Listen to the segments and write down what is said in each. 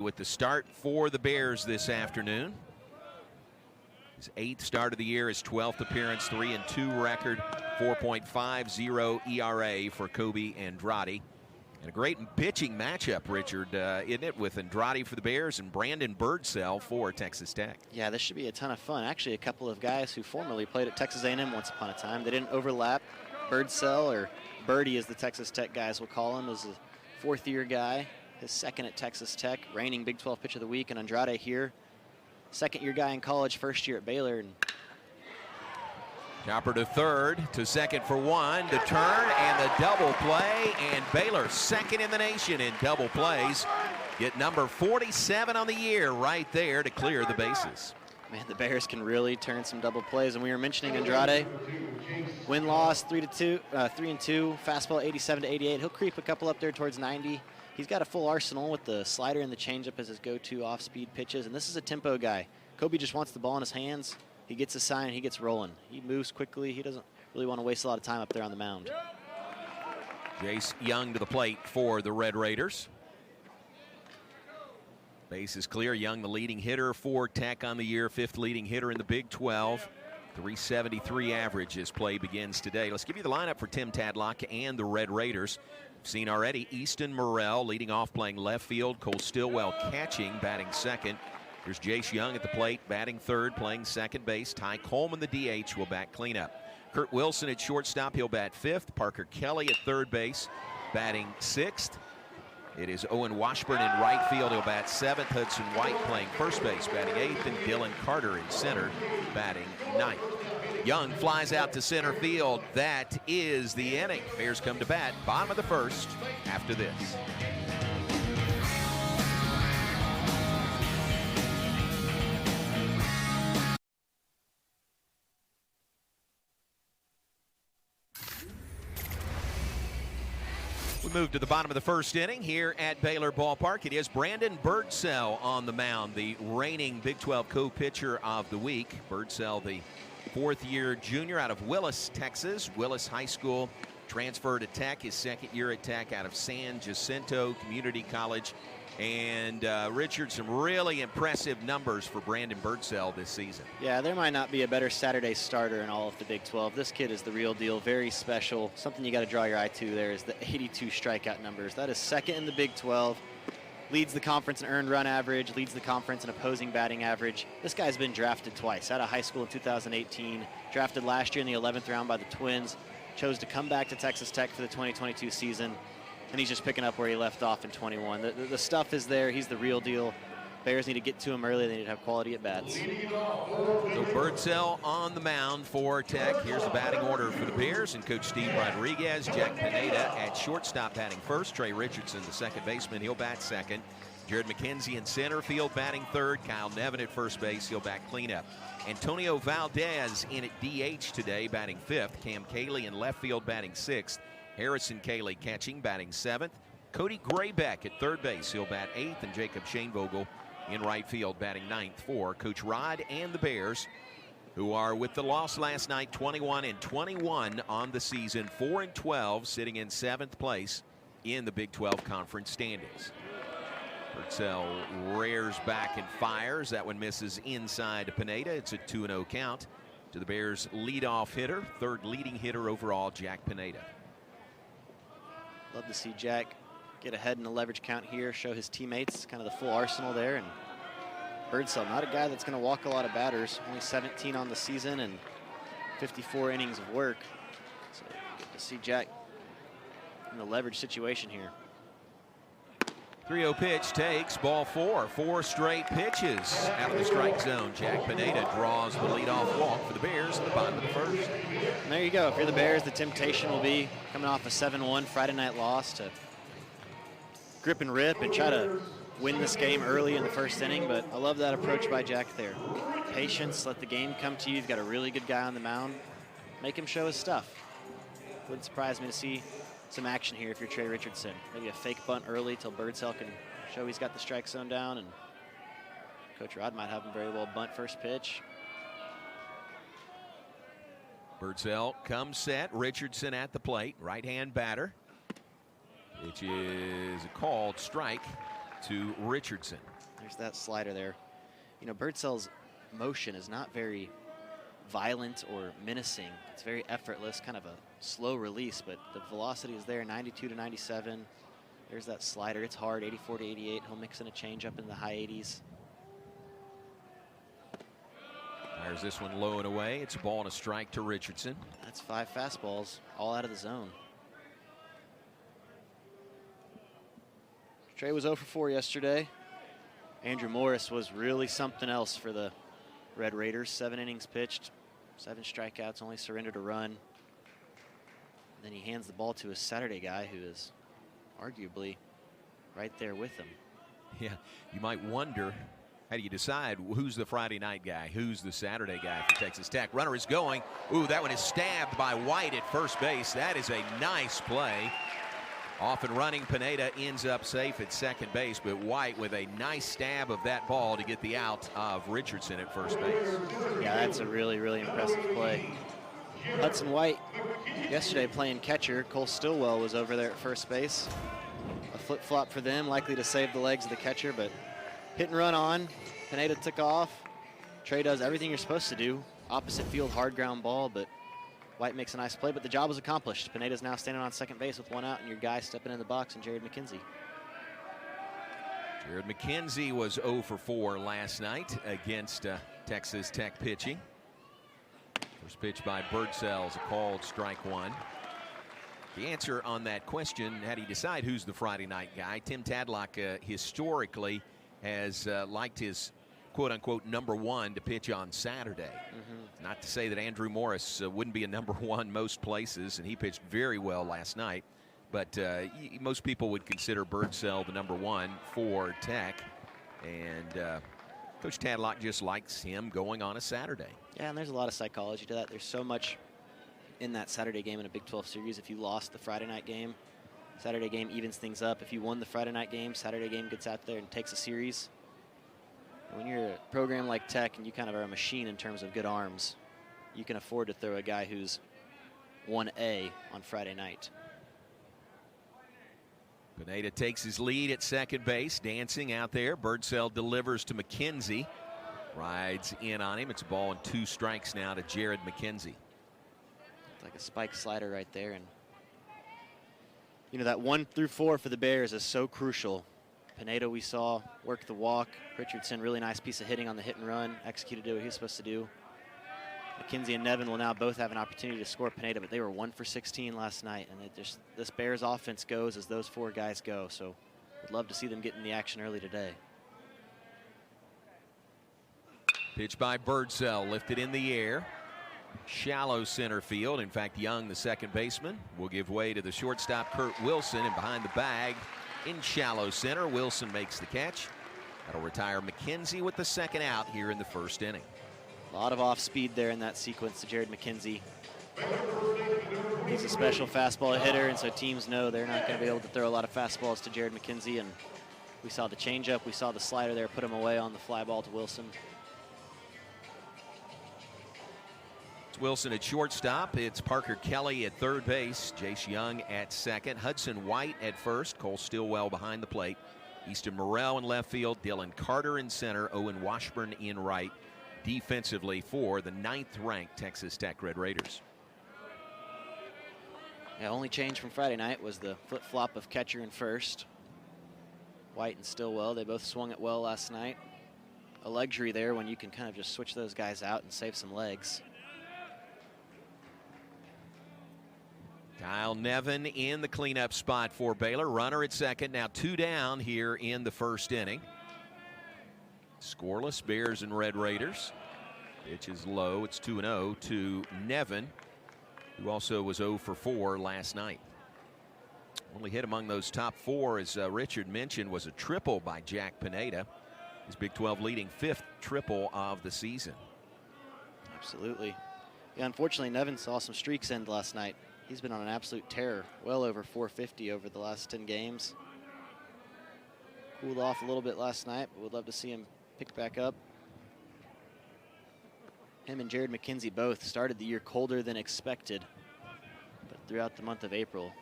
with the start for the Bears this afternoon. His 8th start of the year, his 12th appearance, 3-2 record, 4.50 ERA for Kobe Andrade. And a great pitching matchup, Richard, isn't it, with Andrade for the Bears and Brandon Birdsell for Texas Tech. Yeah, this should be a ton of fun. Actually, a couple of guys who formerly played at Texas A&M once upon a time. They didn't overlap. Birdsell, or Birdie as the Texas Tech guys will call him, is a fourth-year guy. His second at Texas Tech, reigning Big 12 Pitcher of the Week. And Andrade here, second-year guy in college, first year at Baylor. And chopper to third, to second for one, the turn and the double play, and Baylor second in the nation in double plays. Get number 47 on the year right there to clear the bases. Man, the Bears can really turn some double plays. And we were mentioning Andrade, win-loss 3-2, fastball 87 to 88. He'll creep a couple up there towards 90. He's got a full arsenal with the slider and the changeup as his go-to off-speed pitches. And this is a tempo guy. Kobe just wants the ball in his hands. He gets a sign, he gets rolling. He moves quickly. He doesn't really want to waste a lot of time up there on the mound. Jace Young to the plate for the Red Raiders. Base is clear. Young, the leading hitter for Tech on the year, 5th leading hitter in the Big 12. 373 average as play begins today. Let's give you the lineup for Tim Tadlock and the Red Raiders. We've seen already Easton Morrell leading off, playing left field. Cole Stillwell catching, batting second. There's Jace Young at the plate, batting third, playing second base. Ty Coleman, the DH, will bat cleanup. Kurt Wilson at shortstop, he'll bat 5th. Parker Kelly at third base, batting 6th. It is Owen Washburn in right field, he'll bat 7th. Hudson White playing first base, batting 8th. And Dylan Carter in center, batting 9th. Young flies out to center field. That is the inning. Bears come to bat, bottom of the first, after this. We move to the bottom of the first inning here at Baylor Ballpark. It is Brandon Birdsell on the mound, the reigning Big 12 co-pitcher of the week. Birdsell, the 4th-year junior out of Willis, Texas. Willis High School, transferred to Tech, his 2nd year at Tech out of San Jacinto Community College. And Richard, some really impressive numbers for Brandon Birdsell this season. Yeah, there might not be a better Saturday starter in all of the Big 12. This kid is the real deal, very special. Something you got to draw your eye to there is the 82 strikeout numbers. That is 2nd in the Big 12. Leads the conference in earned run average, leads the conference in opposing batting average. This guy's been drafted twice, out of high school in 2018, drafted last year in the 11th round by the Twins, chose to come back to Texas Tech for the 2022 season. And he's just picking up where he left off in 21. The stuff is there. He's the real deal. Bears need to get to him early. They need to have quality at bats. So Birdsell on the mound for Tech. Here's the batting order for the Bears. And Coach Steve Rodriguez, Jack Pineda at shortstop batting first. Trey Richardson, the second baseman, he'll bat second. Jared McKenzie in center field batting third. Kyle Nevin at first base, he'll bat cleanup. Antonio Valdez in at DH today, batting 5th. Cam Cayley in left field batting 6th. Harrison Cayley catching, batting 7th. Cody Graybeck at third base, he'll bat 8th. And Jacob Shainvogel in right field batting 9th for Coach Rod and the Bears, who are, with the loss last night, 21-21 on the season, 4-12, sitting in 7th place in the Big 12 conference standings. Birdsell rears back and fires. That one misses inside to Pineda. It's a 2-0 count to the Bears' leadoff hitter, 3rd leading hitter overall, Jack Pineda. Love to see Jack get ahead in the leverage count here, show his teammates kind of the full arsenal there. And Birdsell, not a guy that's going to walk a lot of batters, only 17 on the season and 54 innings of work. So good to see Jack in the leverage situation here. 3-0 pitch takes ball 4. 4 straight pitches out of the strike zone. Jack Pineda draws the leadoff walk for the Bears at the bottom of the first. And there you go. If you're the Bears, the temptation will be coming off a 7-1 Friday night loss to grip and rip and try to win this game early in the first inning. But I love that approach by Jack there. Patience, let the game come to you. You've got a really good guy on the mound. Make him show his stuff. Wouldn't surprise me to see some action here if you're Trey Richardson. Maybe a fake bunt early till Birdsell can show he's got the strike zone down, and Coach Rod might have him very well bunt first pitch. Birdsell comes set. Richardson at the plate. Right-hand batter. Which is a called strike to Richardson. There's that slider there. You know, Birdsell's motion is not very violent or menacing. It's very effortless, kind of a slow release, but the velocity is there, 92 to 97. There's that slider. It's hard, 84 to 88. He'll mix in a changeup in the high 80s. Fires this one low and away. It's a ball and a strike to Richardson. That's 5 fastballs, all out of the zone. Trey was 0 for 4 yesterday. Andrew Morris was really something else for the Red Raiders. 7 innings pitched, 7 strikeouts, only surrendered a run. Then he hands the ball to his Saturday guy, who is arguably right there with him. Yeah, you might wonder, how do you decide who's the Friday night guy, who's the Saturday guy for Texas Tech? Runner is going. Ooh, that one is stabbed by White at first base. That is a nice play. Off and running, Pineda ends up safe at second base, but White with a nice stab of that ball to get the out of Richardson at first base. Yeah, that's a really, really impressive play. Hudson White yesterday playing catcher. Cole Stillwell was over there at first base. A flip-flop for them, likely to save the legs of the catcher, but hit and run on. Pineda took off. Trey does everything you're supposed to do. Opposite field, hard ground ball, but White makes a nice play, but the job was accomplished. Pineda's now standing on second base with 1 out, and your guy stepping in the box, and Jared McKenzie. Jared McKenzie was 0 for 4 last night against Texas Tech pitching. First pitch by Birdsell is a called strike 1. The answer on that question, how do you decide who's the Friday night guy? Tim Tadlock historically has liked his quote-unquote #1 to pitch on Saturday. Not to say that Andrew Morris wouldn't be a #1 most places, and he pitched very well last night. But most people would consider Birdsell the #1 for Tech. And Coach Tadlock just likes him going on a Saturday. Yeah, and there's a lot of psychology to that. There's so much in that Saturday game in a Big 12 series. If you lost the Friday night game, Saturday game evens things up. If you won the Friday night game, Saturday game gets out there and takes a series. When you're a program like Tech and you kind of are a machine in terms of good arms, you can afford to throw a guy who's 1A on Friday night. Pineda takes his lead at second base, dancing out there. Birdsell delivers to McKenzie. Rides in on him. It's a ball and 2 strikes now to Jared McKenzie. It's like a spike slider right there. And you know, that 1 through 4 for the Bears is so crucial. Pineda, we saw work the walk. Richardson, really nice piece of hitting on the hit and run. Executed what he was supposed to do. McKenzie and Nevin will now both have an opportunity to score Pineda, but they were 1 for 16 last night. And this Bears offense goes as those 4 guys go. So would love to see them get in the action early today. Pitch by Birdsell, lifted in the air. Shallow center field. In fact, Young, the second baseman, will give way to the shortstop, Kurt Wilson, and behind the bag in shallow center, Wilson makes the catch. That'll retire McKenzie with the second out here in the first inning. A lot of off speed there in that sequence to Jared McKenzie. He's a special fastball hitter, and so teams know they're not going to be able to throw a lot of fastballs to Jared McKenzie. And we saw the changeup, we saw the slider there, put him away on the fly ball to Wilson. Wilson at shortstop. It's Parker Kelly at third base. Jace Young at second. Hudson White at first. Cole Stillwell behind the plate. Easton Morrell in left field. Dylan Carter in center. Owen Washburn in right. Defensively for the 9th-ranked Texas Tech Red Raiders. Yeah, only change from Friday night was the flip-flop of catcher in first. White and Stillwell, they both swung it well last night. A luxury there when you can kind of just switch those guys out and save some legs. Kyle Nevin in the cleanup spot for Baylor. Runner at second. Now 2 down here in the first inning. Scoreless Bears and Red Raiders. Pitch is low. It's 2-0 to Nevin, who also was 0 for 4 last night. Only hit among those top 4, as Richard mentioned, was a triple by Jack Pineda. His Big 12 leading 5th triple of the season. Absolutely. Yeah, unfortunately, Nevin saw some streaks end last night. He's been on an absolute tear, well over 450 over the last 10 games. Cooled off a little bit last night, but we'd love to see him pick back up. Him and Jared McKenzie both started the year colder than expected, but throughout the month of April,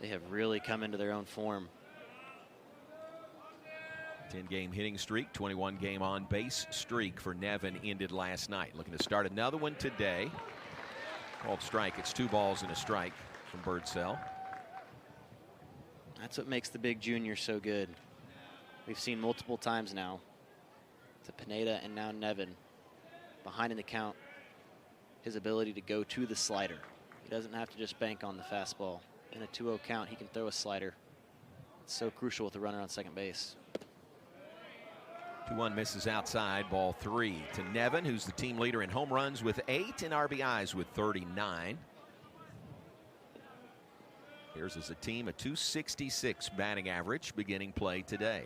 they have really come into their own form. 10-game hitting streak, 21-game on-base streak for Nevin ended last night. Looking to start another one today. Called strike. It's 2 balls and a strike from Birdsell. That's what makes the big junior so good. We've seen multiple times now to Pineda and now Nevin behind in the count. His ability to go to the slider. He doesn't have to just bank on the fastball. In a 2-0 count, he can throw a slider. It's so crucial with a runner on second base. 2-1 misses outside, ball 3 to Nevin, who's the team leader in home runs with 8 and RBIs with 39. Here's as a team a .266 batting average beginning play today.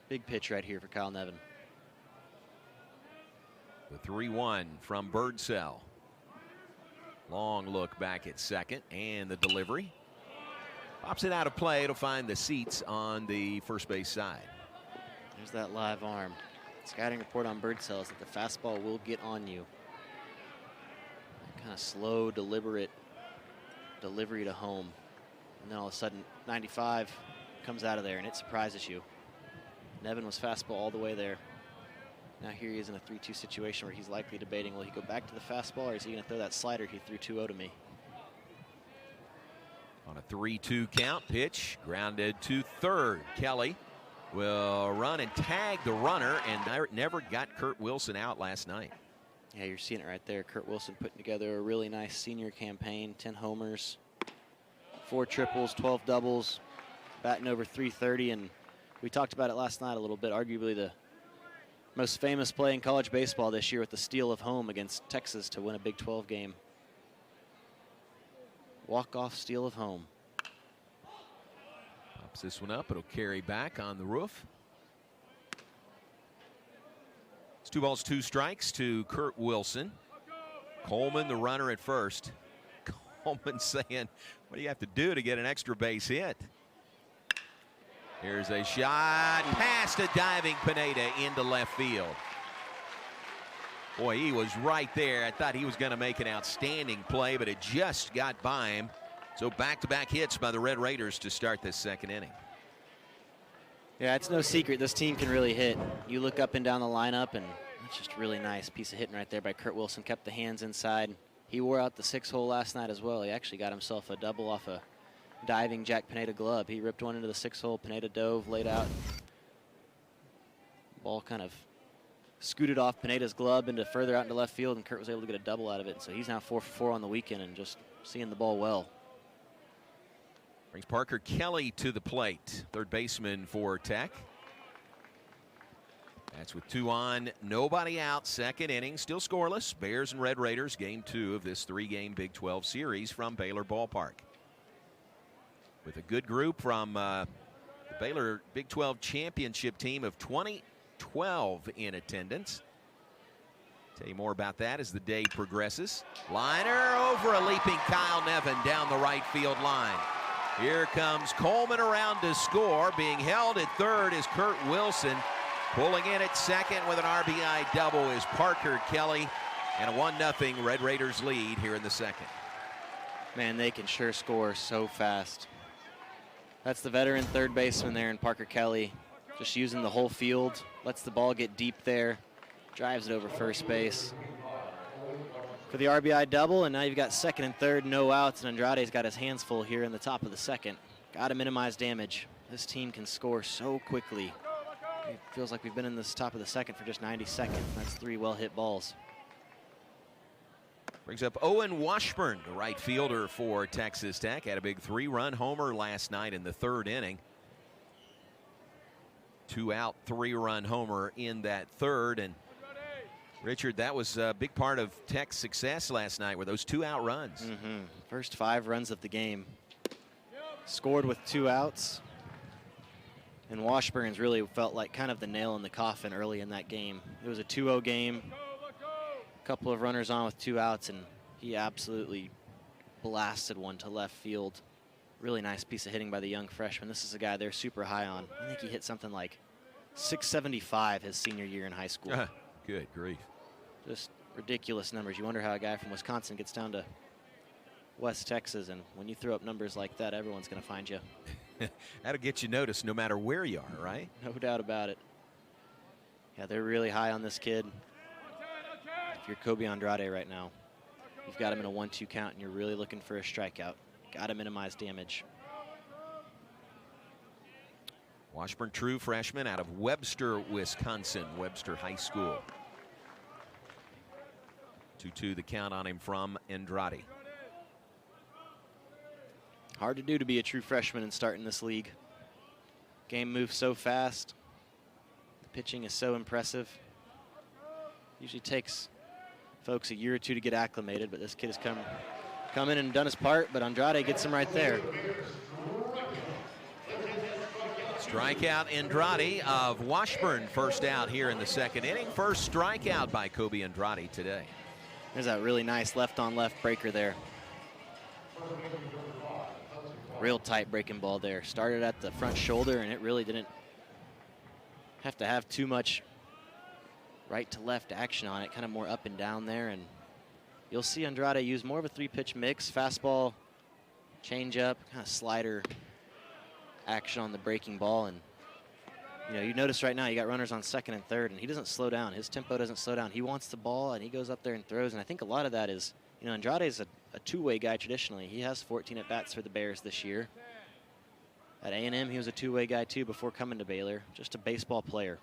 Big pitch right here for Kyle Nevin. The 3-1 from Birdsell. Long look back at second, and the delivery. Pops it out of play. It'll find the seats on the first base side. There's that live arm. Scouting report on Birdsell is that the fastball will get on you. Kind of slow, deliberate delivery to home. And then all of a sudden, 95 comes out of there, and it surprises you. Nevin was fastball all the way there. Now here he is in a 3-2 situation where he's likely debating, will he go back to the fastball, or is he going to throw that slider he threw 2-0 to me? On a 3-2 count, pitch grounded to third. Kelly will run and tag the runner, and never got Kurt Wilson out last night. Yeah, you're seeing it right there. Kurt Wilson putting together a really nice senior campaign. 10 homers, 4 triples, 12 doubles, batting over .330, and we talked about it last night a little bit. Arguably the most famous play in college baseball this year with the steal of home against Texas to win a Big 12 game. Walk-off steal of home. Pops this one up. It'll carry back on the roof. It's 2 balls, 2 strikes to Kurt Wilson. Coleman, the runner at first. Coleman saying, what do you have to do to get an extra base hit? Here's a shot past a diving Pineda into left field. Boy, he was right there. I thought he was going to make an outstanding play, but it just got by him. So back-to-back hits by the Red Raiders to start this second inning. Yeah, it's no secret this team can really hit. You look up and down the lineup, and it's just a really nice piece of hitting right there by Kurt Wilson. Kept the hands inside. He wore out the 6-hole last night as well. He actually got himself a double off a diving Jack Pineda glove. He ripped one into the 6-hole. Pineda dove, laid out. Ball kind of scooted off Pineda's glove into further out into left field, and Kurt was able to get a double out of it. So he's now 4 for 4 on the weekend and just seeing the ball well. Brings Parker Kelly to the plate, third baseman for Tech. That's with 2 on, nobody out, second inning, still scoreless. Bears and Red Raiders, game 2 of this 3-game Big 12 series from Baylor Ballpark. With a good group from the Baylor Big 12 championship team of 2012 in attendance. Tell you more about that as the day progresses. Liner over a leaping Kyle Nevin down the right field line. Here comes Coleman around to score. Being held at third is Kurt Wilson. Pulling in at second with an RBI double is Parker Kelly. And a 1-0 Red Raiders lead here in the second. Man, they can sure score so fast. That's the veteran third baseman there in Parker Kelly. Just using the whole field. Lets the ball get deep there. Drives it over first base for the RBI double, and now you've got second and third, no outs, and Andrade's got his hands full here in the top of the second. Got to minimize damage. This team can score so quickly. It feels like we've been in this top of the second for just 90 seconds. That's 3 well-hit balls. Brings up Owen Washburn, the right fielder for Texas Tech. Had a big 3-run homer last night in the third inning. 2-out, 3-run homer in that third, and Richard, that was a big part of Tech's success last night were those 2-out runs. First 5 runs of the game. Scored with 2 outs. And Washburn's really felt like kind of the nail in the coffin early in that game. It was a 2-0 game. A couple of runners on with 2 outs, and he absolutely blasted one to left field. Really nice piece of hitting by the young freshman. This is a guy they're super high on. I think he hit something like 675 his senior year in high school. Good grief. Just ridiculous numbers. You wonder how a guy from Wisconsin gets down to West Texas, and when you throw up numbers like that, everyone's going to find you. That'll get you noticed no matter where you are, right? No doubt about it. Yeah, they're really high on this kid. If you're Kobe Andrade right now, you've got him in a 1-2 count, and you're really looking for a strikeout. Got to minimize damage. Washburn, true freshman out of Webster, Wisconsin, Webster High School. 2-2 the count on him from Andrade. Hard to do to be a true freshman and start in this league. Game moves so fast. The pitching is so impressive. Usually takes folks a year or two to get acclimated, but this kid has come in and done his part, but Andrade gets him right there. Strikeout Andrade of Washburn, first out here in the second inning. First strikeout by Kobe Andrade today. There's that really nice left-on-left breaker there. Real tight breaking ball there. Started at the front shoulder, and it really didn't have to have too much right to left action on it, kind of more up and down there. And you'll see Andrade use more of a 3-pitch mix, fastball, changeup, kind of slider action on the breaking ball. And you notice right now you got runners on second and third, and he doesn't slow down. His tempo doesn't slow down. He wants the ball, and he goes up there and throws. And I think a lot of that is, Andrade is a two-way guy traditionally. He has 14 at-bats for the Bears this year. At A&M, he was a two-way guy too before coming to Baylor. Just a baseball player.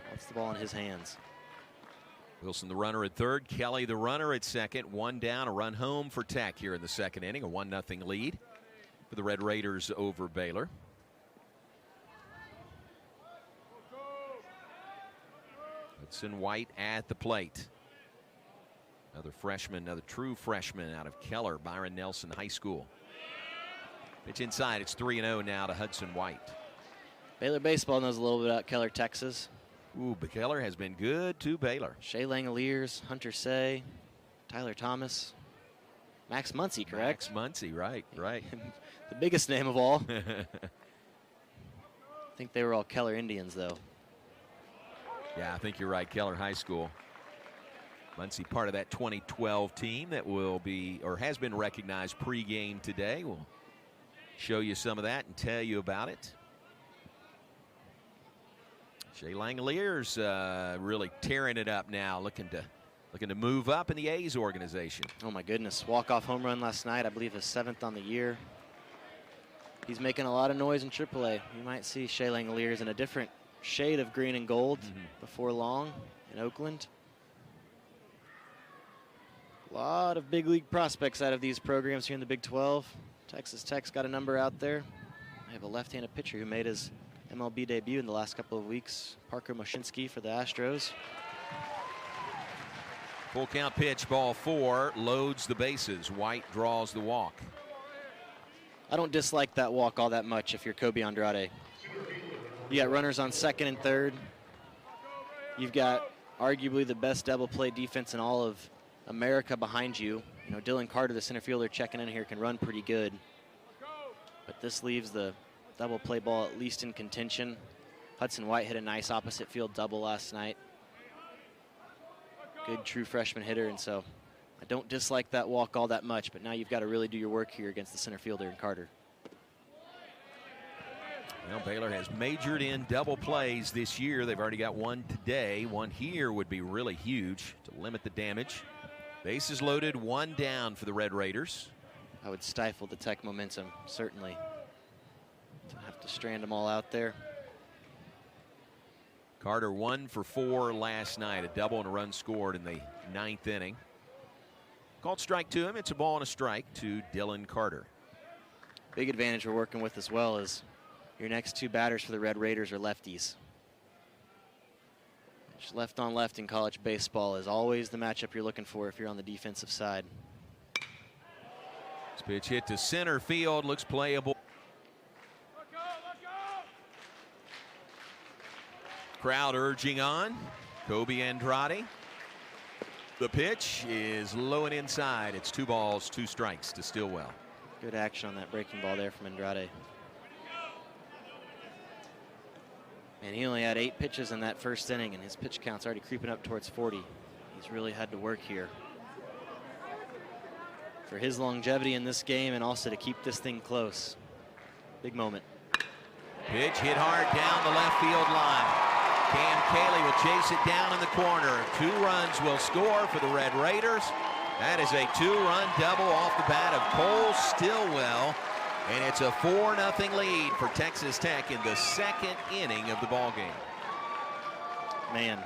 Wants the ball in his hands. Wilson the runner at third, Kelly the runner at second. One down, a run home for Tech here in the second inning. A 1-0 lead for the Red Raiders over Baylor. Hudson White at the plate. Another freshman, another true freshman out of Keller, Byron Nelson High School. Pitch inside, it's 3-0 now to Hudson White. Baylor baseball knows a little bit about Keller, Texas. Ooh, but Keller has been good to Baylor. Shea Langoliers, Hunter Say, Tyler Thomas, Max Muncy, correct? Max Muncy, right. The biggest name of all. I think they were all Keller Indians, though. Yeah, I think you're right. Keller High School. Muncy part of that 2012 team that will be, or has been recognized pregame today. We'll show you some of that and tell you about it. Shea Langoliers really tearing it up now, looking to move up in the A's organization. Oh my goodness, walk-off home run last night, I believe his 7th on the year. He's making a lot of noise in AAA. You might see Shea Langoliers in a different shade of green and gold before long in Oakland. A lot of big league prospects out of these programs here in the Big 12. Texas Tech's got a number out there. I have a left-handed pitcher who made his MLB debut in the last couple of weeks. Parker Moshinsky for the Astros. Full count pitch, ball 4, loads the bases. White draws the walk. I don't dislike that walk all that much if you're Kobe Andrade. You got runners on second and third. You've got arguably the best double play defense in all of America behind you. Dylan Carter, the center fielder checking in here, can run pretty good. But this leaves the double play ball at least in contention. Hudson White hit a nice opposite field double last night. Good true freshman hitter, and so I don't dislike that walk all that much, but now you've got to really do your work here against the center fielder in Carter. Well, Baylor has majored in double plays this year. They've already got one today. One here would be really huge to limit the damage. Bases loaded, one down for the Red Raiders. I would stifle the Tech momentum, certainly. Don't have to strand them all out there. Carter 1 for 4 last night, a double and a run scored in the 9th inning. Called strike to him. It's a ball and a strike to Dylan Carter. Big advantage we're working with as well is your next 2 batters for the Red Raiders are lefties. Just left on left in college baseball is always the matchup you're looking for if you're on the defensive side. This pitch hit to center field, looks playable. Crowd urging on. Kobe Andrade. The pitch is low and inside. It's 2 balls, 2 strikes to Stillwell. Good action on that breaking ball there from Andrade. And he only had 8 pitches in that first inning, and his pitch count's already creeping up towards 40. He's really had to work here. for his longevity in this game and also to keep this thing close. Big moment. Pitch hit hard down the left field line. Cam Cayley will chase it down in the corner. 2 runs will score for the Red Raiders. That is a 2-run double off the bat of Cole Stillwell. And it's a 4-0 lead for Texas Tech in the 2nd inning of the ballgame. Man,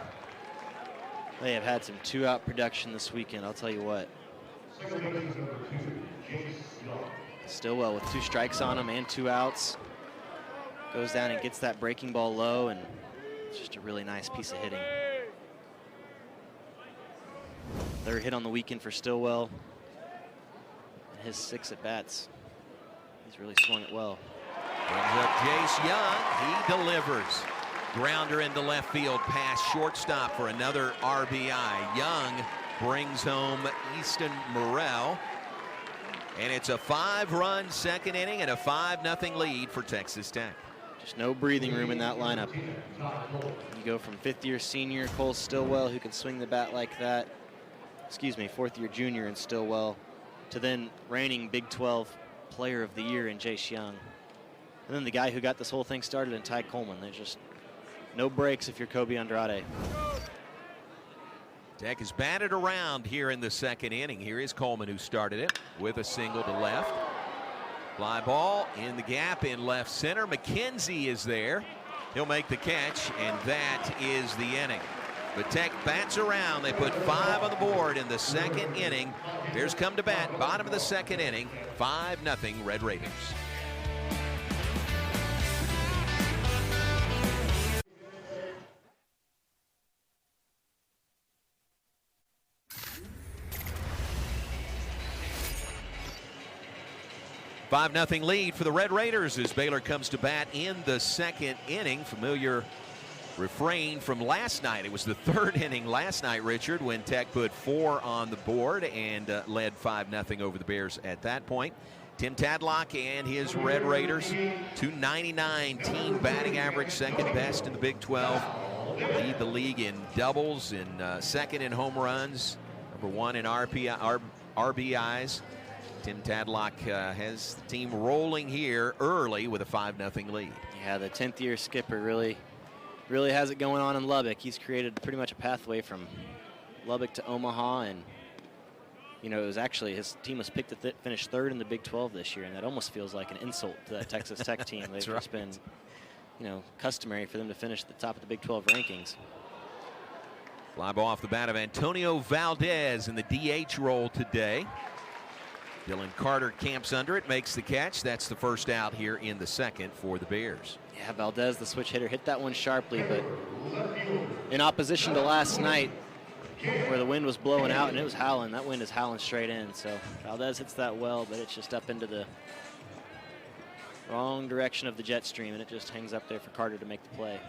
they have had some 2-out production this weekend, I'll tell you what. Stillwell with 2 strikes on him and 2 outs. Goes down and gets that breaking ball low, and it's just a really nice piece of hitting. 3rd hit on the weekend for Stillwell. And his 6 at-bats. He's really swung it well. Brings up Jace Young. He delivers. Grounder into left field past shortstop for another RBI. Young brings home Easton Morrell. And it's a 5-run 2nd inning and a 5-0 lead for Texas Tech. Just no breathing room in that lineup. You go from 5th-year senior Cole Stillwell, who can swing the bat like that. Excuse me, 4th-year junior in Stillwell, to then reigning Big 12 Player of the Year in Jace Young. And then the guy who got this whole thing started in Ty Coleman. There's just no breaks if you're Kobe Andrade. Tech is batted around here in the 2nd inning. Here is Coleman, who started it with a single to left. Fly ball in the gap in left center. McKenzie is there. He'll make the catch, and that is the inning. But Tech bats around. They put 5 on the board in the 2nd inning. Bears come to bat, bottom of the 2nd inning, 5-0 Red Raiders. Five 5-0 lead for the Red Raiders as Baylor comes to bat in the 2nd inning. Familiar refrain from last night. It was the 3rd inning last night, Richard, when Tech put 4 on the board and led 5-0 over the Bears at that point. Tim Tadlock and his Red Raiders, 299 team batting average, 2nd best in the Big 12. Lead the league in doubles, in 2nd in home runs, number 1 in RBIs. Tim Tadlock has the team rolling here early with a 5-0 lead. Yeah, the 10th-year skipper really has it going on in Lubbock. He's created pretty much a pathway from Lubbock to Omaha, and you know, it was actually his team was picked to finish 3rd in the Big 12 this year, and that almost feels like an insult to that Texas Tech team. They've just been, you know, customary for them to finish at the top of the Big 12 rankings. Fly ball off the bat of Antonio Valdez in the DH role today. Dylan Carter camps under it, makes the catch. That's the first out here in the 2nd for the Bears. Yeah, Valdez, the switch hitter, hit that one sharply, but in opposition to last night where the wind was blowing out and it was howling, that wind is howling straight in. So Valdez hits that well, but it's just up into the wrong direction of the jet stream, and it just hangs up there for Carter to make the play.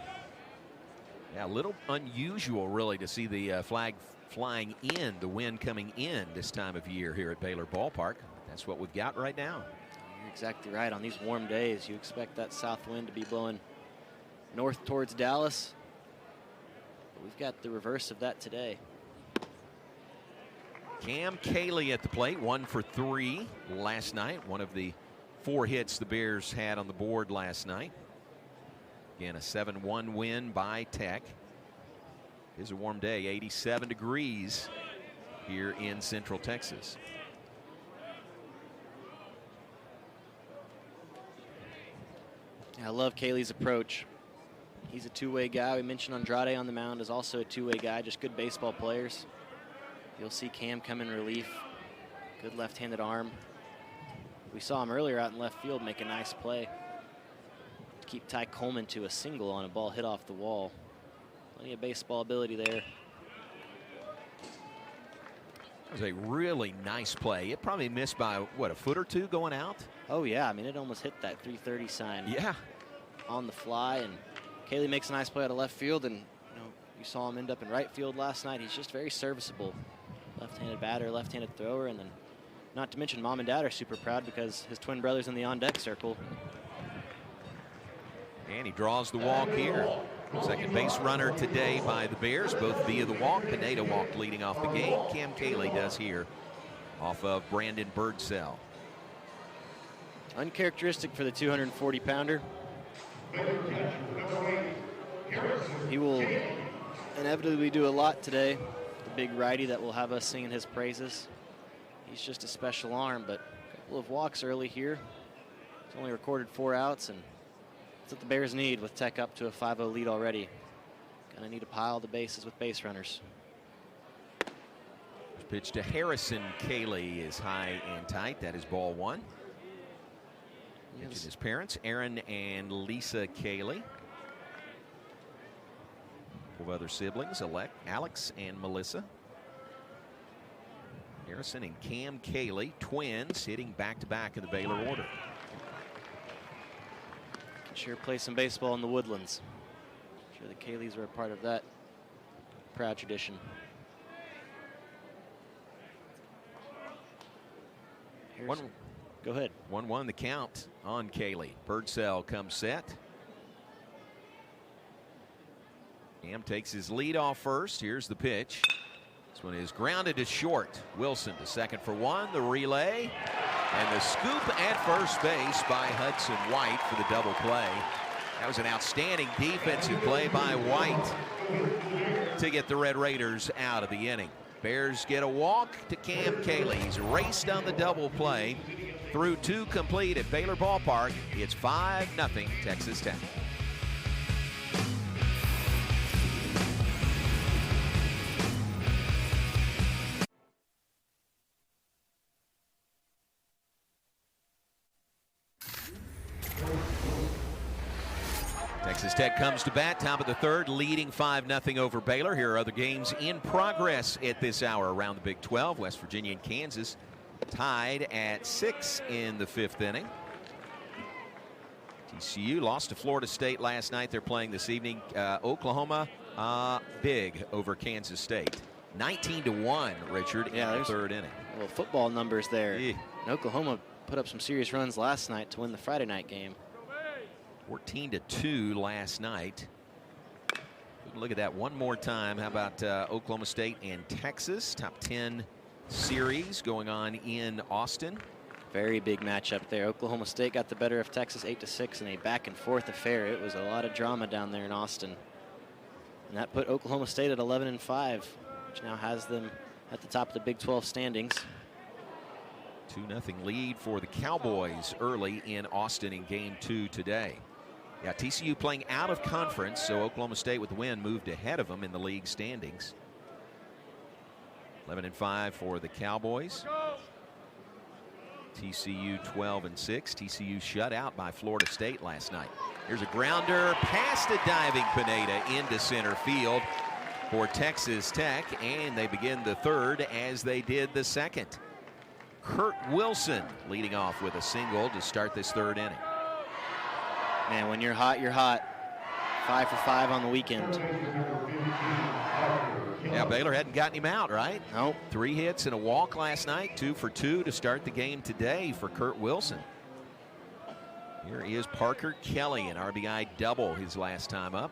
Yeah, a little unusual, really, to see the flag flying in, the wind coming in this time of year here at Baylor Ballpark. That's what we've got right now. You're exactly right. On these warm days, you expect that south wind to be blowing north towards Dallas. But we've got the reverse of that today. Cam Cayley at the plate, 1 for 3 last night. One of the 4 hits the Bears had on the board last night. Again, a 7-1 win by Tech. It is a warm day, 87 degrees here in Central Texas. Yeah, I love Cayley's approach. He's a two-way guy. We mentioned Andrade on the mound is also a two-way guy, just good baseball players. You'll see Cam come in relief. Good left-handed arm. We saw him earlier out in left field make a nice play to keep Ty Coleman to a single on a ball hit off the wall. Plenty of baseball ability there. That was a really nice play. It probably missed by, what, a foot or two going out? Oh, yeah. I mean, it almost hit that 330 sign. Yeah. On the fly, and Cayley makes a nice play out of left field, and you saw him end up in right field last night. He's just very serviceable. Left-handed batter, left-handed thrower, and then not to mention Mom and Dad are super proud because his twin brother's in the on-deck circle. And he draws the walk here. Second base runner today by the Bears, both via the walk. Pineda walked leading off the game. Cam Cayley does here off of Brandon Birdsell. Uncharacteristic for the 240-pounder. He will inevitably do a lot today. The big righty that will have us singing his praises. He's just a special arm, but a couple of walks early here. He's only recorded 4 outs, and that's what the Bears need with Tech up to a 5-0 lead already. Gonna need to pile the bases with base runners. Pitch to Harrison Cayley is high and tight. That is ball 1. Yes. His parents, Aaron and Lisa Cayley. 4 other siblings, Alex and Melissa. Harrison and Cam Cayley, twins, hitting back-to-back in the Baylor order. Can sure play some baseball in the Woodlands. I'm sure the Cayleys were a part of that proud tradition. Go ahead. 1-1 the count on Cayley. Birdsell comes set. Cam takes his lead off first. Here's the pitch. This one is grounded to short. Wilson to second for 1. The relay. And the scoop at first base by Hudson White for the double play. That was an outstanding defensive play by White to get the Red Raiders out of the inning. Bears get a walk to Cam Cayley. He's raced on the double play through 2 complete at Baylor Ballpark. It's 5-0 Texas Tech. Texas Tech comes to bat, top of the 3rd, leading 5-0 over Baylor. Here are other games in progress at this hour around the Big 12. West Virginia and Kansas tied at 6 in the 5th inning. TCU lost to Florida State last night. They're playing this evening. Oklahoma big over Kansas State. 19-1, Richard, in the 3rd inning. Well, football numbers there. Yeah. And Oklahoma put up some serious runs last night to win the Friday night game. 14-2 last night. Look at that one more time. How about Oklahoma State and Texas? Top 10 series going on in Austin. Very big matchup there. Oklahoma State got the better of Texas 8-6 in a back and forth affair. It was a lot of drama down there in Austin. And that put Oklahoma State at 11-5, which now has them at the top of the Big 12 standings. 2-0 lead for the Cowboys early in Austin in game 2 today. Yeah, TCU playing out of conference, so Oklahoma State with the win moved ahead of them in the league standings. 11-5 for the Cowboys. TCU 12-6. TCU shut out by Florida State last night. Here's a grounder past a diving Pineda into center field for Texas Tech, and they begin the 3rd as they did the 2nd. Kurt Wilson leading off with a single to start this 3rd inning. Man, when you're hot, you're hot. 5 for 5 on the weekend. Yeah, Baylor hadn't gotten him out, right? Nope. 3 hits and a walk last night, 2 for 2 to start the game today for Kurt Wilson. Here is Parker Kelly, an RBI double his last time up.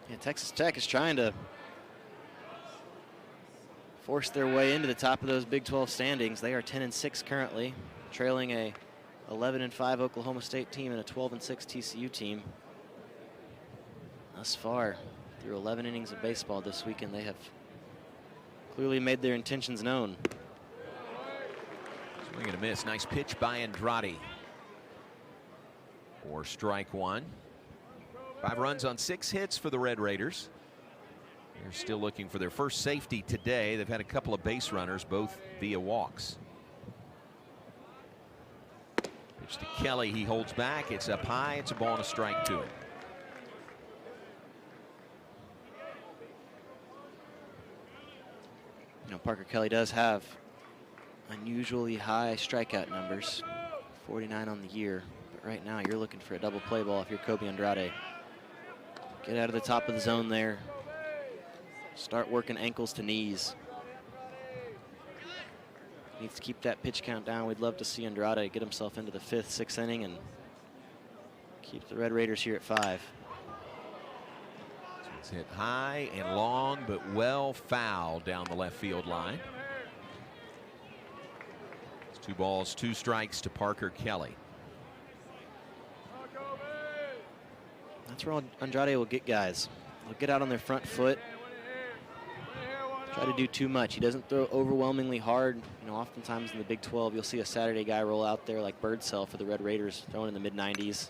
Yeah, Texas Tech is trying to force their way into the top of those Big 12 standings. They are 10-6 currently, trailing a 11-5 Oklahoma State team and a 12-6 TCU team. Thus far, through 11 innings of baseball this weekend, they have clearly made their intentions known. Swing and a miss. Nice pitch by Andrade for strike 1. 5 runs on 6 hits for the Red Raiders. They're still looking for their first safety today. They've had a couple of base runners, both via walks. Pitch to Kelly. He holds back. It's up high. It's a ball and a strike to it. You know, Parker Kelly does have unusually high strikeout numbers, 49 on the year. But right now, you're looking for a double play ball if you're Kobe Andrade. Get out of the top of the zone there. Start working ankles to knees. Needs to keep that pitch count down. We'd love to see Andrade get himself into the 5th, 6th inning and keep the Red Raiders here at 5. It's hit high and long, but well foul down the left field line. 2 balls, 2 strikes to Parker Kelly. That's where Andrade will get guys. They'll get out on their front foot. Try to do too much. He doesn't throw overwhelmingly hard. You know, oftentimes in the Big 12, you'll see a Saturday guy roll out there like Birdsell for the Red Raiders, throwing in the mid-90s.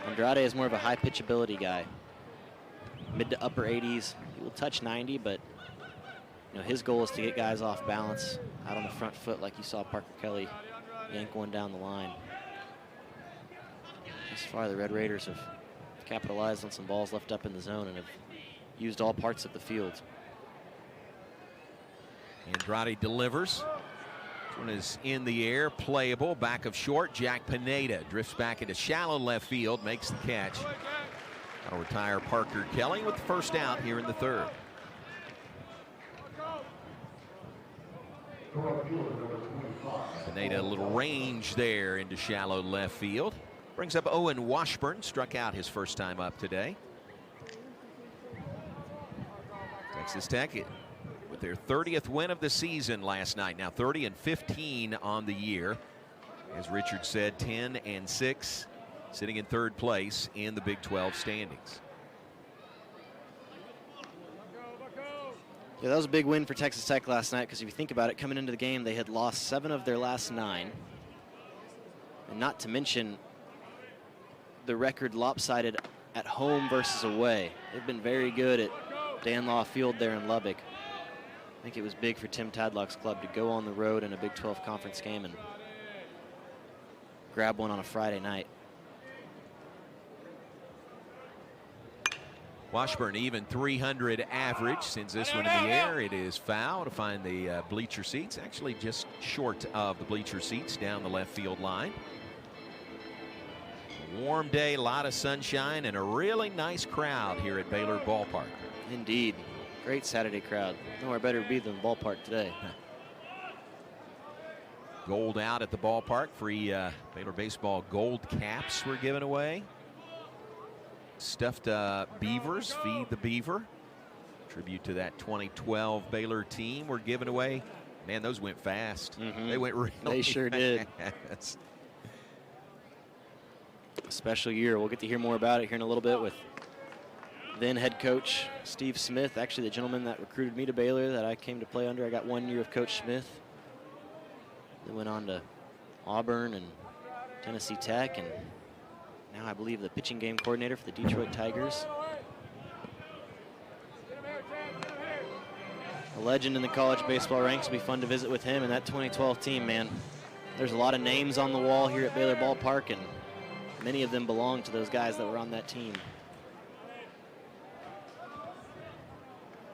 Andrade is more of a high pitchability guy. Mid to upper 80s. He will touch 90, but you know, his goal is to get guys off balance out on the front foot like you saw Parker Kelly yank one down the line. Thus far, the Red Raiders have capitalized on some balls left up in the zone and have used all parts of the field. Andrade delivers. This one is in the air, playable, back of short. Jack Pineda drifts back into shallow left field, makes the catch. That'll retire Parker Kelly with the first out here in the 3rd. Pineda, a little range there into shallow left field. Brings up Owen Washburn, struck out his first time up today. Texas Tech with their 30th win of the season last night. Now 30-15 on the year. As Richard said, 10-6, sitting in 3rd place in the Big 12 standings. Yeah, that was a big win for Texas Tech last night, because if you think about it, coming into the game, they had lost 7 of their last 9. And not to mention the record lopsided at home versus away. They've been very good at Dan Law Field there in Lubbock. I think it was big for Tim Tadlock's club to go on the road in a Big 12 conference game and grab one on a Friday night. Washburn even 300 average, sends this one in the air. It is foul to find the bleacher seats, actually just short of the bleacher seats down the left field line. A warm day, a lot of sunshine, and a really nice crowd here at Baylor Ballpark. Indeed. Great Saturday crowd. Nowhere better to be than the ballpark today. Gold out at the ballpark. Free Baylor baseball gold caps were given away. Stuffed beavers, feed the beaver. Tribute to that 2012 Baylor team were given away. Man, those went fast. They went really They sure did. fast. A special year. We'll get to hear more about it here in a little bit with then head coach Steve Smith, actually the gentleman that recruited me to Baylor that I came to play under. I got 1 year of Coach Smith. Then went on to Auburn and Tennessee Tech, and now I believe the pitching game coordinator for the Detroit Tigers. A legend in the college baseball ranks. Will be fun to visit with him and that 2012 team, man. There's a lot of names on the wall here at Baylor Ballpark, and many of them belong to those guys that were on that team.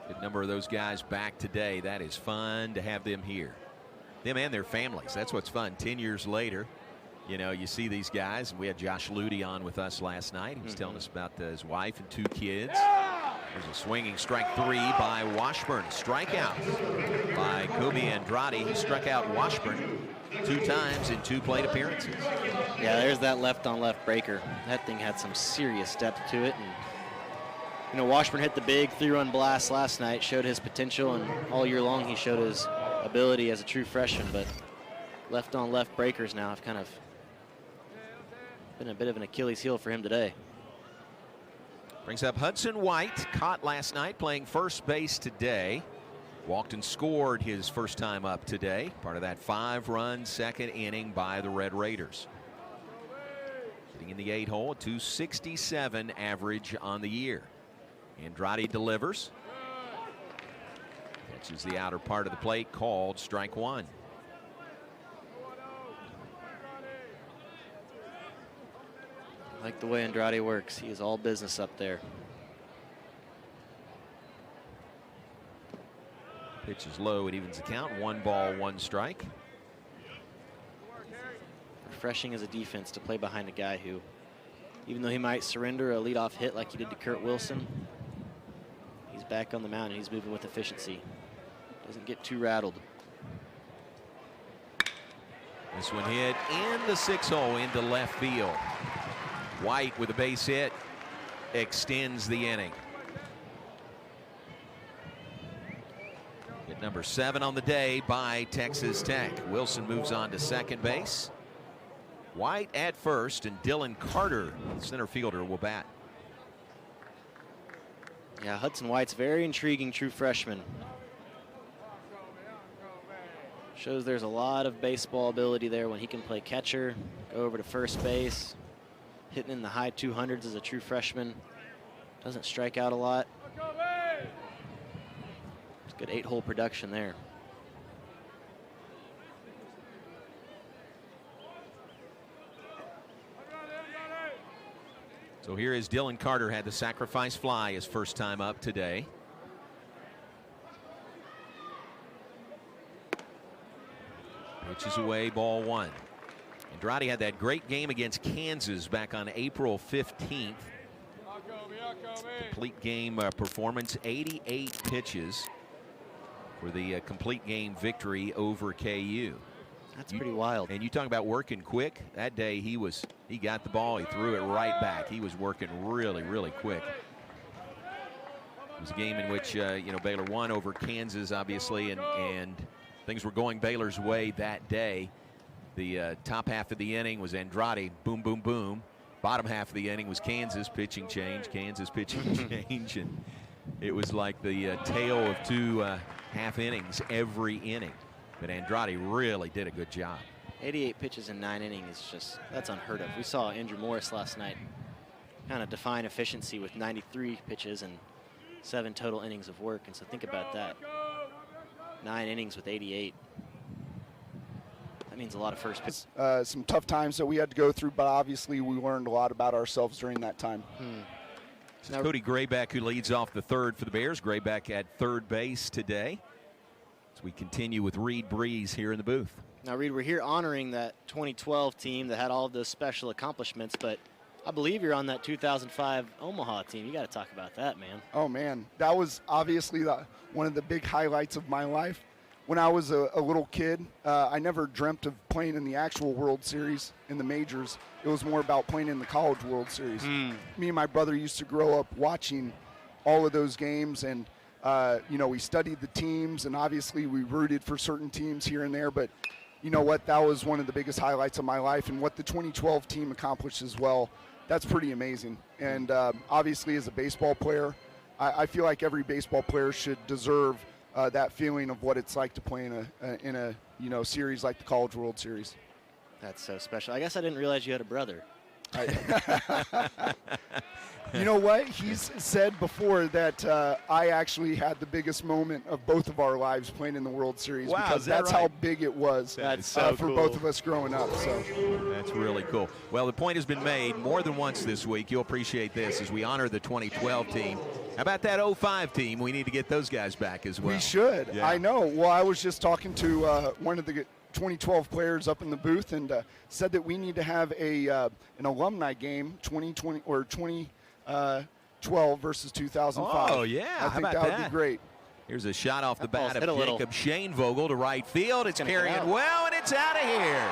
Good number of those guys back today. That is fun to have them here. Them and their families. That's what's fun. 10 years later, you know, you see these guys. And we had Josh Ludy on with us last night. He was telling us about his wife and 2 kids. There's a swinging strike 3 by Washburn. Strikeout by Kobe Andrade. He struck out Washburn 2 times in 2 plate appearances. Yeah, there's that left-on-left breaker. That thing had some serious depth to it. And you know, Washburn hit the big 3-run blast last night, showed his potential, and all year long he showed his ability as a true freshman. But left-on-left breakers now have kind of been a bit of an Achilles heel for him today. Brings up Hudson White, caught last night, playing first base today. Walked and scored his first time up today. Part of that 5-run second inning by the Red Raiders. Hitting in the 8-hole, 267 average on the year. Andrade delivers. Catches the outer part of the plate, called strike 1. I like the way Andrade works. He is all business up there. Pitch is low, it evens the count. 1 ball, 1 strike. Refreshing as a defense to play behind a guy who, even though he might surrender a leadoff hit like he did to Kurt Wilson, he's back on the mound and he's moving with efficiency. Doesn't get too rattled. This one hit in the 6-hole into left field. White with a base hit extends the inning. number 7 on the day by Texas Tech. Wilson moves on to second base. White at first, and Dylan Carter, center fielder, will bat. Yeah, Hudson White's very intriguing true freshman. Shows there's a lot of baseball ability there when he can play catcher, go over to first base, hitting in the high 200s as a true freshman. Doesn't strike out a lot. It's good 8-hole production there. So here is Dylan Carter, had the sacrifice fly his first time up today. Pitches away, ball 1. Andrade had that great game against Kansas back on April 15th. Complete game performance, 88 pitches for the complete game victory over KU. That's pretty wild. And you talk about working quick. That day he got the ball, he threw it right back. He was working really, really quick. It was a game in which Baylor won over Kansas, obviously, and things were going Baylor's way that day. The top half of the inning was Andrade, boom, boom, boom. Bottom half of the inning was Kansas pitching change, Kansas pitching change, and it was like the tale of 2 half innings every inning. But Andrade really did a good job. 88 pitches in 9 innings is just, that's unheard of. We saw Andrew Morris last night kind of define efficiency with 93 pitches and 7 total innings of work. And so think about that. 9 innings with 88. That means a lot of first pitch. Some tough times that we had to go through, but obviously we learned a lot about ourselves during that time. Now, Cody Grayback, who leads off the third for the Bears. Grayback at third base today. As we continue with Reed Breeze here in the booth. Now, Reed, we're here honoring that 2012 team that had all of those special accomplishments, but I believe you're on that 2005 Omaha team. You got to talk about that, man. Oh, man. That was obviously one of the big highlights of my life. When I was a little kid, I never dreamt of playing in the actual World Series in the majors. It was more about playing in the College World Series. Me and my brother used to grow up watching all of those games, and we studied the teams, and obviously we rooted for certain teams here and there, but you know what? That was one of the biggest highlights of my life, and what the 2012 team accomplished as well, that's pretty amazing. And obviously as a baseball player, I feel like every baseball player should deserve that feeling of what it's like to play in a series like the College World Series. That's so special. I guess I didn't realize you had a brother. You know what? He's said before that I actually had the biggest moment of both of our lives playing in the World Series. Wow, because that's right? how big it was so for cool. both of us growing up. So That's really cool. Well, the point has been made more than once this week. You'll appreciate this as we honor the 2012 team. How about that 05 team? We need to get those guys back as well. we should. Yeah. I know. Well, I was just talking to one of the 2012 players up in the booth, and said that we need to have an alumni game 2020 or 2012 versus 2005. Oh, yeah. I How think about that would that? be great. Here's a shot off the That ball's bat hit a of little. Jacob Shainvogel to right field. It's gonna get carrying out. well, and it's out of here.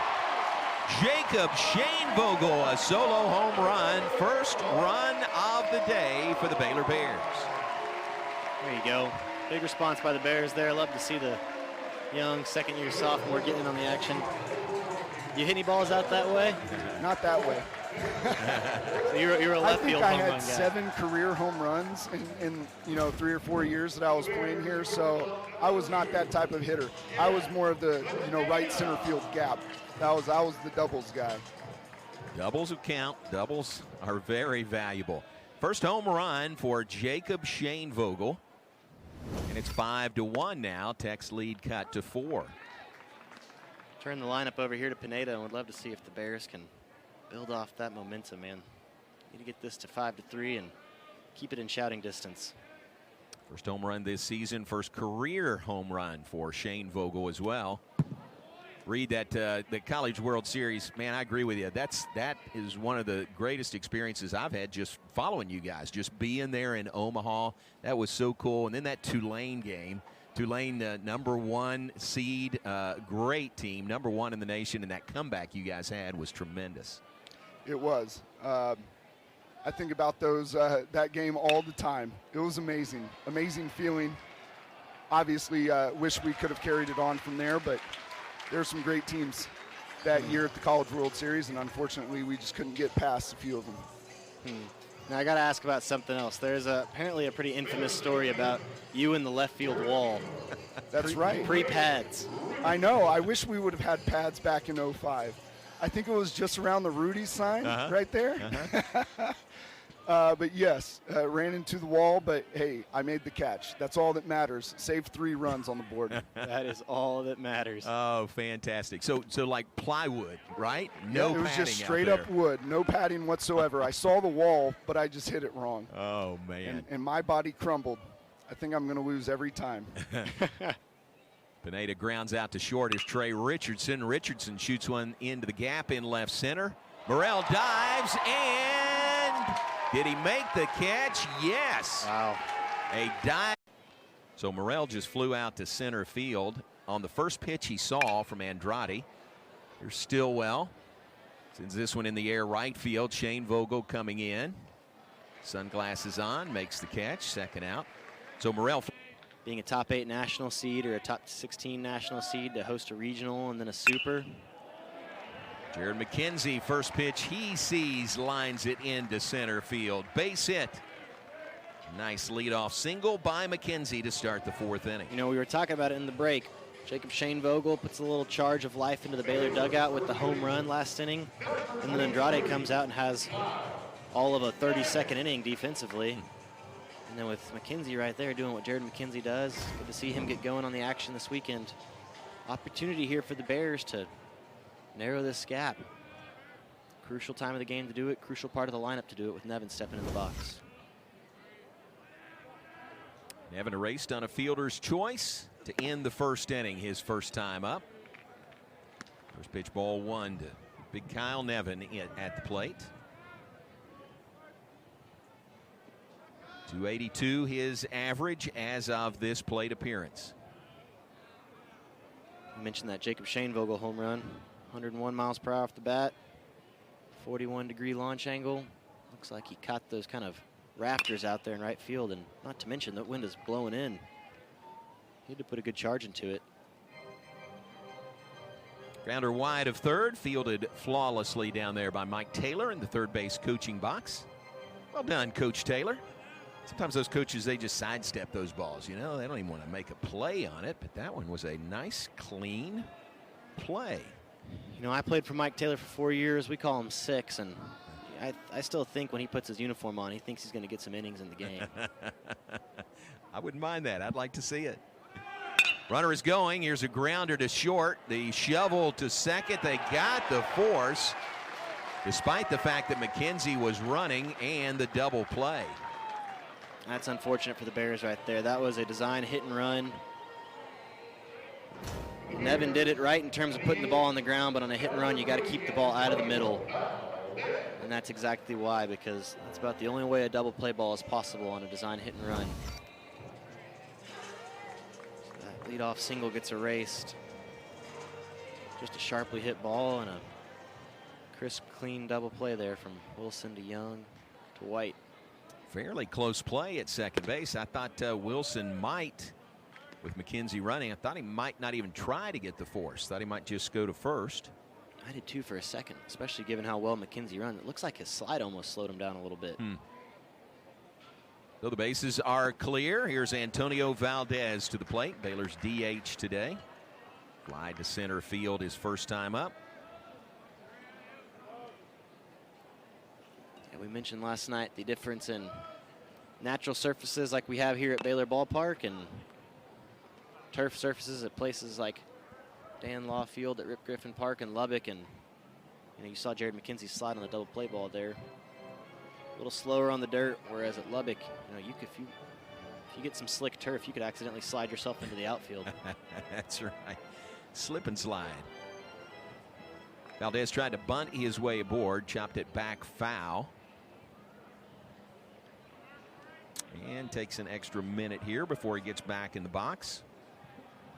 Jacob Shainvogel, a solo home run. First run of the day for the Baylor Bears. There you go. Big response by the Bears there. Love to see the young second-year sophomore getting in on the action. You hit any balls out that way? Not that way. So you're a I left think field I home had run guy. 7 career home runs in 3 or 4 years that I was playing here, so I was not that type of hitter. I was more of the right center field gap. I was the doubles guy. Doubles will count. Doubles are very valuable. First home run for Jacob Shainvogel. And it's 5-1 now. Tech's lead cut to 4. Turn the lineup over here to Pineda, and would love to see if the Bears can build off that momentum, man. Need to get this to 5-3 and keep it in shouting distance. First home run this season. First career home run for Shainvogel as well. Reed, that the College World Series, man, I agree with you. That is one of the greatest experiences I've had just following you guys, just being there in Omaha. That was so cool. And then that Tulane game. Tulane, #1 seed, great team, #1 in the nation, and that comeback you guys had was tremendous. It was. I think about that game all the time. It was amazing, amazing feeling. obviously wish we could have carried it on from there, but there's some great teams that year at the College World Series, and unfortunately we just couldn't get past a few of them. Now I got to ask about something else. There's apparently a pretty infamous story about you in the left field wall. That's right. Pre-pads. I know. I wish we would have had pads back in '05. I think it was just around the Rudy sign right there. But yes, ran into the wall, but hey, I made the catch. That's all that matters. Saved 3 runs on the board. That is all that matters. Oh, fantastic. So like plywood, right? No padding. It was just straight up wood, no padding whatsoever. I saw the wall, but I just hit it wrong. Oh, man. And my body crumbled. I think I'm going to lose every time. Pineda grounds out to short as Trey Richardson. Richardson shoots one into the gap in left center. Morrell dives, and did he make the catch? Yes. Wow. A dive. So Morrell just flew out to center field on the first pitch he saw from Andrade. Here's Stillwell. Sends this one in the air right field. Shane Vogel coming in. Sunglasses on, makes the catch. Second out. So Morrell, being a top 8 national seed or a top 16 national seed, to host a regional and then a super. Jared McKenzie, first pitch he sees, lines it into center field. Base hit. Nice leadoff single by McKenzie to start the 4th inning. You know, we were talking about it in the break. Jacob Shane Vogel puts a little charge of life into the Baylor dugout with the home run last inning. And then Andrade comes out and has all of a 32nd inning defensively. And then with McKenzie right there doing what Jared McKenzie does, good to see him get going on the action this weekend. Opportunity here for the Bears to narrow this gap. Crucial time of the game to do it, crucial part of the lineup to do it with Nevin stepping in the box. Nevin erased on a fielder's choice to end the 1st inning, his first time up. First pitch, ball 1 to big Kyle Nevin at the plate. 282 his average as of this plate appearance. You mentioned that Jacob Shane Vogel home run. 101 miles per hour off the bat. 41-degree launch angle. Looks like he caught those kind of rafters out there in right field, and not to mention that wind is blowing in. He had to put a good charge into it. Grounder wide of third, fielded flawlessly down there by Mike Taylor in the third base coaching box. Well done, Coach Taylor. Sometimes those coaches, they just sidestep those balls, you know. They don't even want to make a play on it, but that one was a nice, clean play. You know, I played for Mike Taylor for 4 years. We call him 6, and I still think when he puts his uniform on, he thinks he's going to get some innings in the game. I wouldn't mind that. I'd like to see it. Runner is going. Here's a grounder to short. The shovel to second. They got the force, despite the fact that McKenzie was running and the double play. That's unfortunate for the Bears right there. That was a design hit and run. Nevin did it right in terms of putting the ball on the ground, but on a hit and run, you got to keep the ball out of the middle. And that's exactly why, because that's about the only way a double play ball is possible on a design hit and run. So that leadoff single gets erased. Just a sharply hit ball and a crisp, clean double play there from Wilson to Young to White. Fairly close play at second base. I thought Wilson might, with McKenzie running, I thought he might not even try to get the force. Thought he might just go to first. I did too for a second, especially given how well McKenzie runs. It looks like his slide almost slowed him down a little bit. So the bases are clear. Here's Antonio Valdez to the plate. Baylor's DH today. Fly to center field his first time up. We mentioned last night the difference in natural surfaces like we have here at Baylor Ballpark and turf surfaces at places like Dan Law Field at Rip Griffin Park in Lubbock. And you know, you saw Jared McKenzie slide on the double play ball there. A little slower on the dirt, whereas at Lubbock, you know, if you get some slick turf, you could accidentally slide yourself into the outfield. That's right. Slip and slide. Valdez tried to bunt his way aboard, chopped it back foul. And takes an extra minute here before he gets back in the box.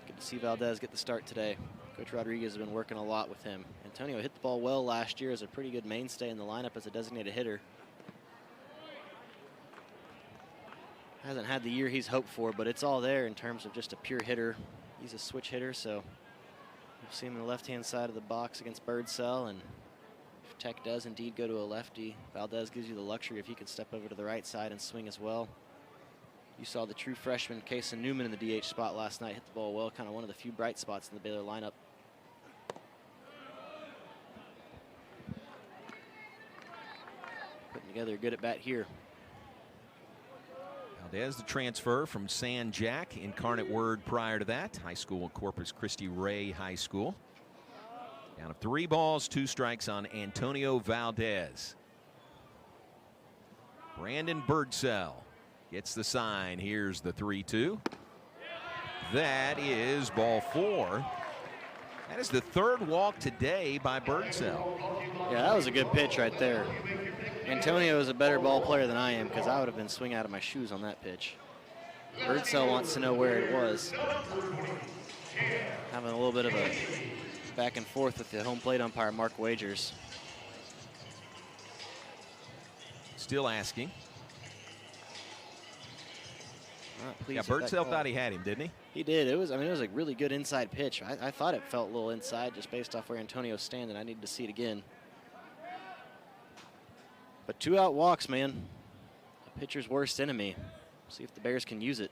Good to see Valdez get the start today. Coach Rodriguez has been working a lot with him. Antonio hit the ball well last year as a pretty good mainstay in the lineup as a designated hitter. Hasn't had the year he's hoped for, but it's all there in terms of just a pure hitter. He's a switch hitter, so you'll see him on the left-hand side of the box against Birdsell, and if Tech does indeed go to a lefty, Valdez gives you the luxury if he could step over to the right side and swing as well. You saw the true freshman Kason Newman in the DH spot last night, hit the ball well, kind of one of the few bright spots in the Baylor lineup. Putting together a good at-bat here. Valdez, the transfer from San Jack, Incarnate Word prior to that. High school, Corpus Christi Ray High School. Down to 3 balls, 2 strikes on Antonio Valdez. Brandon Birdsell gets the sign. Here's the 3-2. That is ball 4. That is the 3rd walk today by Birdsell. Yeah, that was a good pitch right there. Antonio is a better ball player than I am, because I would have been swinging out of my shoes on that pitch. Birdsell wants to know where it was. Having a little bit of a back and forth with the home plate umpire, Mark Wagers. Still asking. Yeah, Birdsell thought he had him, didn't he? He did. It was a really good inside pitch. I thought it felt a little inside just based off where Antonio's standing. I needed to see it again. But 2 out walks, man. The pitcher's worst enemy. See if the Bears can use it.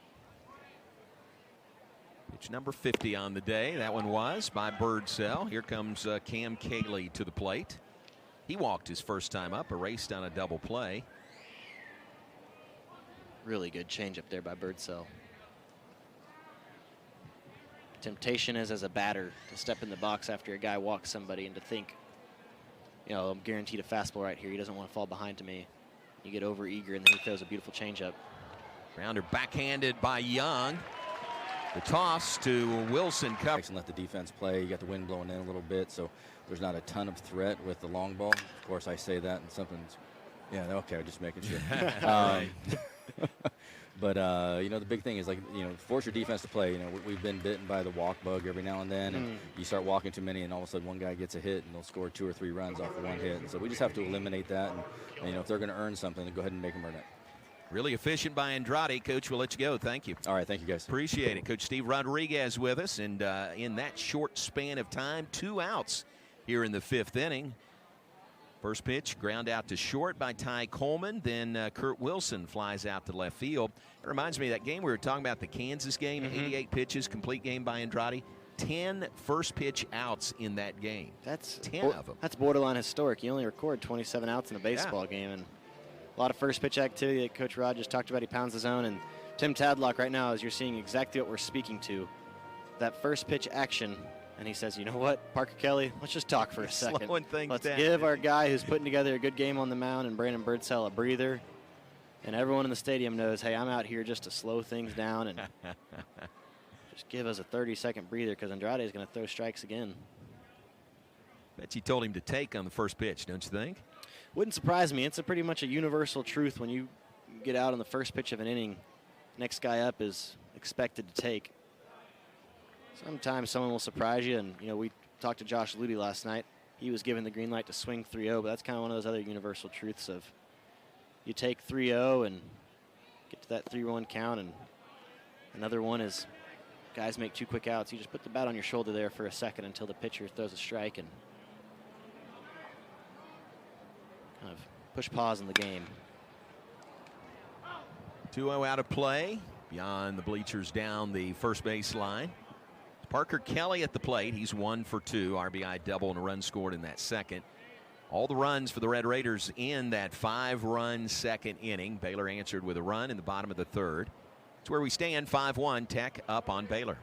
Pitch number 50 on the day. That one was by Birdsell. Here comes Cam Cayley to the plate. He walked his first time up, erased on a double play. Really good change up there by Birdsell. Temptation is, as a batter, to step in the box after a guy walks somebody and to think, you know, I'm guaranteed a fastball right here. He doesn't want to fall behind to me. You get over eager, and then he throws a beautiful changeup. Grounder backhanded by Young. The toss to Wilson. And let the defense play. You got the wind blowing in a little bit, so there's not a ton of threat with the long ball. Of course, I say that, and something's, yeah, okay, I'm just making sure. But, you know, the big thing is, like, you know, force your defense to play. You know, we've been bitten by the walk bug every now and then, and you start walking too many, and all of a sudden one guy gets a hit, and they'll score 2 or 3 runs off of one hit. And so we just have to eliminate that, and you know, if they're going to earn something, then go ahead and make them earn it. Really efficient by Andrade. Coach, we'll let you go. Thank you. All right, thank you, guys. Appreciate it. Coach Steve Rodriguez with us, and in that short span of time, 2 outs here in the 5th inning. First pitch, ground out to short by Ty Coleman. Then Kurt Wilson flies out to left field. It reminds me of that game we were talking about, the Kansas game, 88 pitches, complete game by Andrade. 10 first pitch outs in that game. That's 10 of them. That's borderline historic. You only record 27 outs in a baseball game, and a lot of first pitch activity that Coach Rod just talked about. He pounds the zone, and Tim Tadlock right now, as you're seeing exactly what we're speaking to, that first pitch action. And he says, you know what, Parker Kelly, let's just talk for a second. Let's give our guy who's putting together a good game on the mound and Brandon Birdsell a breather. And everyone in the stadium knows, hey, I'm out here just to slow things down and just give us a 30-second breather, because Andrade is going to throw strikes again. Bet you told him to take on the first pitch, don't you think? Wouldn't surprise me. It's pretty much a universal truth when you get out on the first pitch of an inning. Next guy up is expected to take. Sometimes someone will surprise you, and, you know, we talked to Josh Ludy last night. He was given the green light to swing 3-0, but that's kind of one of those other universal truths of you take 3-0 and get to that 3-1 count, and another one is guys make 2 quick outs. You just put the bat on your shoulder there for a second until the pitcher throws a strike and kind of push pause in the game. 2-0 out of play, beyond the bleachers down the first base line. Parker Kelly at the plate. He's 1 for 2. RBI double and a run scored in that second. All the runs for the Red Raiders in that 5-run second inning. Baylor answered with a run in the bottom of the 3rd. It's where we stand, 5-1. Tech up on Baylor.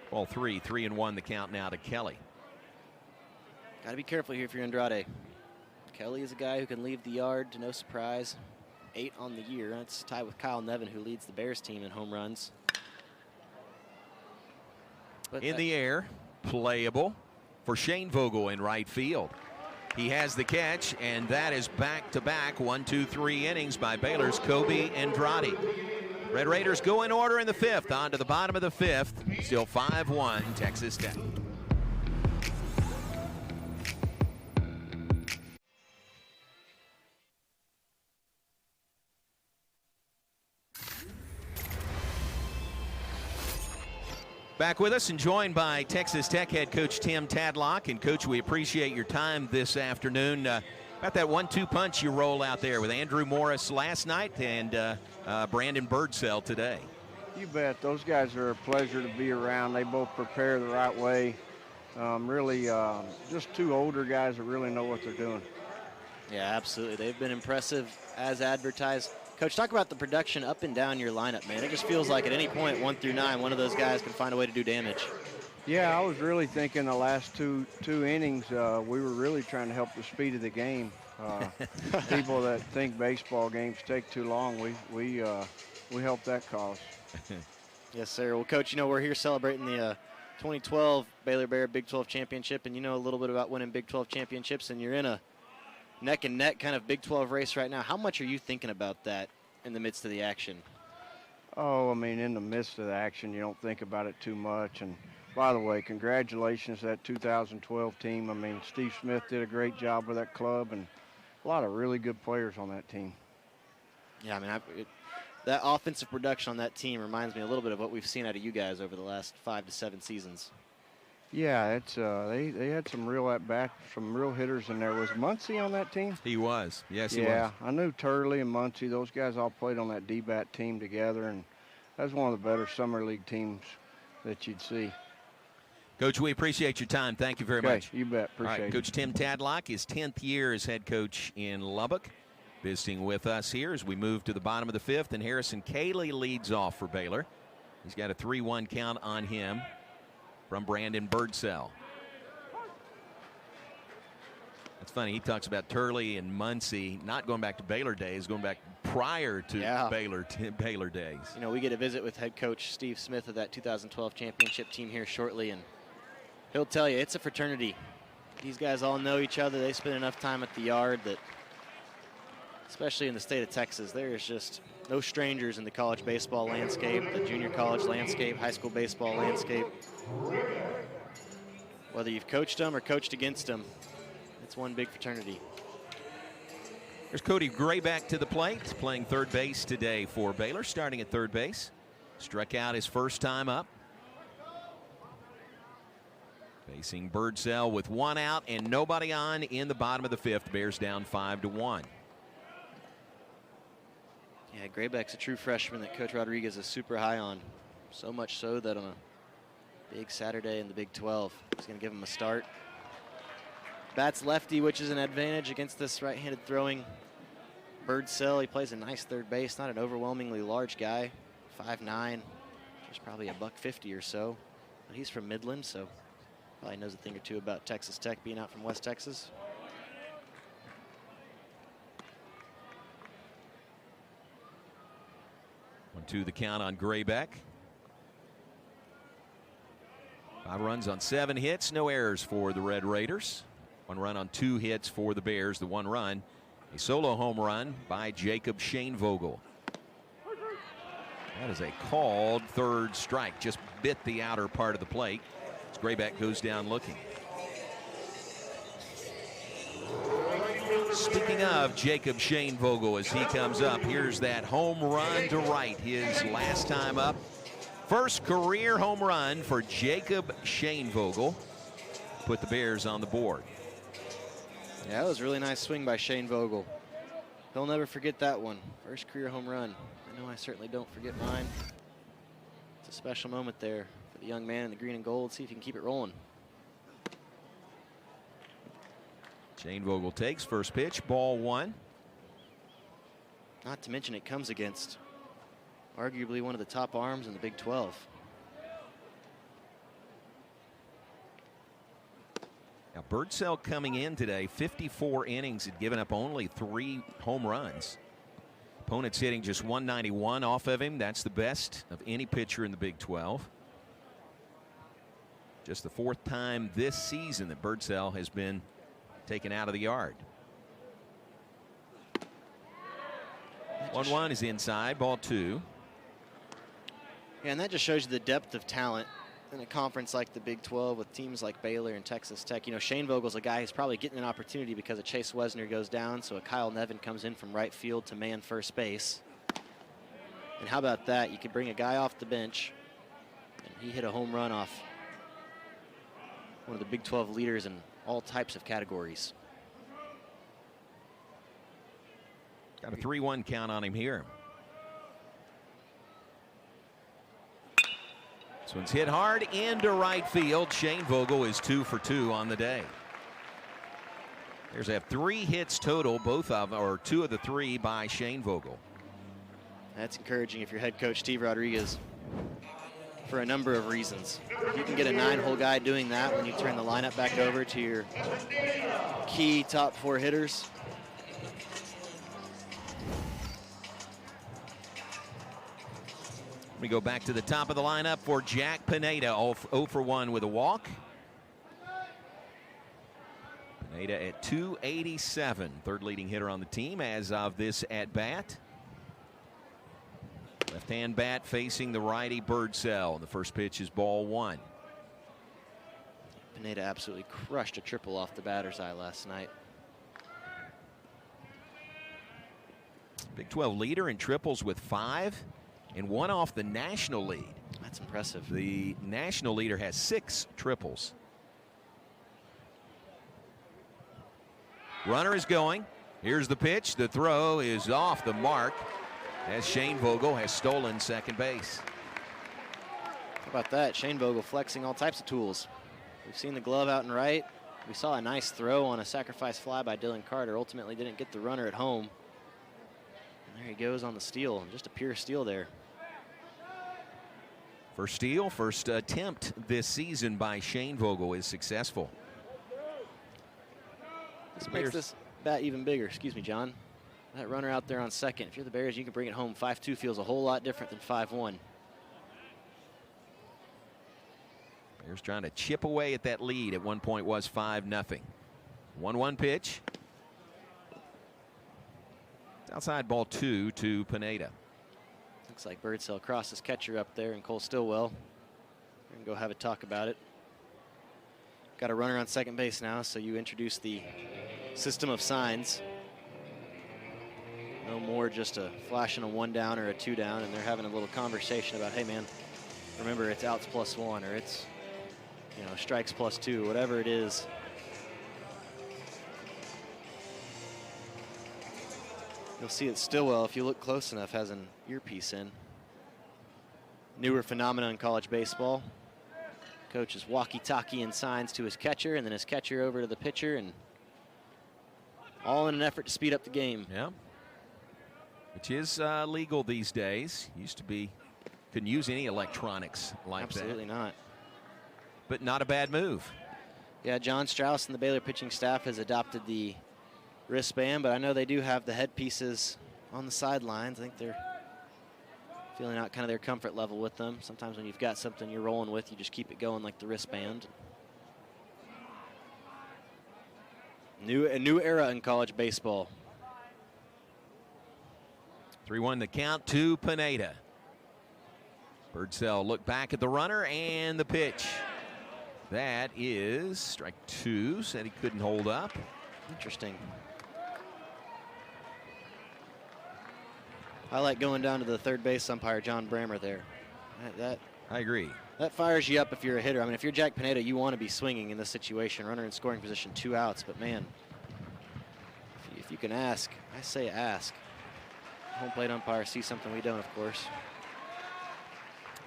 Ball 3, 3-1 the count now to Kelly. Got to be careful here if you're Andrade. Kelly is a guy who can leave the yard to no surprise. 8 on the year. That's tied with Kyle Nevin, who leads the Bears team in home runs. But in the air, playable for Shane Vogel in right field. He has the catch, and that is back-to-back 1, 2, 3 innings by Baylor's Kobe Andrade. Red Raiders go in order in the 5th. On to the bottom of the 5th. Still 5-1 Texas Tech. Back with us and joined by Texas Tech head coach Tim Tadlock. And, Coach, we appreciate your time this afternoon. About that 1-2 punch you roll out there with Andrew Morris last night and Brandon Birdsell today. You bet. Those guys are a pleasure to be around. They both prepare the right way. Really, just two older guys that really know what they're doing. Yeah, absolutely. They've been impressive as advertised. Coach, talk about the production up and down your lineup, man. It just feels like at any point, 1 through 9, one of those guys can find a way to do damage. Yeah, I was really thinking the last two innings, we were really trying to help the speed of the game. People that think baseball games take too long, we help that cause. Yes, sir. Well, Coach, we're here celebrating the 2012 Baylor Bear Big 12 Championship, and you know a little bit about winning Big 12 championships, and you're in a neck and neck kind of Big 12 race right now. How much are you thinking about that in the midst of the action? Oh, I mean, in the midst of the action, you don't think about it too much. And by the way, congratulations to that 2012 team. I mean, Steve Smith did a great job with that club, and a lot of really good players on that team. Yeah, I mean, that offensive production on that team reminds me a little bit of what we've seen out of you guys over the last 5 to 7 seasons. Yeah, it's they had some real at-bat, some real hitters in there. Was Muncie on that team? He was. Yes, he was. Yeah, I knew Turley and Muncie. Those guys all played on that D-bat team together, and that was one of the better summer league teams that you'd see. Coach, we appreciate your time. Thank you very much. You bet. Appreciate it. Coach Tim Tadlock, his 10th year as head coach in Lubbock, visiting with us here as we move to the bottom of the 5th, and Harrison Cayley leads off for Baylor. He's got a 3-1 count on him from Brandon Birdsell. That's funny. He talks about Turley and Muncie not going back to Baylor days, going back prior to Baylor days. We get to visit with head coach Steve Smith of that 2012 championship team here shortly, and he'll tell you it's a fraternity. These guys all know each other. They spend enough time at the yard that, especially in the state of Texas, there is just no strangers in the college baseball landscape, the junior college landscape, high school baseball landscape. Whether you've coached them or coached against them, it's one big fraternity. There's Cody Grayback to the plate, playing third base today for Baylor, starting at third base. Struck out his first time up. Facing Birdsell with 1 out and nobody on in the bottom of the 5th. Bears down 5-1. Yeah, Grayback's a true freshman that Coach Rodriguez is super high on. So much so that on a big Saturday in the Big 12, he's going to give him a start. Bats lefty, which is an advantage against this right-handed throwing Birdsell. He plays a nice third base, not an overwhelmingly large guy, 5'9", just probably $150 or so. But he's from Midland, so probably knows a thing or two about Texas Tech being out from West Texas. To the count on Grayback. 5 runs on 7 hits, no errors for the Red Raiders. 1 run on 2 hits for the Bears. The 1 run, a solo home run by Jacob Schoenvogel. That is a called third strike. Just bit the outer part of the plate as Grayback goes down looking. Speaking of Jacob Schoenvogel, as he comes up, here's that home run to right, his last time up. First career home run for Jacob Schoenvogel. Put the Bears on the board. Yeah, that was a really nice swing by Schoenvogel. He'll never forget that one. First career home run. I know I certainly don't forget mine. It's a special moment there for the young man in the green and gold. See if he can keep it rolling. Schoenvogel takes first pitch, ball 1. Not to mention it comes against arguably one of the top arms in the Big 12. Now Birdsell coming in today, 54 innings, had given up only 3 home runs. Opponents hitting just 191 off of him. That's the best of any pitcher in the Big 12. Just the 4th time this season that Birdsell has been taken out of the yard. 1-1 is inside, ball 2. Yeah, and that just shows you the depth of talent in a conference like the Big 12 with teams like Baylor and Texas Tech. Schoenvogel's a guy who's probably getting an opportunity because a Chase Wesner goes down, so a Kyle Nevin comes in from right field to man first base. And how about that? You could bring a guy off the bench and He hit a home run off one of the Big 12 leaders in all types of categories. Got a 3-1 count on him here. This one's hit hard into right field. Shane Vogel is 2 for 2 on the day. There's 3 hits total, two of the 3 by Shane Vogel. That's encouraging if you're head coach Steve Rodriguez, for a number of reasons. You can get a 9-hole guy doing that when you turn the lineup back over to your key top 4 hitters. We go back to the top of the lineup for Jack Pineda, 0 for 1 with a walk. Pineda at 287, third leading hitter on the team as of this at bat. Left-hand bat facing the righty Birdsell. The first pitch is ball 1. Pineda absolutely crushed a triple off the batter's eye last night. Big 12 leader in triples with 5 and 1 off the national lead. That's impressive. The national leader has 6 triples. Runner is going. Here's the pitch. The throw is off the mark as Shane Vogel has stolen second base. How about that? Shane Vogel flexing all types of tools. We've seen the glove out and right. We saw a nice throw on a sacrifice fly by Dylan Carter. Ultimately didn't get the runner at home. And there he goes on the steal. Just a pure steal there. First steal, first attempt this season by Shane Vogel is successful. This makes this bat even bigger. Excuse me, John. That runner out there on second. If you're the Bears, you can bring it home. 5-2 feels a whole lot different than 5-1. Bears trying to chip away at that lead. At one point was 5-0. 1-1 pitch. Outside ball 2 to Pineda. Looks like Birdsell crosses catcher up there, and Cole Stillwell. We're going to go have a talk about it. Got a runner on second base now, so you introduce the system of signs. No more just a flashing a 1 down or a 2 down, and they're having a little conversation about, hey man, remember it's outs +1, or it's, you know, strikes +2, whatever it is. You'll see it Stillwell, if you look close enough, has an earpiece in. Newer phenomenon in college baseball. Coach is walkie-talkie and signs to his catcher, and then his catcher over to the pitcher, and all in an effort to speed up the game. Yeah, which is legal these days. Used to be, couldn't use any electronics like that. Absolutely not. But not a bad move. Yeah, John Strauss and the Baylor pitching staff has adopted the wristband, but I know they do have the headpieces on the sidelines. I think they're feeling out kind of their comfort level with them. Sometimes when you've got something you're rolling with, you just keep it going like the wristband. A new era in college baseball. 3-1 the count to Pineda. Birdsell look back at the runner and the pitch. That is strike 2. Said he couldn't hold up. Interesting. I like going down to the third base umpire, John Brammer, there. I agree. That fires you up if you're a hitter. I mean, if you're Jack Pineda, you want to be swinging in this situation. Runner in scoring position, 2 outs. But, man, if you can ask, I say ask. Home plate umpire sees something we don't, of course.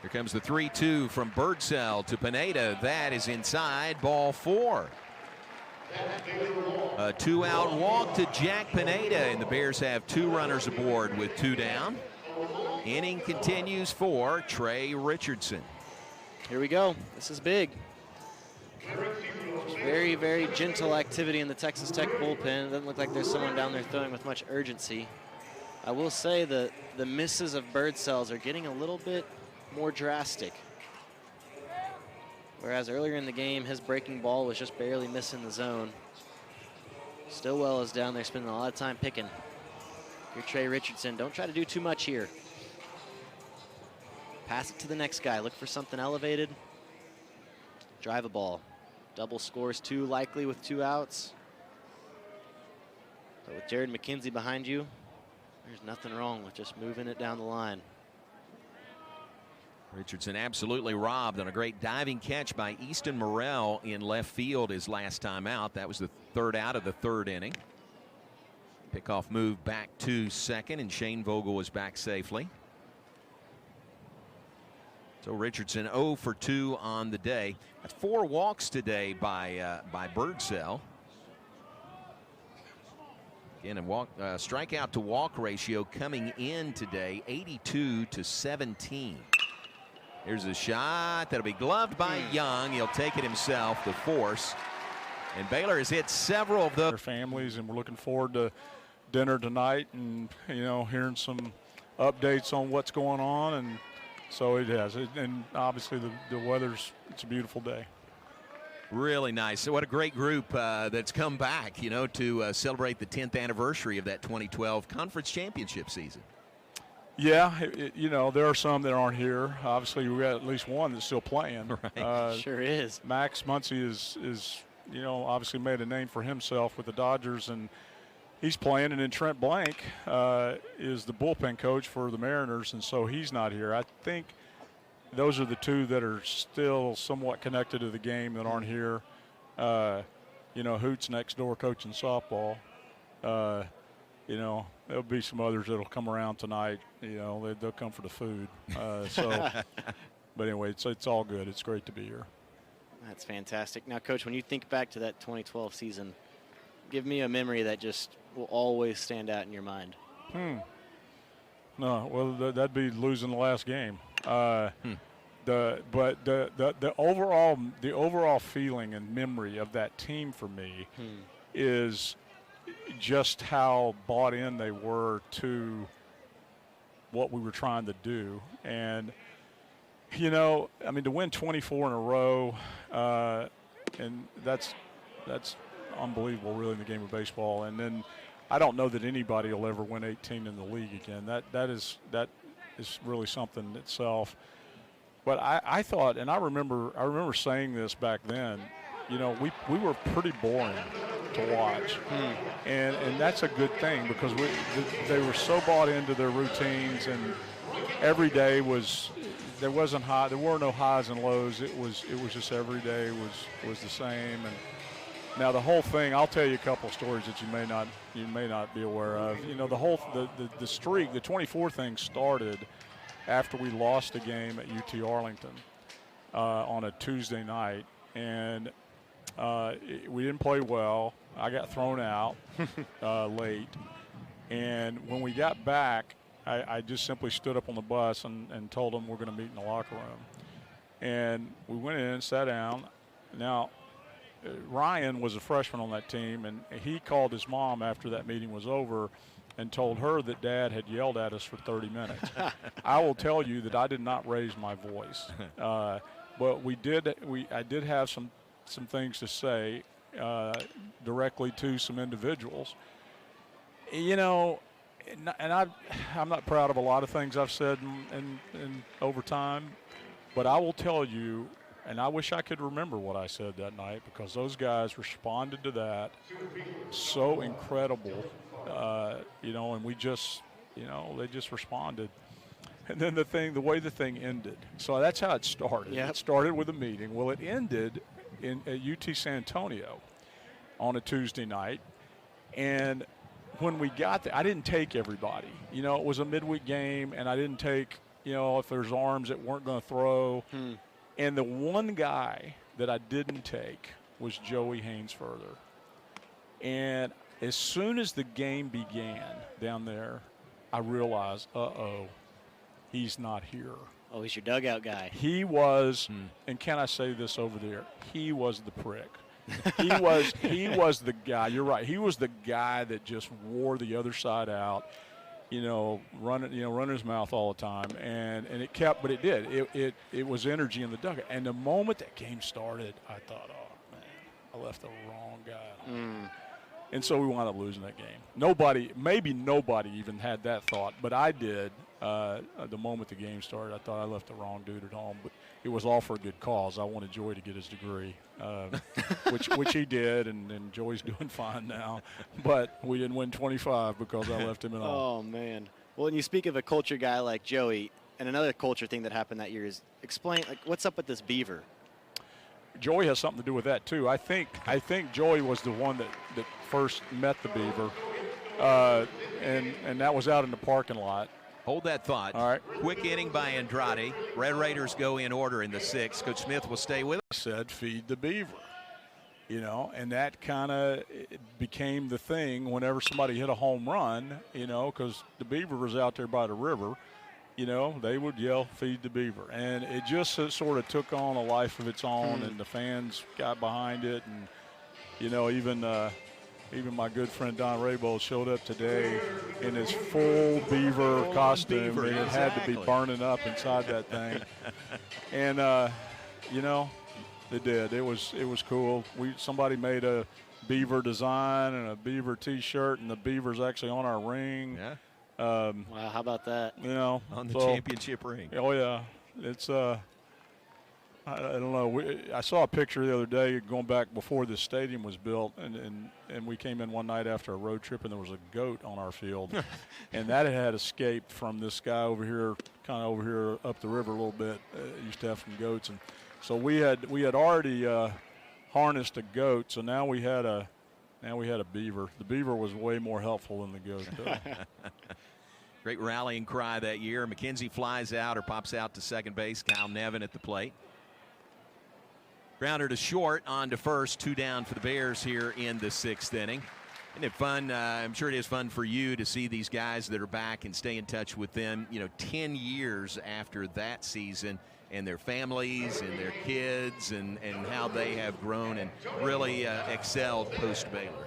Here comes the 3-2 from Birdsell to Pineda. That is inside, ball 4. A 2-out walk to Jack Pineda, and the Bears have 2 runners aboard with 2 down. Inning continues for Trey Richardson. Here we go. This is big. Very, very gentle activity in the Texas Tech bullpen. It doesn't look like there's someone down there throwing with much urgency. I will say that the misses of Birdsell's are getting a little bit more drastic. Whereas earlier in the game, his breaking ball was just barely missing the zone. Stillwell is down there spending a lot of time picking. You're Trey Richardson. Don't try to do too much here. Pass it to the next guy. Look for something elevated. Drive a ball. Double scores 2 likely with 2 outs. But with Jared McKenzie behind you, there's nothing wrong with just moving it down the line. Richardson absolutely robbed on a great diving catch by Easton Morrell in left field his last time out. That was the third out of the third inning. Pickoff move back to second, and Shane Vogel was back safely. So Richardson 0 for 2 on the day. That's 4 walks today by Birdsell. Again, a strikeout to walk ratio coming in today 82 to 17. Here's a shot that'll be gloved by Young. He'll take it himself, the force. And Baylor has hit several of their families, and we're looking forward to dinner tonight and, hearing some updates on what's going on. And so it has. And obviously the weather's, it's a beautiful day. Really nice. So what a great group that's come back, to celebrate the 10th anniversary of that 2012 conference championship season. Yeah, there are some that aren't here. Obviously, we got at least one that's still playing. Right. Sure is. Max Muncy is obviously made a name for himself with the Dodgers, and he's playing. And then Trent Blank is the bullpen coach for the Mariners, and so he's not here. I think those are the two that are still somewhat connected to the game that aren't here. Hoots next door coaching softball. There'll be some others that'll come around tonight. They'll come for the food. But anyway, it's all good. It's great to be here. That's fantastic. Now, Coach, when you think back to that 2012 season, give me a memory that just will always stand out in your mind. No, well, that'd be losing the last game. The overall feeling and memory of that team for me is just how bought in they were to what we were trying to do. And to win 24 in a row, and that's unbelievable, really, in the game of baseball. And then I don't know that anybody will ever win 18 in the league again. That is really something itself. But I thought, and I remember saying this back then, we were pretty boring to watch, and that's a good thing, because they were so bought into their routines, and every day there were no highs and lows. It was just every day was the same. And now the whole thing, I'll tell you a couple of stories that you may not be aware of. The streak, the 24 thing started after we lost a game at UT Arlington on a Tuesday night, and we didn't play well. I got thrown out late, and when we got back, I just simply stood up on the bus and told them we're going to meet in the locker room. And we went in and sat down. Now, Ryan was a freshman on that team, and he called his mom after that meeting was over and told her that Dad had yelled at us for 30 minutes. I will tell you that I did not raise my voice, but I did have some things to say directly to some individuals. And I'm not proud of a lot of things I've said in over time, but I will tell you, and I wish I could remember what I said that night, because those guys responded to that so incredible, and we just, they just responded. And then the way the thing ended. So that's how it started. Yep. It started with a meeting. Well, it ended at UT San Antonio on a Tuesday night. And when we got there, I didn't take everybody. It was a midweek game, and I didn't take, if there's arms that weren't going to throw. And the one guy that I didn't take was Joey Haynesfurther. And as soon as the game began down there, I realized, he's not here. Oh, he's your dugout guy. He was, and can I say this over there? He was the prick. He was the guy. You're right. He was the guy that just wore the other side out, running his mouth all the time, and it kept. But it did. It was energy in the dugout. And the moment that game started, I thought, oh man, I left the wrong guy. And so we wound up losing that game. Maybe nobody even had that thought, but I did. The moment the game started, I thought I left the wrong dude at home, but it was all for a good cause. I wanted Joey to get his degree, which he did, and Joey's doing fine now. But we didn't win 25 because I left him at home. Oh, man. Well, when you speak of a culture guy like Joey, And another culture thing that happened that year is explain, like, what's up with this beaver? Joey has something to do with that too. I think Joey was the one that first met the beaver, and that was out in the parking lot. Hold that thought. All right. Quick inning by Andrade. Red Raiders go in order in the 6th. Coach Smith will stay with us. Said feed the beaver, and that kind of became the thing whenever somebody hit a home run, because the beaver was out there by the river. They would yell, feed the beaver. And it just sort of took on a life of its own, and the fans got behind it. And, even my good friend Don Raybold showed up today in his full beaver costume. Beaver, and it had to be burning up inside that thing. And, it did. It was cool. Somebody made a beaver design and a beaver T-shirt, and the beaver's actually on our ring. Yeah. Wow, how about that? On the championship ring. Oh yeah, it's I don't know. I saw a picture the other day going back before this stadium was built, and we came in one night after a road trip, and there was a goat on our field, and that had escaped from this guy over here, kind of over here up the river a little bit. Used to have some goats, and so we had already harnessed a goat, so now we had a beaver. The beaver was way more helpful than the goat, though. Great rallying cry that year. McKenzie flies out or pops out to second base. Kyle Nevin at the plate. Grounder to short, on to first. 2 down for the Bears here in the 6th inning. Isn't it fun? I'm sure it is fun for you to see these guys that are back and stay in touch with them, 10 years after that season, and their families and their kids and how they have grown and really excelled post-Baylor.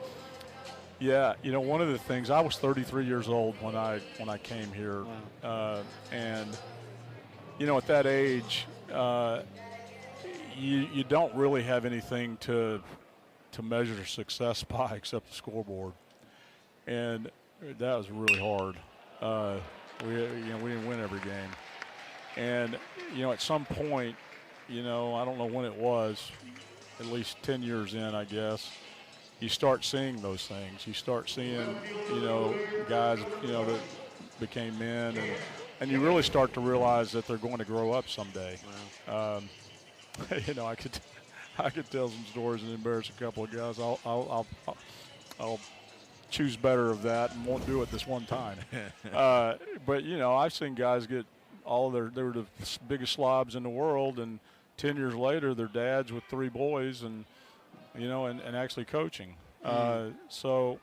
Yeah, one of the things, I was 33 years old when I came here. Wow. And, at that age, you don't really have anything to measure success by except the scoreboard. And that was really hard. We didn't win every game. And, at some point, I don't know when it was, at least 10 years in, I guess, you start seeing those things. You start seeing, guys, that became men, and you really start to realize that they're going to grow up someday. Wow. I could tell some stories and embarrass a couple of guys. I'll choose better of that and won't do it this one time. But I've seen guys get they were the biggest slobs in the world, and 10 years later they're dads with 3 boys and actually coaching. So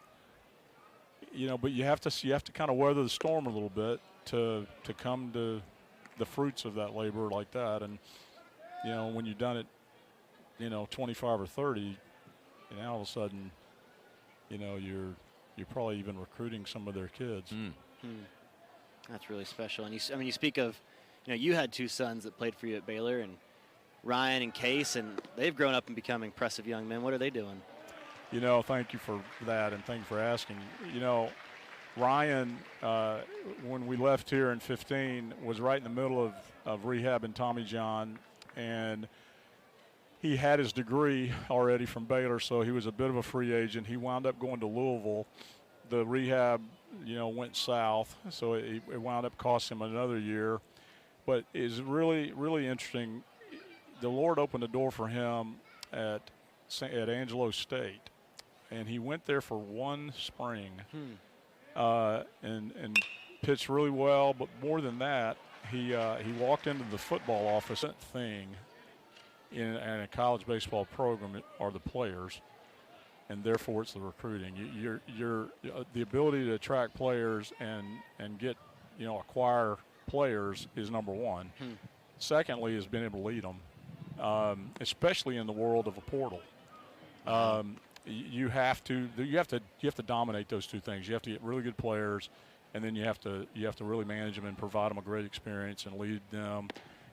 but you have to kind of weather the storm a little bit to come to the fruits of that labor like that. And when you've done it 25 or 30, and all of a sudden you're probably even recruiting some of their kids. That's really special. And you speak of, you had 2 sons that played for you at Baylor, and Ryan and Case, and they've grown up and become impressive young men. What are they doing? Thank you for that, and thank you for asking. Ryan, when we left here in 15, was right in the middle of rehab in Tommy John, and he had his degree already from Baylor, so he was a bit of a free agent. He wound up going to Louisville. The rehab, went south, so it wound up costing him another year. But it's really, really interesting. The Lord opened the door for him at Angelo State, and he went there for 1 spring and pitched really well. But more than that, he walked into the football office. Thing in a college baseball program are the players, and therefore it's the recruiting. You're the ability to attract players and get acquire players is number one. Secondly, is being able to lead them, especially in the world of a portal. You have to dominate those 2 things. You have to get really good players, and then you have to really manage them and provide them a great experience and lead them.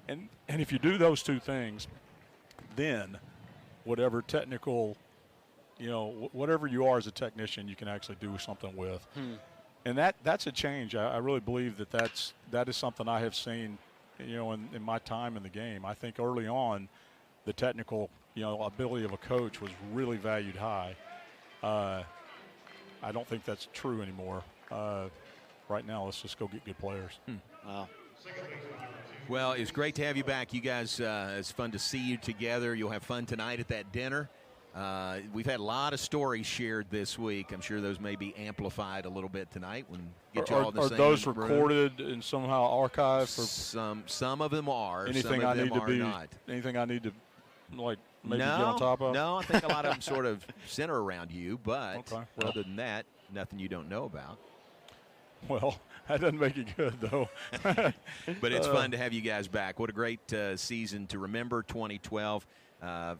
And if you do those 2 things, then whatever technical, whatever you are as a technician, you can actually do something with. And that's a change. I really believe that is something I have seen, in my time in the game. I think early on, the technical, ability of a coach was really valued high. I don't think that's true anymore. Right now, let's just go get good players. Wow. Well, it's great to have you back. You guys, it's fun to see you together. You'll have fun tonight at that dinner. We've had a lot of stories shared this week. I'm sure those may be amplified a little bit tonight when get you all in the same Are those room. recorded and somehow archived? Some of them are. Anything some of I them need to are be? not. Anything I need to maybe No, get on top of? no. I think a lot of them sort of center around you, but Okay, well. other than that, nothing you don't know about. Well, that doesn't make it good, though. But it's fun to have you guys back. What a great season to remember, 2012.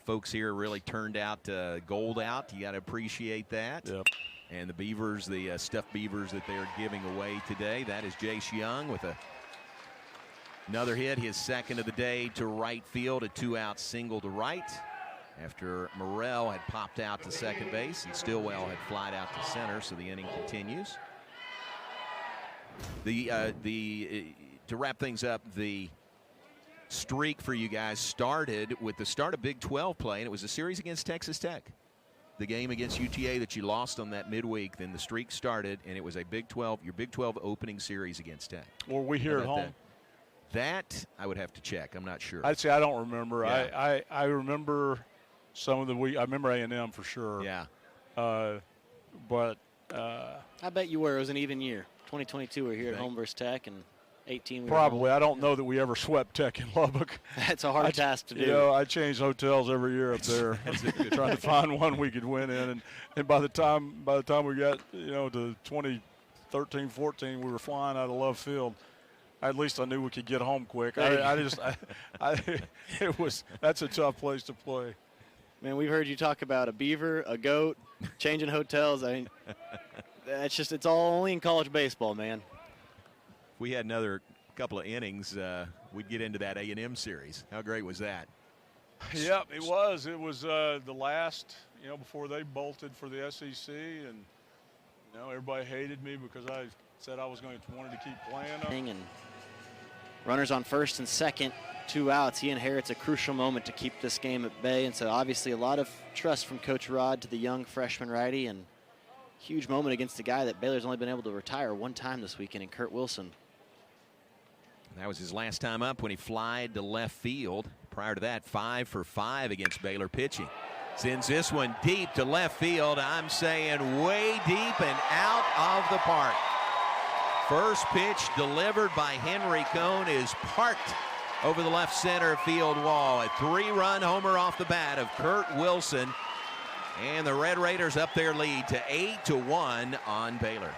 Folks here really turned out gold out. You got to appreciate that. Yep. And the Beavers, the stuffed Beavers that they are giving away today. That is Jace Young with another hit, his second of the day to right field, a 2-out single to right. After Morrell had popped out to second base and Stillwell had flied out to center, so the inning continues. To wrap things up, the streak for you guys started with the start of Big 12 play, and it was a series against Texas Tech. The game against UTA that you lost on that midweek, then the streak started, and it was a Big 12, your Big 12 opening series against Tech. Were we here at home? That I would have to check. I'm not sure. I'd say I don't remember. Yeah. I remember some of the week. I remember A&M for sure. Yeah. But I bet you were. It was an even year. 2022, we're here at home versus Tech, and 18. Probably. I don't know that we ever swept Tech in Lubbock. That's a hard task to do. You know, I changed hotels every year up there, trying to find one we could win in. And by the time we got to 2013, 14, we were flying out of Love Field. At least I knew we could get home quick. That's a tough place to play. Man, we've heard you talk about a beaver, a goat, changing hotels. I mean, it's all only in college baseball, man. If we had another couple of innings, we'd get into that A&M series. How great was that? Yep, it was. It was the last, before they bolted for the SEC, and everybody hated me because I said I was wanted to keep playing them. And runners on first and second, 2 outs. He inherits a crucial moment to keep this game at bay, and so obviously a lot of trust from Coach Rod to the young freshman righty, and huge moment against a guy that Baylor's only been able to retire one time this weekend in Kurt Wilson. That was his last time up when he flied to left field. Prior to that, 5 for 5 against Baylor pitching. Sends this one deep to left field. I'm saying way deep and out of the park. First pitch delivered by Henry Cohn is parked over the left center field wall. A 3-run homer off the bat of Kurt Wilson. And the Red Raiders up their lead to 8-1 on Baylor.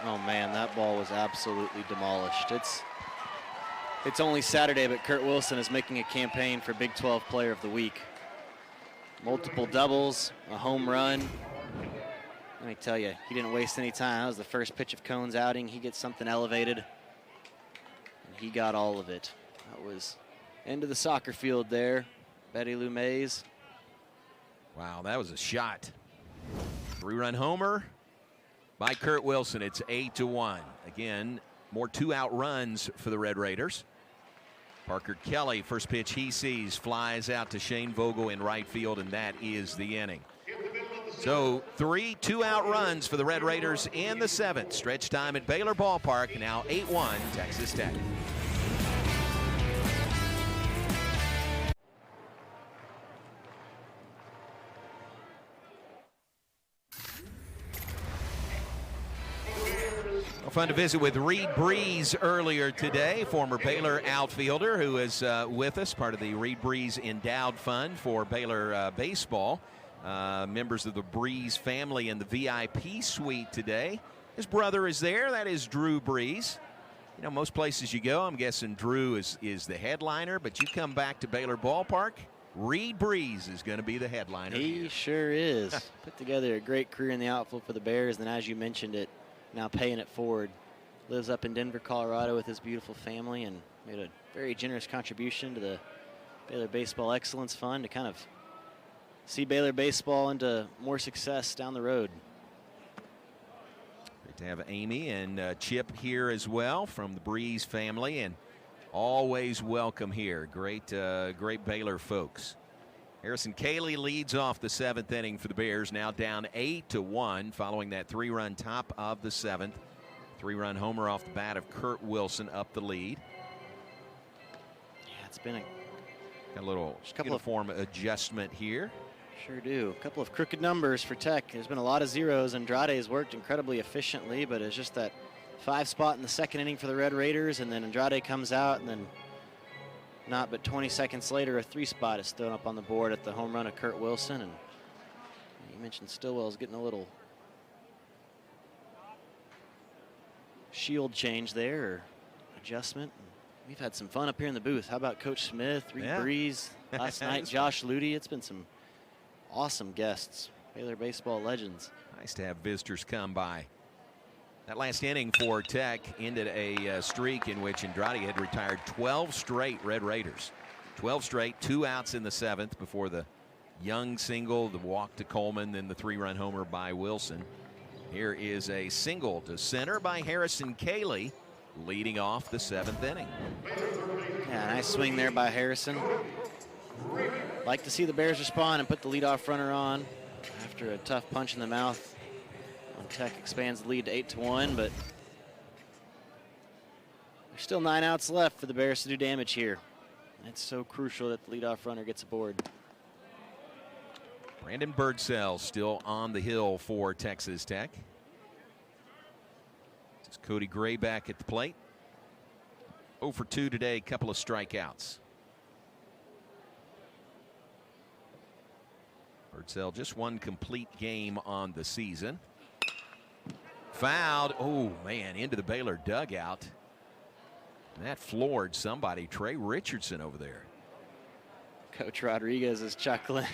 Oh man, that ball was absolutely demolished. It's only Saturday, but Kurt Wilson is making a campaign for Big 12 Player of the Week. Multiple doubles, a home run. Let me tell you, he didn't waste any time. That was the first pitch of Cohn's outing. He gets something elevated, and he got all of it. That was end of the soccer field there. Betty Lou Mays. Wow, that was a shot. 3-run homer by Kurt Wilson. It's 8-1. Again, more 2-out runs for the Red Raiders. Parker Kelly, first pitch he sees, flies out to Shane Vogel in right field, and that is the inning. So 3 2-out runs for the Red Raiders in the 7th. Stretch time at Baylor Ballpark, now 8-1 Texas Tech. Fun to visit with Reed Breeze earlier today, former Baylor outfielder who is with us, part of the Reed Breeze Endowed Fund for Baylor baseball. Members of the Breeze family in the VIP suite today. His brother is there. That is Drew Breeze. You know, most places you go, I'm guessing Drew is the headliner, but you come back to Baylor Ballpark, Reed Breeze is going to be the headliner. He sure is. Put together a great career in the outfield for the Bears, and as you mentioned it, now paying it forward. Lives up in Denver, Colorado with his beautiful family, and made a very generous contribution to the Baylor Baseball Excellence Fund to kind of see Baylor baseball into more success down the road. Great to have Amy and Chip here as well from the Breeze family, and always welcome here. Great Baylor folks. Harrison Cayley leads off the 7th inning for the Bears, now down 8-1 following that 3-run top of the 7th. 3-run homer off the bat of Kurt Wilson up the lead. it's been a little uniform adjustment here. Sure do. A couple of crooked numbers for Tech. There's been a lot of zeros. Andrade has worked incredibly efficiently, but it's just that 5 spot in the second inning for the Red Raiders, and then Andrade comes out, and then not but 20 seconds later, a 3 spot is thrown up on the board at the home run of Kurt Wilson. And you mentioned Stillwell's getting a little shield change there, or adjustment. We've had some fun up here in the booth. How about Coach Smith, Reed Breeze, last night, Josh Ludy. It's been some awesome guests, Baylor baseball legends. Nice to have visitors come by. That last inning for Tech ended a streak in which Andrade had retired 12 straight Red Raiders. 12 straight, 2 outs in the 7th before the Young single, the walk to Coleman, then the 3-run homer by Wilson. Here is a single to center by Harrison Cayley, leading off the 7th inning. Yeah, nice swing there by Harrison. Like to see the Bears respond and put the leadoff runner on after a tough punch in the mouth. Tech expands the lead to 8-1, but there's still 9 outs left for the Bears to do damage here. It's so crucial that the leadoff runner gets aboard. Brandon Birdsell still on the hill for Texas Tech. This is Cody Gray back at the plate. 0 for 2 today, couple of strikeouts. Birdsell just 1 complete game on the season. Fouled. Oh, man, into the Baylor dugout. And that floored somebody. Trey Richardson over there. Coach Rodriguez is chuckling.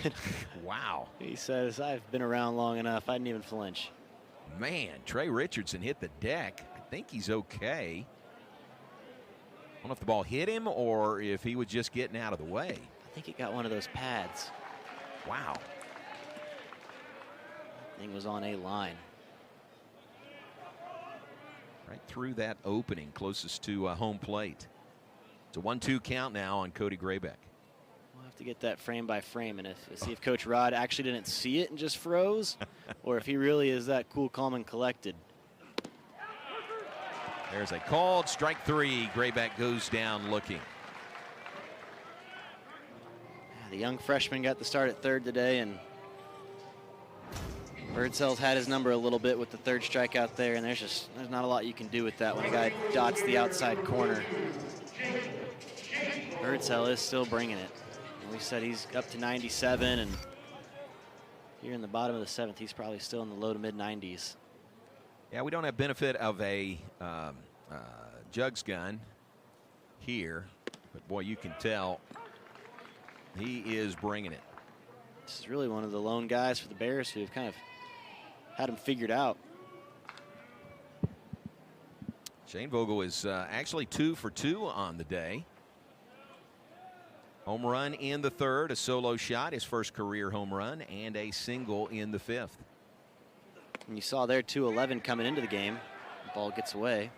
Wow. He says, I've been around long enough. I didn't even flinch. Man, Trey Richardson hit the deck. I think he's okay. I don't know if the ball hit him or if he was just getting out of the way. I think it got one of those pads. Wow. Thing was on a line. Right through that opening closest to home plate. It's a 1-2 count now on Cody Graybeck. We'll have to get that frame by frame and see if Coach Rod actually didn't see it and just froze, or if he really is that cool, calm, and collected. There's a called strike 3. Graybeck goes down looking. The young freshman got the start at third today, and Birdsell's had his number a little bit with the 3rd strikeout there, and there's not a lot you can do with that when a guy dots the outside corner. Birdsell is still bringing it. And we said he's up to 97, and here in the bottom of the 7th, he's probably still in the low to mid 90s. Yeah, we don't have benefit of a jugs gun here, but boy, you can tell he is bringing it. This is really one of the lone guys for the Bears who have kind of had him figured out. Shane Vogel is actually 2 for 2 on the day. Home run in the 3rd, a solo shot, his first career home run, and a single in the 5th. And you saw there 2-11 coming into the game. The ball gets away.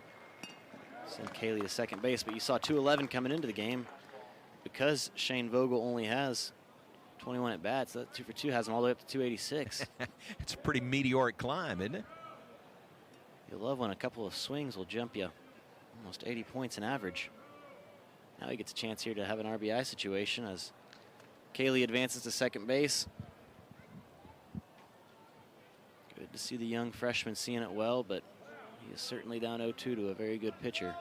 Send Cayley to second base, but you saw 2-11 coming into the game because Shane Vogel only has 21 at bats. That 2 for 2 has him all the way up to 286. It's a pretty meteoric climb, isn't it? You'll love when a couple of swings will jump you almost 80 points in average. Now he gets a chance here to have an RBI situation as Cayley advances to second base. Good to see the young freshman seeing it well, but he is certainly down 0-2 to a very good pitcher.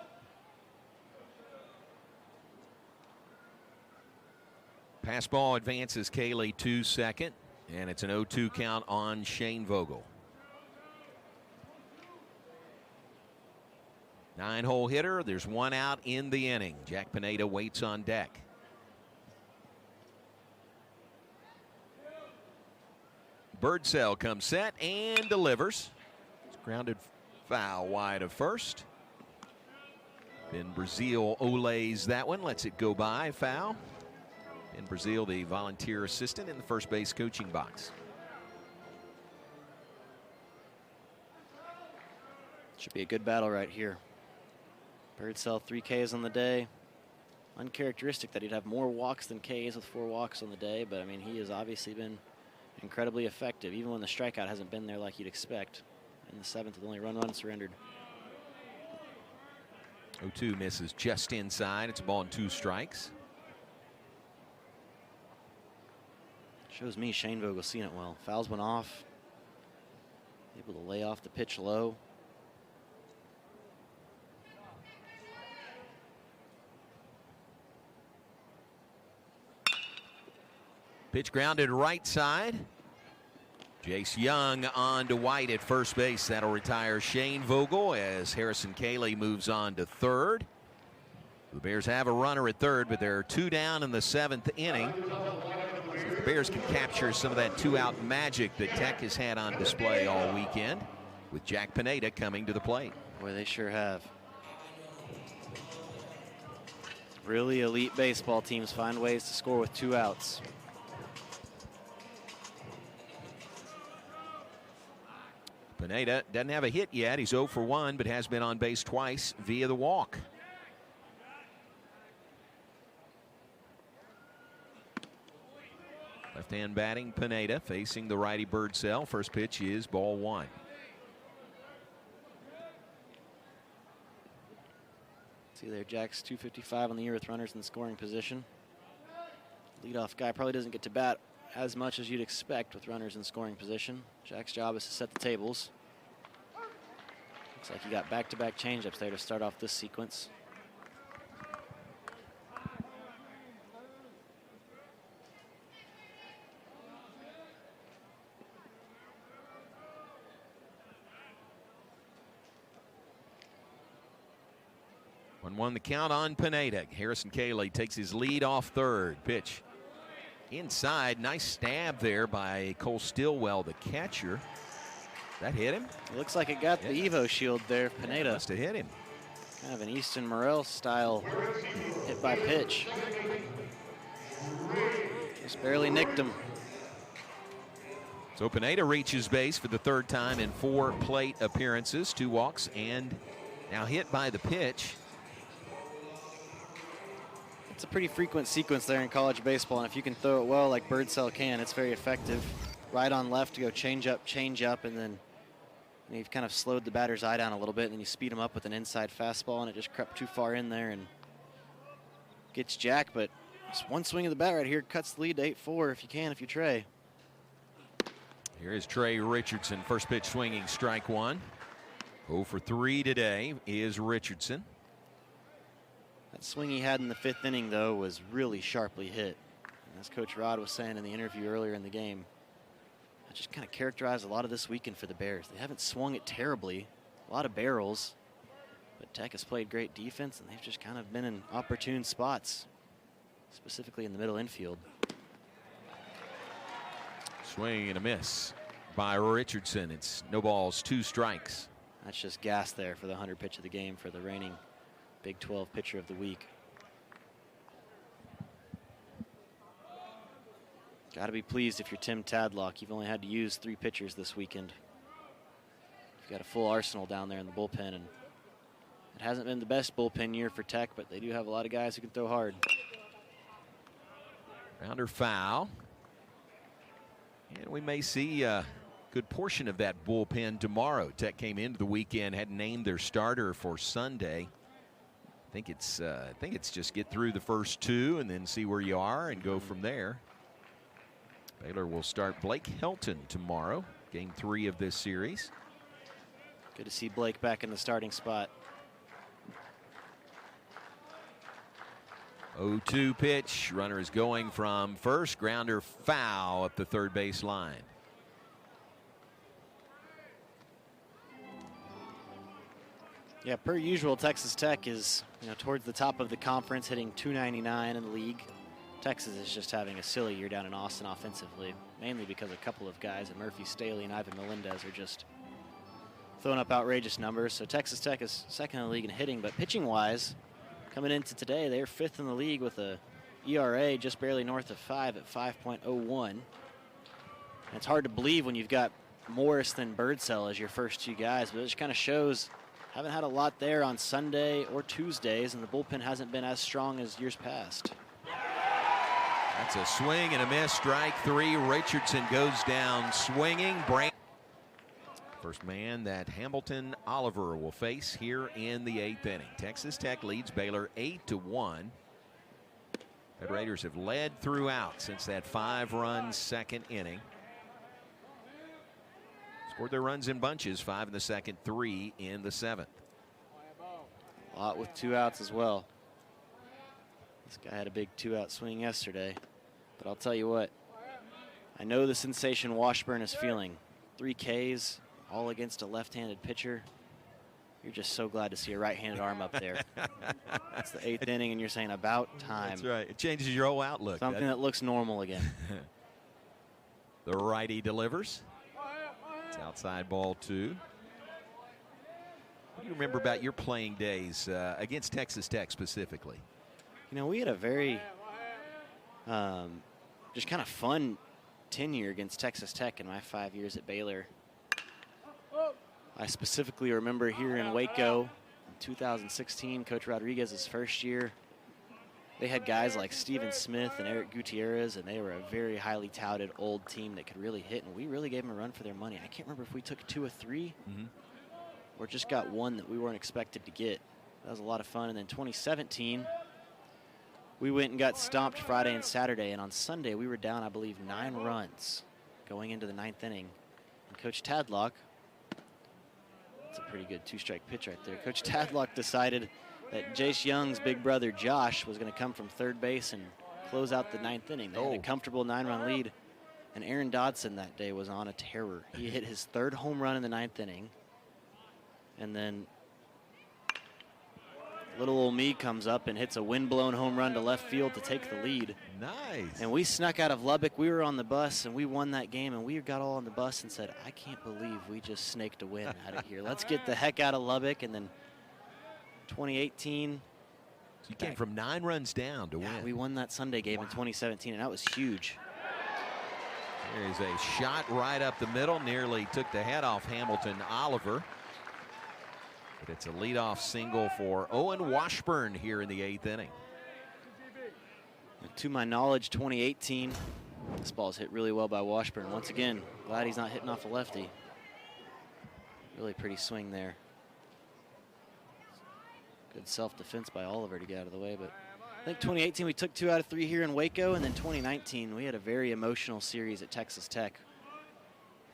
Pass ball advances Cayley to second, and it's an 0-2 count on Shane Vogel. 9-hole hitter. There's 1 out in the inning. Jack Pineda waits on deck. Birdsell comes set and delivers. It's grounded foul wide of first. Ben Brazil olays that one, lets it go by, foul. Ben Brazil, the volunteer assistant in the first base coaching box. Should be a good battle right here. Birdsell 3 Ks on the day. Uncharacteristic that he'd have more walks than Ks with 4 walks on the day, but I mean, he has obviously been incredibly effective, even when the strikeout hasn't been there like you'd expect. In the 7th with only run surrendered. 0-2 misses just inside. It's a ball and 2 strikes. Shows me Shane Vogel seeing it well. Fouls went off. Able to lay off the pitch low. Pitch grounded right side. Jace Young on to White at first base. That'll retire Shane Vogel as Harrison Cayley moves on to third. The Bears have a runner at third, but they're 2 down in the 7th inning. See if the Bears can capture some of that 2-out magic that Tech has had on display all weekend, with Jack Pineda coming to the plate. Boy, they sure have. Really elite baseball teams find ways to score with 2 outs. Pineda doesn't have a hit yet. He's 0 for 1, but has been on base twice via the walk. Left-hand batting Pineda facing the righty Birdsell. First pitch is ball 1. See there, Jack's 255 on the year with runners in scoring position. Leadoff guy probably doesn't get to bat as much as you'd expect with runners in scoring position. Jack's job is to set the tables. Looks like he got back-to-back changeups there to start off this sequence. One the count on Pineda. Harrison Cayley takes his lead off third. Pitch inside. Nice stab there by Cole Stillwell, the catcher. That hit him? It looks like it got the Evo shield there. Pineda must have hit him. Kind of an Easton Morel style hit by pitch. Just barely nicked him. So Pineda reaches base for the 3rd time in 4 plate appearances. 2 walks and now hit by the pitch. It's a pretty frequent sequence there in college baseball, and if you can throw it well like Birdsell can, it's very effective. Right on left to go change up, and then you've kind of slowed the batter's eye down a little bit, and then you speed him up with an inside fastball, and it just crept too far in there and gets Jack. But just one swing of the bat right here cuts the lead to 8-4 if you can, if you're Trey. Here is Trey Richardson. First pitch swinging, strike 1. 0 for 3 today is Richardson. That swing he had in the 5th inning, though, was really sharply hit. And as Coach Rod was saying in the interview earlier in the game, that just kind of characterized a lot of this weekend for the Bears. They haven't swung it terribly, a lot of barrels, but Tech has played great defense, and they've just kind of been in opportune spots, specifically in the middle infield. Swing and a miss by Richardson. It's no balls, 2 strikes. That's just gas there for the 100 pitch of the game for the reigning Big 12 pitcher of the week. Got to be pleased if you're Tim Tadlock. You've only had to use 3 pitchers this weekend. You've got a full arsenal down there in the bullpen, and it hasn't been the best bullpen year for Tech, but they do have a lot of guys who can throw hard. Rounder foul. And we may see a good portion of that bullpen tomorrow. Tech came into the weekend, had named their starter for Sunday. I think it's just get through the first 2 and then see where you are and go from there. Baylor will start Blake Helton tomorrow, game 3 of this series. Good to see Blake back in the starting spot. 0-2 pitch. Runner is going from first. Grounder foul up the 3rd base line. Yeah, per usual, Texas Tech is towards the top of the conference, hitting .299 in the league. Texas is just having a silly year down in Austin offensively, mainly because a couple of guys, Murphy Staley and Ivan Melendez, are just throwing up outrageous numbers. So Texas Tech is 2nd in the league in hitting, but pitching-wise, coming into today, they're 5th in the league with a ERA just barely north of 5 at 5.01. And it's hard to believe when you've got Morris than Birdsell as your first 2 guys, but it just kind of shows haven't had a lot there on Sunday or Tuesdays, and the bullpen hasn't been as strong as years past. That's a swing and a miss. Strike 3. Richardson goes down swinging. First man that Hamilton Oliver will face here in the 8th inning. Texas Tech leads Baylor 8-1. The Raiders have led throughout since that 5-run second inning. Scored their runs in bunches, 5 in the second, 3 in the 7th. A lot with 2 outs as well. This guy had a big 2-out swing yesterday. But I'll tell you what, I know the sensation Washburn is feeling. 3 Ks, all against a left-handed pitcher. You're just so glad to see a right-handed arm up there. It's the 8th inning, and you're saying about time. That's right. It changes your whole outlook. Something that looks normal again. The righty delivers. It's outside ball 2. What do you remember about your playing days against Texas Tech specifically? You know, we had a very just kind of fun tenure against Texas Tech in my 5 years at Baylor. I specifically remember here in Waco in 2016, Coach Rodriguez's first year. They had guys like Steven Smith and Eric Gutierrez, and they were a very highly touted old team that could really hit, and we really gave them a run for their money. I can't remember if we took 2 or 3 or just got 1 that we weren't expected to get. That was a lot of fun. And then 2017, we went and got stomped Friday and Saturday, and on Sunday we were down, I believe, 9 runs going into the 9th inning. And Coach Tadlock, that's a pretty good 2-strike pitch right there. Coach Tadlock decided that Jace Young's big brother Josh was going to come from third base and close out the 9th inning. They had a comfortable 9-run lead, and Aaron Dodson that day was on a terror. He hit his 3rd home run in the 9th inning, and then little old me comes up and hits a wind-blown home run to left field to take the lead. Nice. And we snuck out of Lubbock. We were on the bus, and we won that game, and we got all on the bus and said, I can't believe we just snaked a win out of here. Let's get the heck out of Lubbock. And then 2018. So you came from 9 runs down to win. We won that Sunday game in 2017, and that was huge. There's a shot right up the middle, nearly took the head off Hamilton Oliver. But it's a leadoff single for Owen Washburn here in the 8th inning. To my knowledge, 2018, this ball's hit really well by Washburn. Once again, glad he's not hitting off a lefty. Really pretty swing there. Good self-defense by Oliver to get out of the way, but I think 2018 we took 2 out of 3 here in Waco, and then 2019 we had a very emotional series at Texas Tech.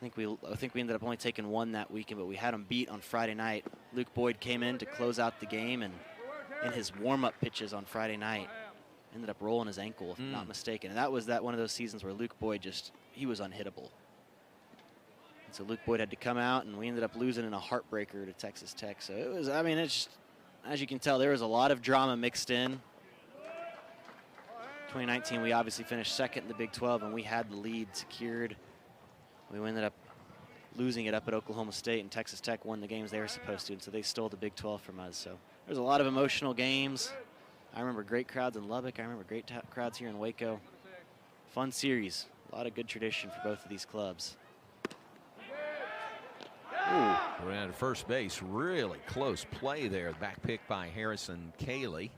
I think we ended up only taking 1 that weekend, but we had them beat on Friday night. Luke Boyd came in to close out the game, and in his warm-up pitches on Friday night, ended up rolling his ankle, if I'm not mistaken. And that was one of those seasons where Luke Boyd he was unhittable. And so Luke Boyd had to come out, and we ended up losing in a heartbreaker to Texas Tech. So it was, I mean, it's just, as you can tell, there was a lot of drama mixed in. 2019, we obviously finished 2nd in the Big 12, and we had the lead secured. We ended up losing it up at Oklahoma State, and Texas Tech won the games they were supposed to, and so they stole the Big 12 from us. So there's a lot of emotional games. I remember great crowds in Lubbock. I remember great crowds here in Waco. Fun series. A lot of good tradition for both of these clubs. Around first base, really close play there. Back pick by Harrison Cayley.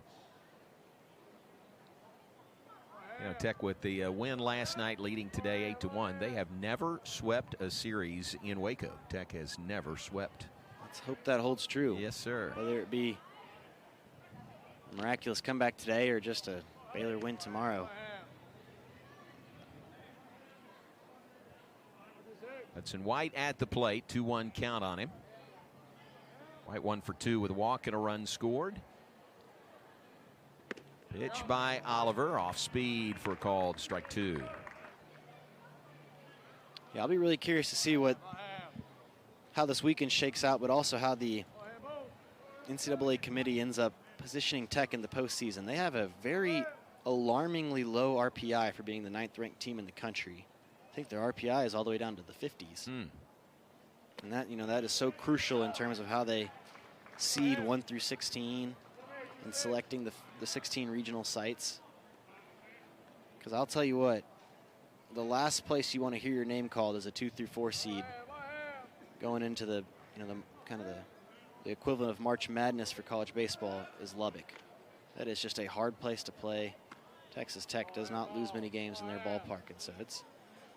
You know, Tech with the win last night, leading today 8-1. They have never swept a series in Waco. Tech has never swept. Let's hope that holds true. Yes, sir. Whether it be a miraculous comeback today or just a Baylor win tomorrow. Hudson White at the plate, 2-1 count on him. White 1 for 2 with a walk and a run scored. Pitch by Oliver, off speed for a called strike 2. Yeah, I'll be really curious to see how this weekend shakes out, but also how the NCAA committee ends up positioning Tech in the postseason. They have a very alarmingly low RPI for being the 9th-ranked team in the country. I think their RPI is all the way down to the 50s. And that, that is so crucial in terms of how they seed 1 through 16 and selecting the 16 regional sites. Because I'll tell you what, the last place you want to hear your name called is a 2 through 4 seed going into the the equivalent of March Madness for college baseball is Lubbock. That is just a hard place to play. Texas Tech does not lose many games in their ballpark, and so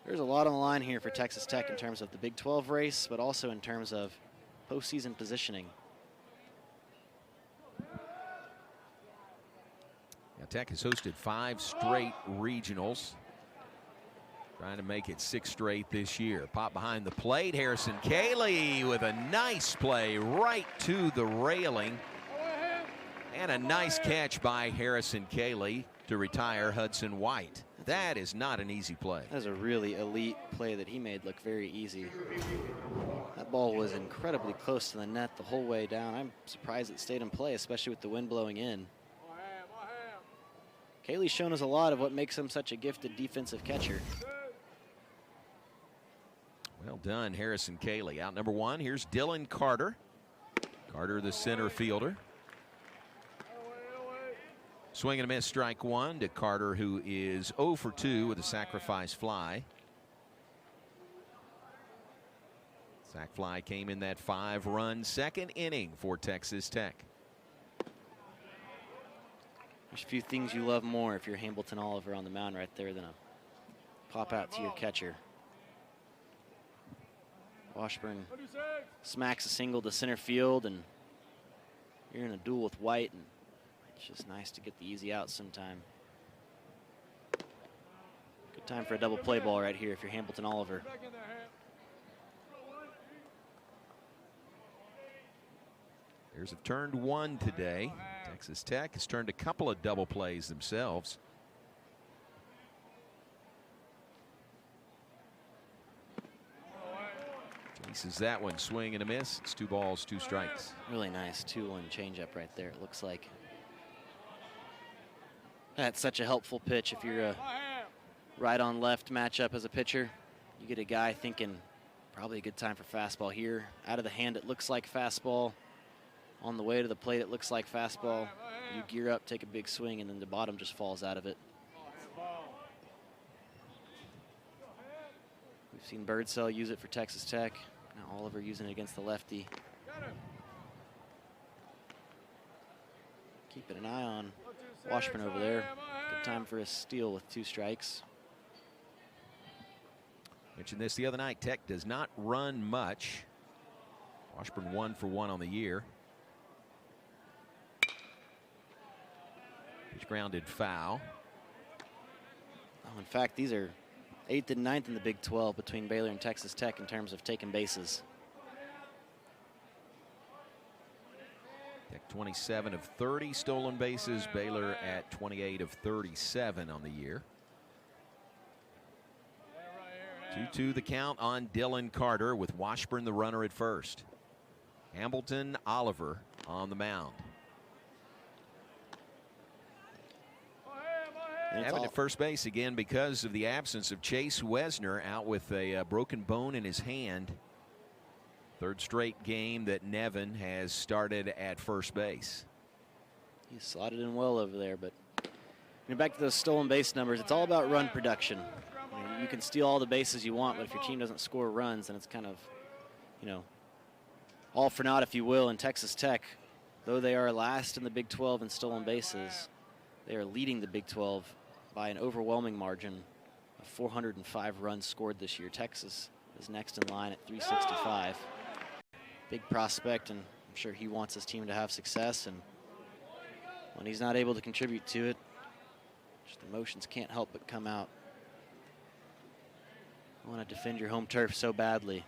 there's a lot on the line here for Texas Tech in terms of the Big 12 race, but also in terms of postseason positioning. Tech has hosted 5 straight regionals. Trying to make it 6 straight this year. Pop behind the plate. Harrison Cayley with a nice play right to the railing. And a nice catch by Harrison Cayley to retire Hudson White. That is not an easy play. That was a really elite play that he made look very easy. That ball was incredibly close to the net the whole way down. I'm surprised it stayed in play, especially with the wind blowing in. Cayley's shown us a lot of what makes him such a gifted defensive catcher. Well done, Harrison Cayley. Out number 1, here's Dylan Carter. Carter, the center fielder. Swing and a miss, strike 1 to Carter, who is 0 for 2 with a sacrifice fly. Sac fly came in that 5-run second inning for Texas Tech. There's a few things you love more if you're Hamilton Oliver on the mound right there than a pop out to your catcher. Washburn smacks a single to center field, and you're in a duel with White, and it's just nice to get the easy out sometime. Good time for a double play ball right here if you're Hamilton Oliver. Bears have turned 1 today. Texas Tech has turned a couple of double plays themselves. Chases that one, swing and a miss. It's 2 balls, 2 strikes. Really nice 2-1 changeup right there, it looks like. That's such a helpful pitch if you're a right on left matchup as a pitcher. You get a guy thinking probably a good time for fastball here. Out of the hand, it looks like fastball. On the way to the plate, it looks like fastball. You gear up, take a big swing, and then the bottom just falls out of it. We've seen Birdsell use it for Texas Tech. Now Oliver using it against the lefty. Keeping an eye on Washburn over there. Good time for a steal with 2 strikes. Mentioned this the other night. Tech does not run much. Washburn 1 for 1 on the year. Pitch grounded foul. Oh, in fact, these are 8th and 9th in the Big 12 between Baylor and Texas Tech in terms of taking bases. Tech 27 of 30 stolen bases. Baylor at 28 of 37 on the year. 2-2 the count on Dylan Carter with Washburn the runner at first. Hamilton Oliver on the mound. Evan at first base again because of the absence of Chase Wesner, out with a broken bone in his hand. 3rd straight game that Nevin has started at first base. He's slotted in well over there, but back to those stolen base numbers, it's all about run production. You can steal all the bases you want, but if your team doesn't score runs, then it's kind of, all for naught, if you will. And Texas Tech, though they are last in the Big 12 in stolen bases, they are leading the Big 12 by an overwhelming margin of 405 runs scored this year. Texas is next in line at 365. Big prospect, and I'm sure he wants his team to have success, and when he's not able to contribute to it, just emotions can't help but come out. You want to defend your home turf so badly.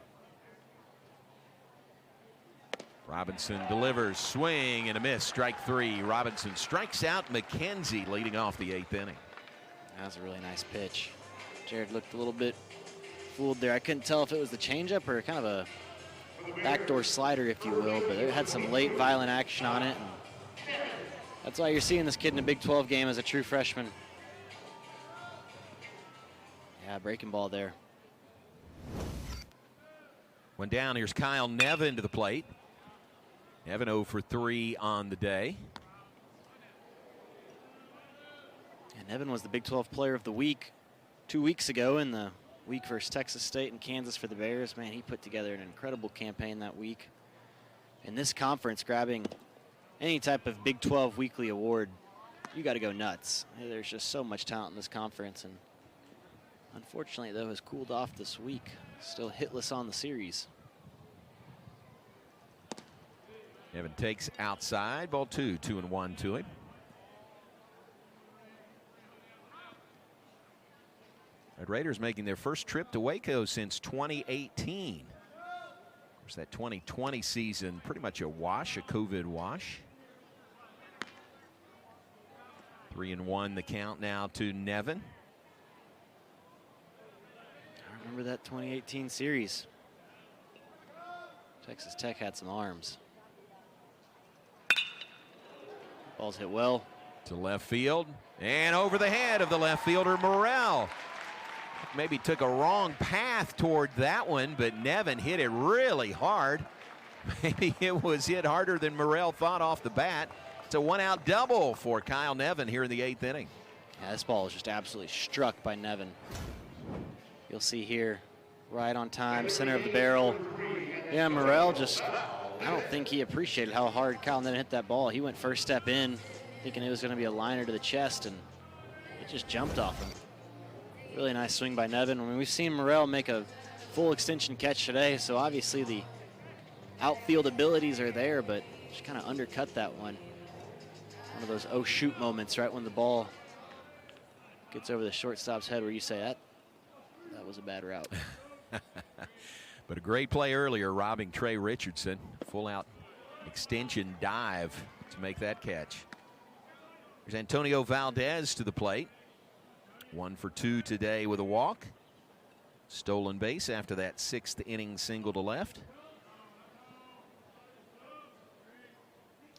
Robinson delivers, swing and a miss, strike 3. Robinson strikes out McKenzie leading off the 8th inning. That was a really nice pitch. Jared looked a little bit fooled there. I couldn't tell if it was the changeup or kind of a backdoor slider, if you will, but it had some late violent action on it. And that's why you're seeing this kid in a Big 12 game as a true freshman. Yeah, breaking ball there. One down, here's Kyle Nevin to the plate. Nevin 0 for 3 on the day. And Nevin was the Big 12 Player of the Week 2 weeks ago in the week versus Texas State and Kansas for the Bears. Man, he put together an incredible campaign that week. In this conference, grabbing any type of Big 12 weekly award, you got to go nuts. There's just so much talent in this conference, and unfortunately, though, has cooled off this week. Still hitless on the series. Nevin takes outside, ball 2, 2-1 to him. Red Raiders making their first trip to Waco since 2018. Of course, that 2020 season pretty much a wash, a COVID wash. 3-1 the count now to Nevin. I remember that 2018 series. Texas Tech had some arms. Ball's hit well. To left field and over the head of the left fielder Morrell. Maybe took a wrong path toward that one, but Nevin hit it really hard. Maybe it was hit harder than Morrell thought off the bat. It's a one-out double for Kyle Nevin here in the 8th inning. Yeah, this ball was just absolutely struck by Nevin. You'll see here, right on time, center of the barrel. Yeah, Morrell just, I don't think he appreciated how hard Kyle Nevin hit that ball. He went first step in, thinking it was going to be a liner to the chest, and it just jumped off him. Really nice swing by Nevin. I mean, we've seen Morrell make a full extension catch today, so obviously the outfield abilities are there, but just kind of undercut that one. One of those oh shoot moments right when the ball gets over the shortstop's head where you say that was a bad route. But a great play earlier, robbing Trey Richardson. Full out extension dive to make that catch. There's Antonio Valdez to the plate. 1 for 2 today with a walk. Stolen base after that 6th inning single to left.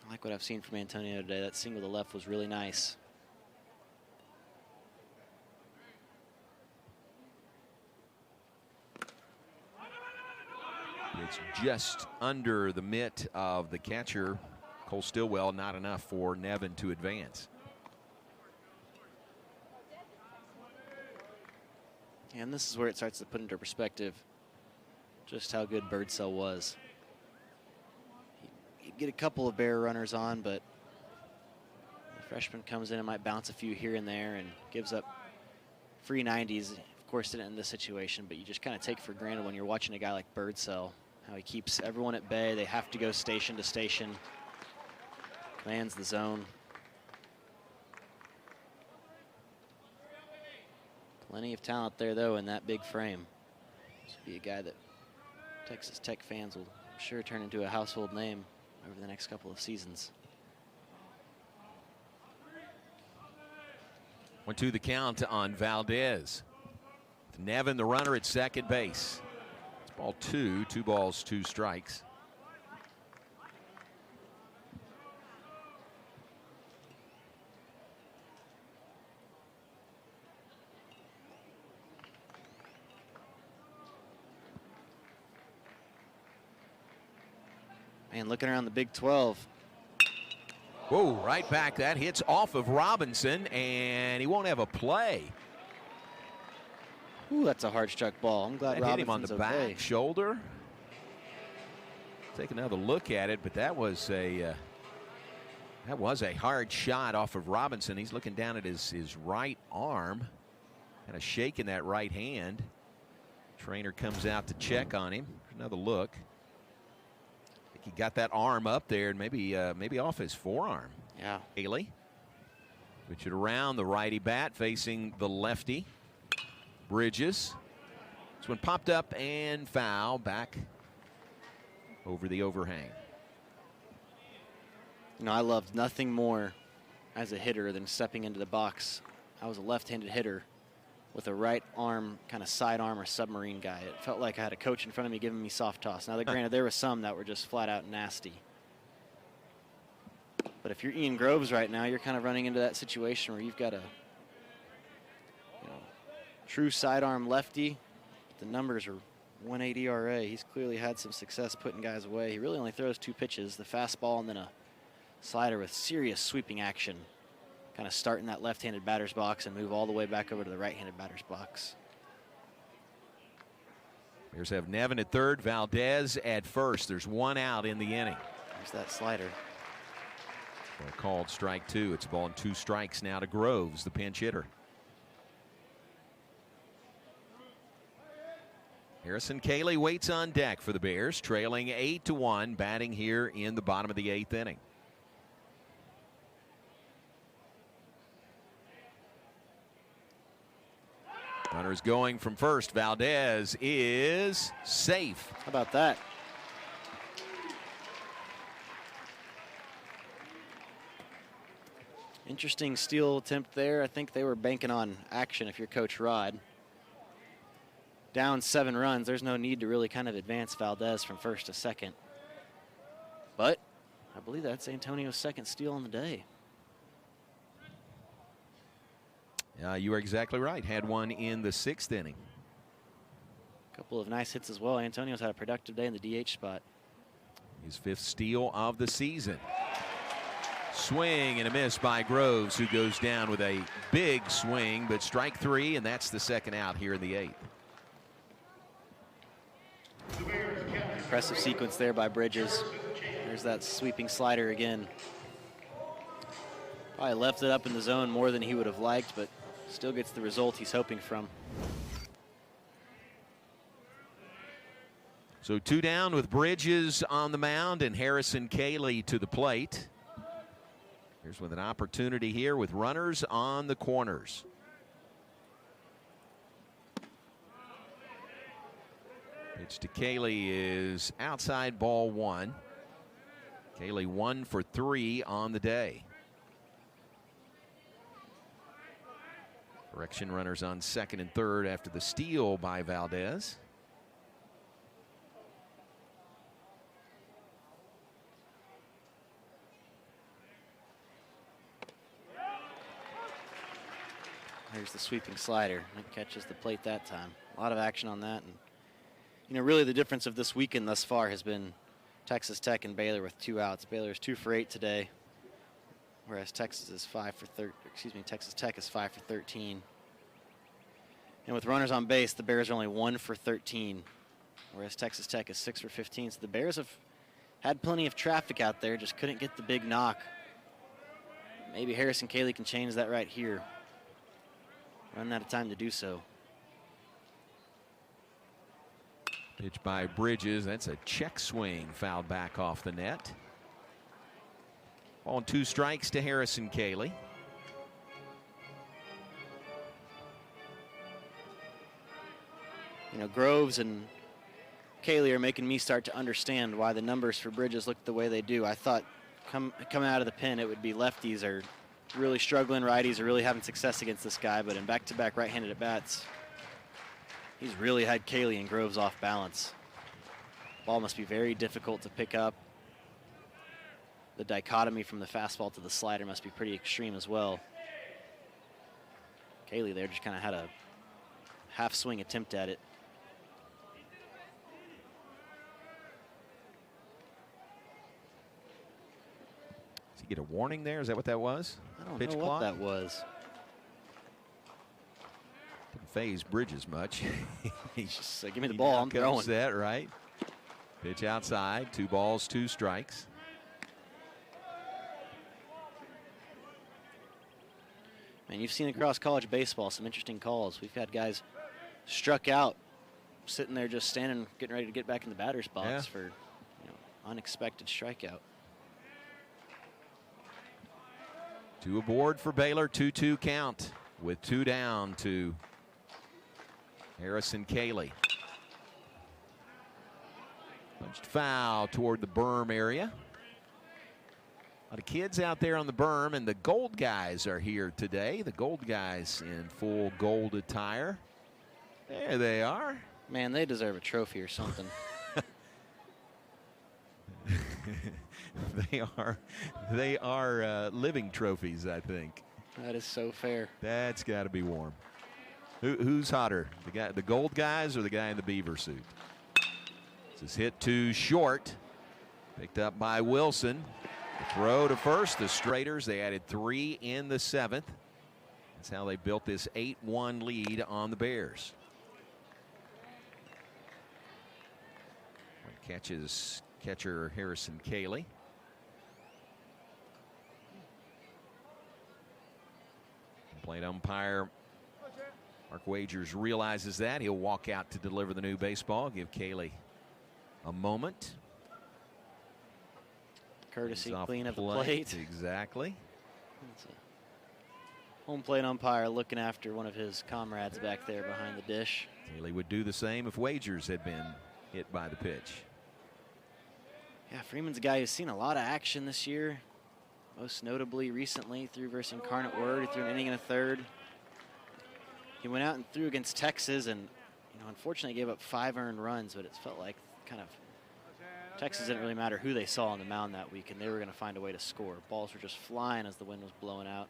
I like what I've seen from Antonio today. That single to left was really nice. It's just under the mitt of the catcher, Cole Stillwell. Not enough for Nevin to advance. And this is where it starts to put into perspective just how good Birdsell was. He'd get a couple of Bear runners on, but the freshman comes in and might bounce a few here and there and gives up free 90s. Of course, didn't in this situation, but you just kind of take for granted when you're watching a guy like Birdsell, how he keeps everyone at bay. They have to go station to station, commands the zone. Plenty of talent there, though, in that big frame. This would be a guy that Texas Tech fans will, I'm sure, turn into a household name over the next couple of seasons. 1-2 the count on Valdez. Nevin, the runner at second base. It's ball 2, 2 balls, 2 strikes. And looking around the Big 12. Whoa, right back. That hits off of Robinson, and he won't have a play. Ooh, that's a hard struck ball. I'm glad That hit him on the okay. back shoulder. Take another look at it, but that was a hard shot off of Robinson. He's looking down at his right arm, kind of shaking that right hand. Trainer comes out to check on him. Another look. He got that arm up there and maybe off his forearm. Yeah. Haley. Switch it around. The righty bat facing the lefty. Bridges. This one popped up and foul back over the overhang. You know, I loved nothing more as a hitter than stepping into the box. I was a left-handed hitter with a right arm, kind of sidearm or submarine guy. It felt like I had a coach in front of me giving me soft toss. Now, granted, there were some that were just flat out nasty. But if you're Ian Groves right now, you're kind of running into that situation where you've got a true sidearm lefty. The numbers are 1.8 ERA. He's clearly had some success putting guys away. He really only throws 2 pitches, the fastball and then a slider with serious sweeping action. Kind of start in that left-handed batter's box and move all the way back over to the right-handed batter's box. Bears have Nevin at third, Valdez at first. There's 1 out in the inning. There's that slider. Well, called strike 2. It's a ball and 2 strikes now to Groves, the pinch hitter. Harrison Cayley waits on deck for the Bears, trailing 8-1, batting here in the bottom of the 8th inning. Runners going from first. Valdez is safe. How about that? Interesting steal attempt there. I think they were banking on action if you're Coach Rod. Down 7 runs, there's no need to really kind of advance Valdez from first to second. But I believe that's Antonio's second steal on the day. You are exactly right. Had one in the 6th inning. A couple of nice hits as well. Antonio's had a productive day in the DH spot. His 5th steal of the season. Swing and a miss by Groves, who goes down with a big swing, but strike 3, and that's the second out here in the 8th. Impressive sequence there by Bridges. There's that sweeping slider again. Probably left it up in the zone more than he would have liked, but still gets the result he's hoping from. So 2 down with Bridges on the mound and Harrison Cayley to the plate. Here's with an opportunity here with runners on the corners. Pitch to Cayley is outside, ball 1. Cayley 1 for 3 on the day. Correction, runners on second and third after the steal by Valdez. Here's the sweeping slider. It catches the plate that time. A lot of action on that. And, you know, really the difference of this weekend thus far has been Texas Tech and Baylor with 2 outs. Baylor is 2 for 8 today, whereas Texas is 5 for 13. Excuse me, Texas Tech is 5 for 13. And with runners on base, the Bears are only 1 for 13, whereas Texas Tech is 6 for 15. So the Bears have had plenty of traffic out there, just couldn't get the big knock. Maybe Harrison Cayley can change that right here. Running out of time to do so. Pitch by Bridges. That's a check swing, fouled back off the net. On 2 strikes to Harrison Cayley. You know, Groves and Cayley are making me start to understand why the numbers for Bridges look the way they do. I thought coming out of the pen it would be lefties are really struggling, righties are really having success against this guy, but in back-to-back right-handed at-bats, he's really had Cayley and Groves off balance. Ball must be very difficult to pick up. The dichotomy from the fastball to the slider must be pretty extreme as well. Cayley there just kind of had a half-swing attempt at it. Did he get a warning there? Is that what that was? I don't Pitch know clock? what that was. Didn't phase Bridges much. Just give me the ball, I'm throwing. That right. Pitch outside, 2 balls, 2 strikes. Man, you've seen across college baseball some interesting calls. We've had guys struck out, sitting there just standing, getting ready to get back in the batter's box for, you know, unexpected strikeout. 2 aboard for Baylor, 2-2 count with 2 down to Harrison Cayley. Punched foul toward the berm area. A lot of kids out there on the berm, and the Gold Guys are here today. The Gold Guys in full gold attire. There they are. Man, they deserve a trophy or something. They are living trophies, I think. That is so fair. That's got to be warm. Who's hotter, the Gold Guys or the guy in the beaver suit? This is hit to short, picked up by Wilson. The throw to first. The Straighters, they added 3 in the 7th. That's how they built this 8-1 lead on the Bears. Catches catcher Harrison Cayley. Plate umpire Mark Wagers realizes that. He'll walk out to deliver the new baseball. Give Cayley a moment. Courtesy clean of the plate. Exactly. home plate umpire looking after one of his comrades back there behind the dish. Haley would do the same if Wagers had been hit by the pitch. Yeah, Freeman's a guy who's seen a lot of action this year. Most notably recently threw versus Incarnate Word. He threw an inning and a third. He went out and threw against Texas and, unfortunately gave up 5 earned runs, but it felt like kind of Texas didn't really matter who they saw on the mound that week, and they were going to find a way to score. Balls were just flying as the wind was blowing out.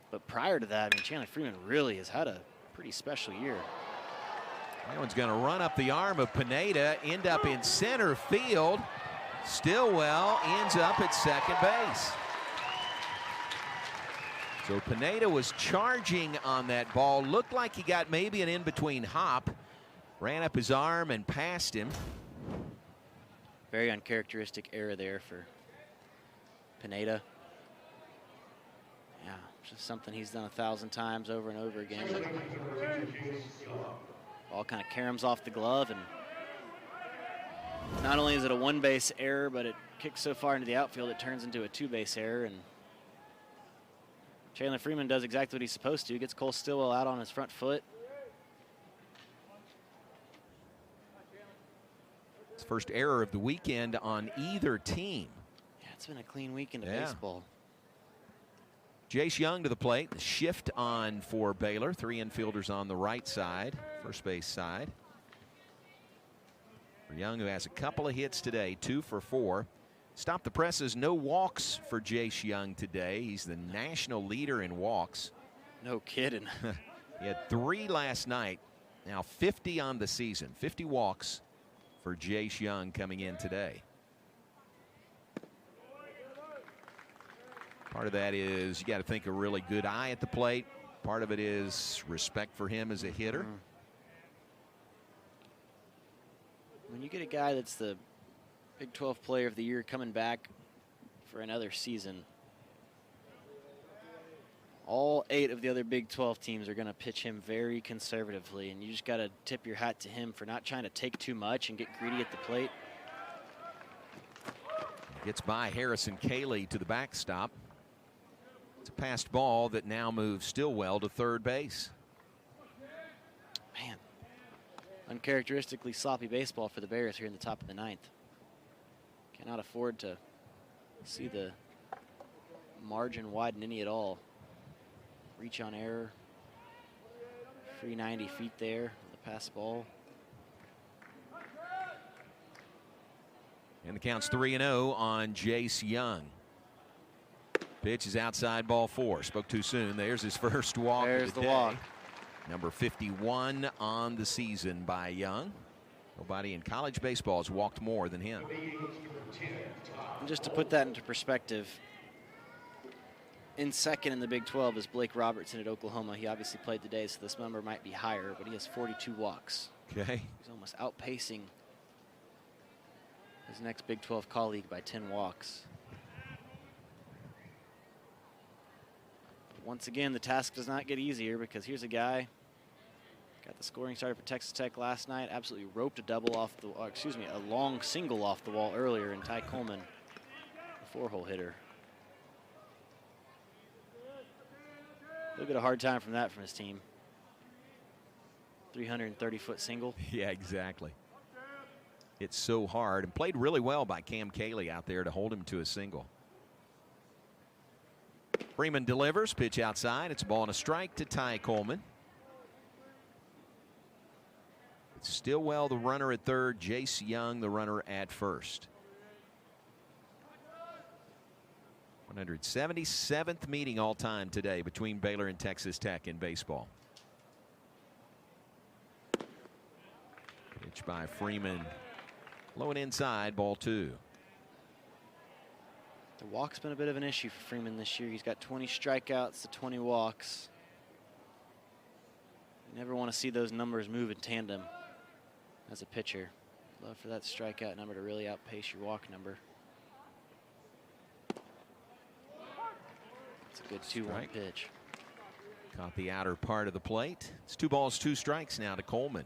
But prior to that, Chandler Freeman really has had a pretty special year. That one's going to run up the arm of Pineda, end up in center field. Stillwell ends up at second base. So Pineda was charging on that ball. Looked like he got maybe an in-between hop. Ran up his arm and passed him. Very uncharacteristic error there for Pineda. Yeah, just something he's done 1,000 times over and over again. Ball kind of caroms off the glove, and not only is it a 1-base error, but it kicks so far into the outfield it turns into a 2-base error. And Chandler Freeman does exactly what he's supposed to. Gets Cole Stillwell out on his front foot. It's first error of the weekend on either team. Yeah, it's been a clean weekend of baseball. Jace Young to the plate. The shift on for Baylor. 3 infielders on the right side, first base side. For Young, who has a couple of hits today, 2 for 4. Stop the presses, no walks for Jace Young today. He's the national leader in walks. No kidding. He had 3 last night. Now 50 on the season. 50 walks for Jace Young coming in today. Part of that is you got to think a really good eye at the plate. Part of it is respect for him as a hitter. When you get a guy that's the Big 12 Player of the Year coming back for another season, all 8 of the other Big 12 teams are going to pitch him very conservatively, and you just got to tip your hat to him for not trying to take too much and get greedy at the plate. Gets by Harrison Cayley to the backstop. It's a passed ball that now moves Stillwell to third base. Man, uncharacteristically sloppy baseball for the Bears here in the top of the 9th. Cannot afford to see the margin widen any at all. Reach on error. Free 90 feet there on the pass ball. And the count's 3-0 on Jace Young. Pitch is outside, ball 4. Spoke too soon. There's his first walk. There's of the the day. walk. Number 51 on the season by Young. Nobody in college baseball has walked more than him. And just to put that into perspective, in second in the Big 12 is Blake Robertson at Oklahoma. He obviously played today, so this number might be higher, but he has 42 walks. Okay. He's almost outpacing his next Big 12 colleague by 10 walks. Once again, the task does not get easier, because here's a guy got the scoring started for Texas Tech last night. Absolutely roped a double off the, a long single off the wall earlier, and Ty Coleman, a 4-hole hitter. He'll get a hard time from that from his team. 330-foot single. Yeah, exactly. It's so hard, and played really well by Cam Cayley out there to hold him to a single. Freeman delivers, pitch outside. It's a ball and a strike to Ty Coleman. It's Stillwell the runner at third, Jace Young the runner at first. 177th meeting all time today between Baylor and Texas Tech in baseball. Pitch by Freeman. Low and inside, ball 2. The walk's been a bit of an issue for Freeman this year. He's got 20 strikeouts to 20 walks. You never want to see those numbers move in tandem as a pitcher. Love for that strikeout number to really outpace your walk number. It's a good 2-1 pitch. Caught the outer part of the plate. It's 2 balls, 2 strikes now to Coleman.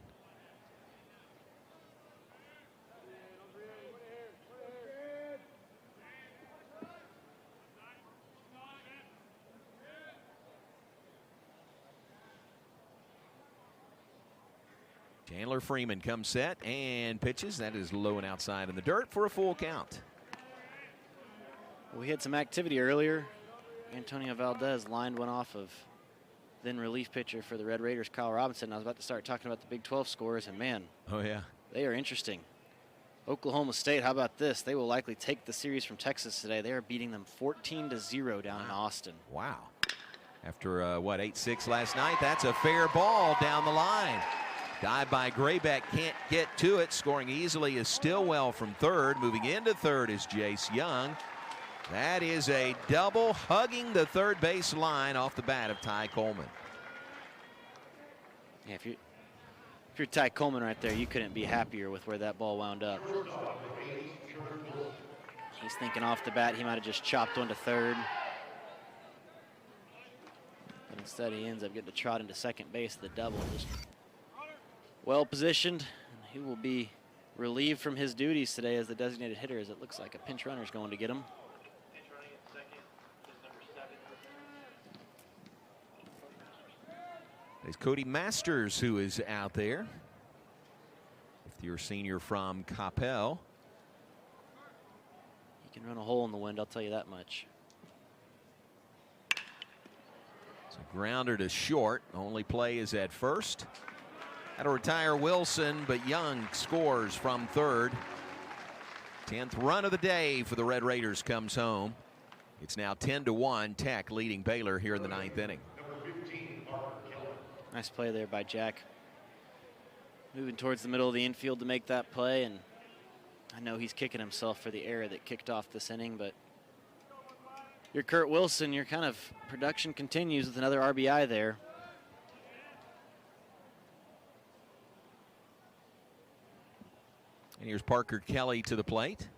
Chandler Freeman comes set and pitches. That is low and outside in the dirt for a full count. We had some activity earlier. Antonio Valdez lined one off of then relief pitcher for the Red Raiders, Kyle Robinson. I was about to start talking about the Big 12 scores, and man, oh yeah, they are interesting. Oklahoma State, how about this? They will likely take the series from Texas today. They are beating them 14-0 down in Austin. Wow. After, 8-6 last night, that's a fair ball down the line. Dive by Graybeck, can't get to it. Scoring easily is Stillwell from third. Moving into third is Jace Young. That is a double hugging the third base line off the bat of Ty Coleman. Yeah, if you're Ty Coleman right there, you couldn't be happier with where that ball wound up. He's thinking off the bat he might have just chopped one to third. But instead he ends up getting to trot into second base, the double. Just well positioned. He will be relieved from his duties today as the designated hitter, as it looks like a pinch runner is going to get him. It's Cody Masters who is out there. If you're a senior from Coppell. He can run a hole in the wind, I'll tell you that much. So grounder to short. Only play is at first. That'll retire Wilson, but Young scores from third. 10th run of the day for the Red Raiders comes home. It's now 10-1. Tech leading Baylor here in the 9th inning. Nice play there by Jack. Moving towards the middle of the infield to make that play, and I know he's kicking himself for the error that kicked off this inning, but you're Kurt Wilson, your kind of production continues with another RBI there. And here's Parker Kelly to the plate.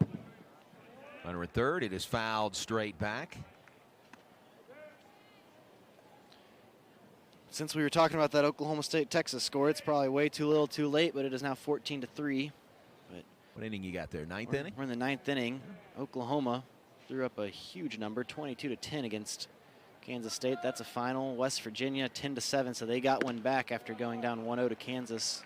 Runner at third, it is fouled straight back. Since we were talking about that Oklahoma State-Texas score, it's probably way too little too late, but it is now 14-3. But what inning you got there, ninth inning? We're in the 9th inning. Oklahoma threw up a huge number, 22-10 against Kansas State. That's a final. West Virginia 10-7, so they got one back after going down 1-0 to Kansas.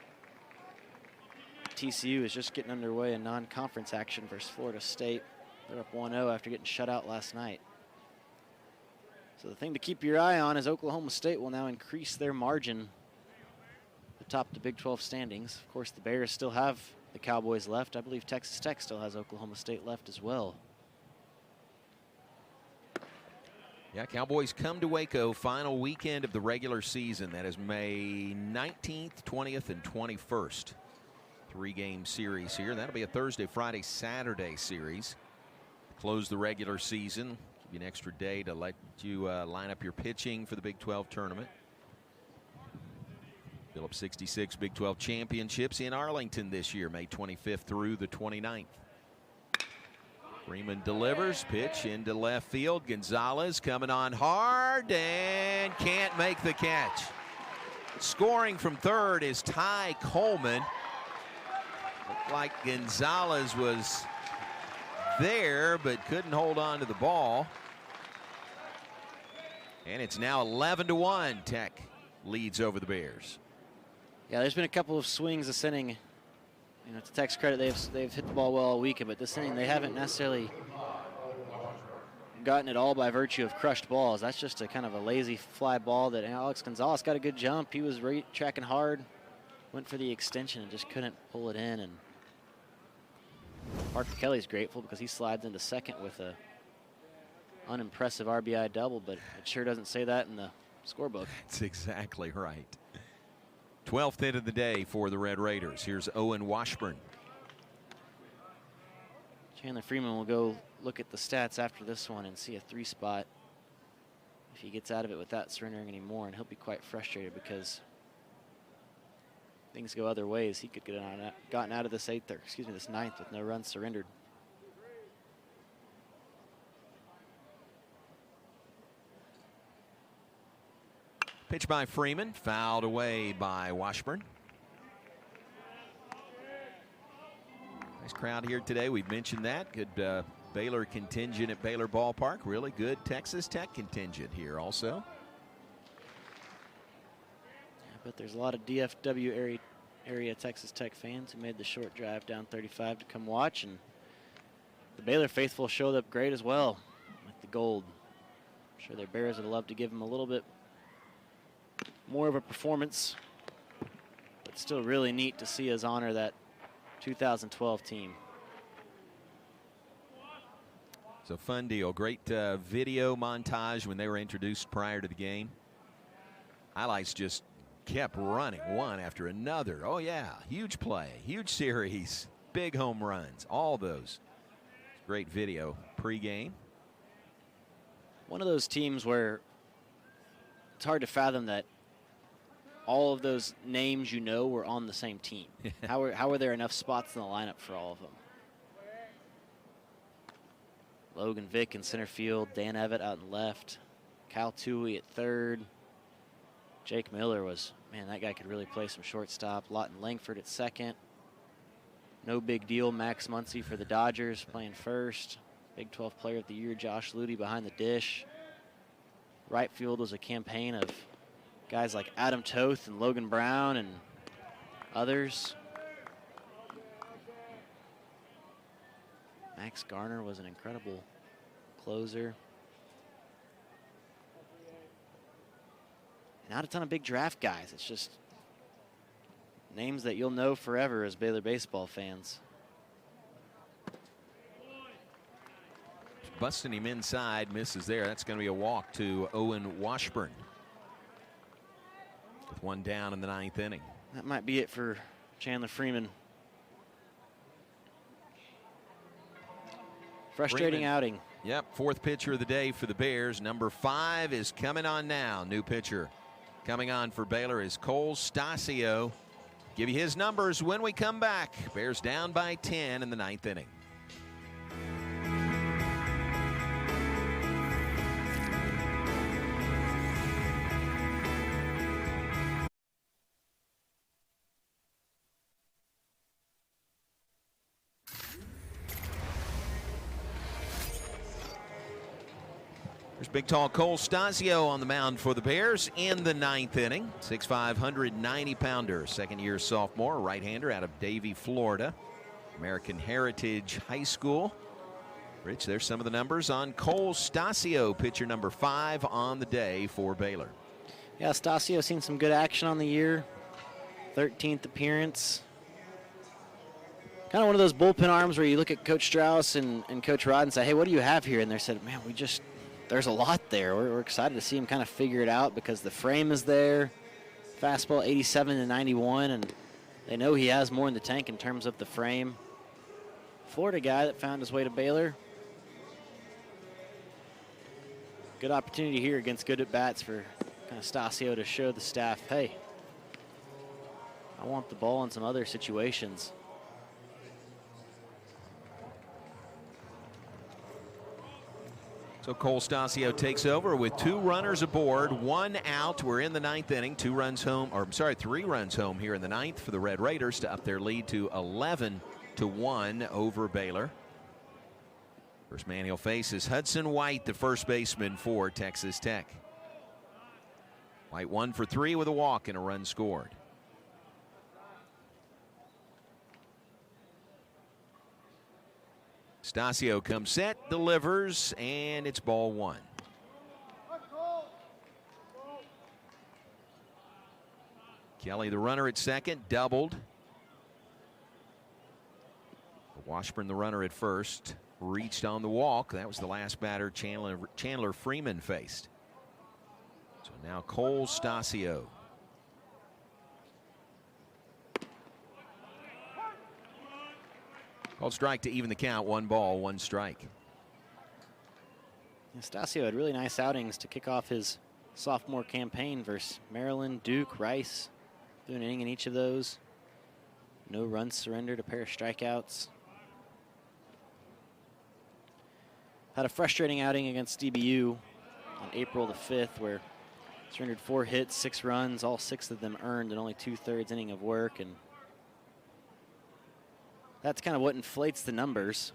TCU is just getting underway in non-conference action versus Florida State. They're up 1-0 after getting shut out last night. So the thing to keep your eye on is Oklahoma State will now increase their margin atop the Big 12 standings. Of course, the Bears still have the Cowboys left. I believe Texas Tech still has Oklahoma State left as well. Yeah, Cowboys come to Waco, final weekend of the regular season. That is May 19th, 20th, and 21st. 3-game series here. That'll be a Thursday, Friday, Saturday series. Close the regular season. Give you an extra day to let you line up your pitching for the Big 12 tournament. Phillips 66 Big 12 championships in Arlington this year, May 25th through the 29th. Freeman delivers, pitch into left field. Gonzalez coming on hard and can't make the catch. Scoring from third is Ty Coleman. Looked like Gonzalez was there but couldn't hold on to the ball. And it's now 11-1. Tech leads over the Bears. Yeah, there's been a couple of swings this inning. You know, to Tech's credit, they've hit the ball well all weekend, but this inning they haven't necessarily gotten it all by virtue of crushed balls. That's just a kind of a lazy fly ball that Alex Gonzalez got a good jump. He was tracking hard, went for the extension and just couldn't pull it in. And Parker Kelly's grateful because he slides into second with a unimpressive RBI double, but it sure doesn't say that in the scorebook. That's exactly right. 12th hit of the day for the Red Raiders. Here's Owen Washburn. Chandler Freeman will go look at the stats after this one and see a 3-spot if he gets out of it without surrendering anymore, and he'll be quite frustrated because things go other ways. He could get gotten out of this this 9th with no runs surrendered. Pitch by Freeman, fouled away by Washburn. Nice crowd here today. We've mentioned that. Good Baylor contingent at Baylor Ballpark. Really good Texas Tech contingent here also. Yeah, but there's a lot of DFW area Texas Tech fans who made the short drive down 35 to come watch, and the Baylor faithful showed up great as well with the gold. I'm sure their Bears would love to give them a little bit more of a performance, but still really neat to see us honor that 2012 team. It's a fun deal. Great video montage when they were introduced prior to the game. Highlights just kept running one after another. Oh yeah, huge play, huge series, big home runs, all those. Great video pregame. One of those teams where it's hard to fathom that all of those names you know were on the same team. How were there enough spots in the lineup for all of them? Logan Vick in center field, Dan Evett out in left, Kyle Toohey at third. Jake Miller was, man, that guy could really play some shortstop. Lawton Langford at second. No big deal, Max Muncy for the Dodgers playing first. Big 12 Player of the Year, Josh Ludy behind the dish. Right field was a campaign of guys like Adam Toth and Logan Brown and others. Max Garner was an incredible closer. Not a ton of big draft guys. It's just names that you'll know forever as Baylor baseball fans. Busting him inside, misses there. That's going to be a walk to Owen Washburn. With one down in the 9th inning. That might be it for Chandler Freeman. Frustrating outing. Yep, 4th pitcher of the day for the Bears. Number 5 is coming on now. New pitcher coming on for Baylor is Cole Stasio. Give you his numbers when we come back. Bears down by 10 in the 9th inning. There's big, tall Cole Stasio on the mound for the Bears in the 9th inning. 6'5", 190-pounder, second-year sophomore, right-hander out of Davie, Florida. American Heritage High School. Rich, there's some of the numbers on Cole Stasio, pitcher number 5 on the day for Baylor. Yeah, Stasio seen some good action on the year. 13th appearance. Kind of one of those bullpen arms where you look at Coach Strauss and Coach Rod and say, hey, what do you have here? And they said, man, there's a lot there. We're excited to see him kind of figure it out because the frame is there. Fastball 87 to 91, and they know he has more in the tank in terms of the frame. Florida guy that found his way to Baylor. Good opportunity here against good at-bats for kind of Stasio to show the staff, hey, I want the ball in some other situations. So Cole Stasio takes over with 2 runners aboard, 1 out. We're in the 9th inning. 3 runs home here in the 9th for the Red Raiders to up their lead to 11-1 over Baylor. First man he'll face is Hudson White, the first baseman for Texas Tech. White 1 for 3 with a walk and a run scored. Stasio comes set, delivers, and it's ball 1. Kelly, the runner at second, doubled. Washburn, the runner at first, reached on the walk. That was the last batter Chandler Freeman faced. So now Cole Stasio. Called strike to even the count. 1 ball, 1 strike. Stasio had really nice outings to kick off his sophomore campaign versus Maryland, Duke, Rice. Threw an inning in each of those. No runs surrendered, a pair of strikeouts. Had a frustrating outing against DBU on April the 5th where surrendered 4 hits, 6 runs, all 6 of them earned, and only 2/3 inning of work. And that's kind of what inflates the numbers.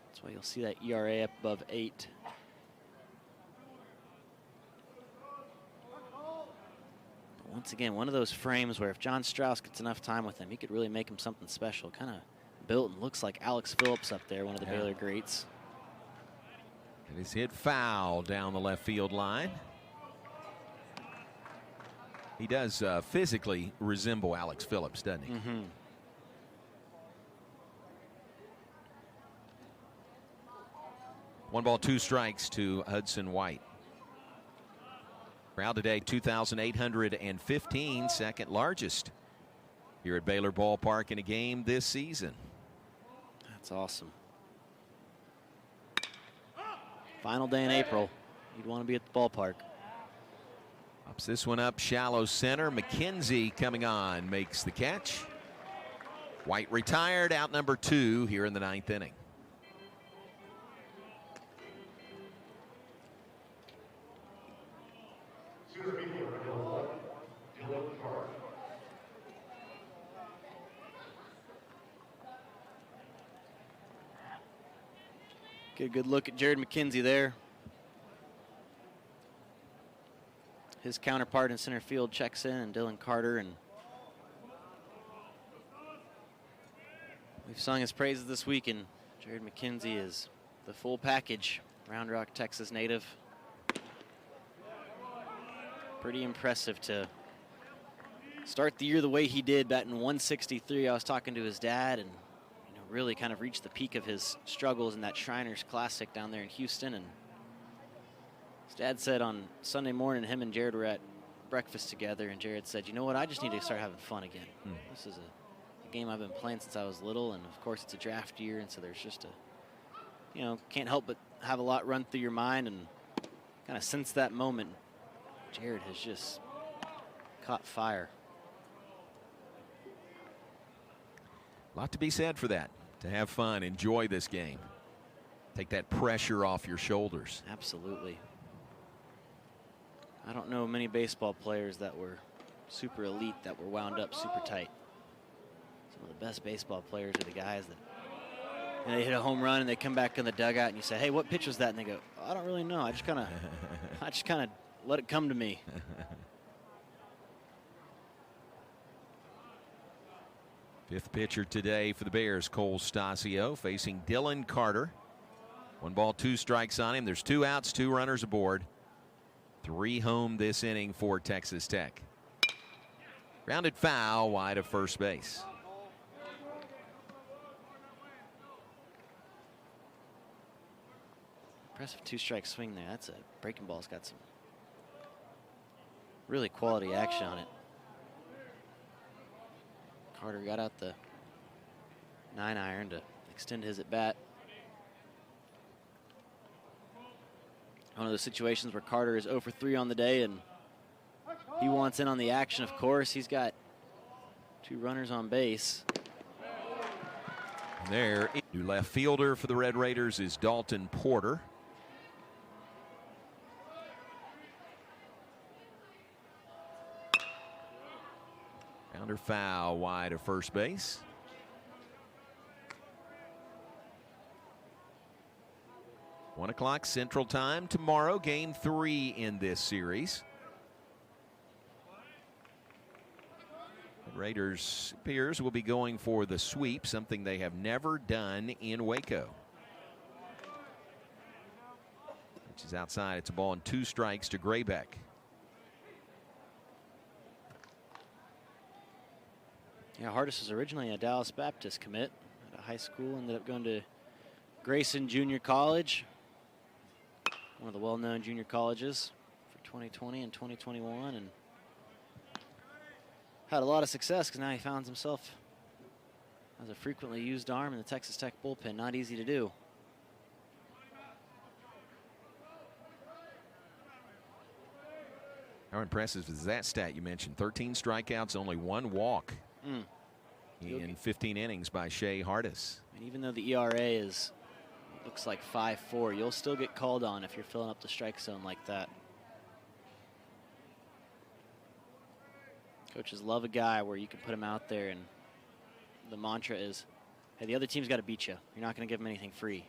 That's why you'll see that ERA up above 8. Once again, one of those frames where if John Strauss gets enough time with him, he could really make him something special. Kind of built and looks like Alex Phillips up there, one of the Baylor greats. And he's hit foul down the left field line. He does physically resemble Alex Phillips, doesn't he? Mm-hmm. One ball, two strikes to Hudson White. Crowd today, 2,815, second largest here at Baylor Ballpark in a game this season. That's awesome. Final day in April. You'd want to be at the ballpark. Pops this one up, shallow center. McKenzie coming on, makes the catch. White retired, out number 2 here in the 9th inning. Get a good look at Jared McKenzie there. His counterpart in center field checks in, and Dylan Carter, and we've sung his praises this week, and Jared McKenzie is the full package. Round Rock, Texas native. Pretty impressive to start the year the way he did, batting 163. I was talking to his dad, and really kind of reached the peak of his struggles in that Shriners Classic down there in Houston. And his dad said on Sunday morning, him and Jared were at breakfast together, and Jared said, you know what, I just need to start having fun again. This is a game I've been playing since I was little, and of course it's a draft year, and so there's just can't help but have a lot run through your mind. And kind of since that moment, Jared has just caught fire. A lot to be said for that. To have fun, enjoy this game. Take that pressure off your shoulders. Absolutely. I don't know many baseball players that were super elite that were wound up super tight. Some of the best baseball players are the guys that they hit a home run and they come back in the dugout and you say, hey, what pitch was that? And they go, I don't really know. I just kind of let it come to me. Fifth pitcher today for the Bears, Cole Stasio, facing Dylan Carter. 1 ball, 2 strikes on him. There's 2 outs, 2 runners aboard. 3 home this inning for Texas Tech. Grounded foul wide of first base. Impressive 2-strike swing there. That's a breaking ball's got some really quality action on it. Carter got out the 9-iron to extend his at bat. One of those situations where Carter is 0 for 3 on the day, and he wants in on the action, of course. He's got 2 runners on base. There, new left fielder for the Red Raiders is Dalton Porter. Grounder foul wide of first base. One o'clock Central Time tomorrow, game 3 in this series. The Raiders appears will be going for the sweep, something they have never done in Waco. Which is outside. It's a ball and 2 strikes to Graybeck. Yeah, Hardis was originally a Dallas Baptist commit at a high school, ended up going to Grayson Junior College, one of the well-known junior colleges for 2020 and 2021, and had a lot of success because now he finds himself as a frequently used arm in the Texas Tech bullpen. Not easy to do. How impressive is that stat you mentioned? 13 strikeouts, only 1 walk in 15 innings by Shea Hardis. And even though the ERA looks like 5.4, you'll still get called on if you're filling up the strike zone like that. Coaches love a guy where you can put him out there, and the mantra is, hey, the other team's got to beat you. You're not going to give them anything free.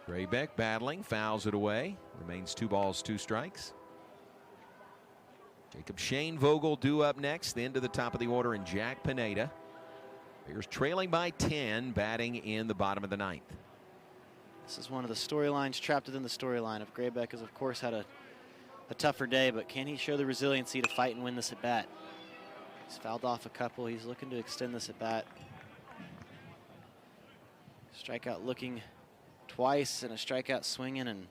Graybeck battling, fouls it away. Remains 2 balls, 2 strikes. Jacob Shane Vogel due up next. Then to the top of the order, and Jack Pineda. Bears trailing by 10, batting in the bottom of the 9th. This is one of the storylines trapped within the storyline of Graybeck has, of course, had a tougher day, but can he show the resiliency to fight and win this at bat? He's fouled off a couple. He's looking to extend this at bat. Strikeout looking twice and a strikeout swinging, and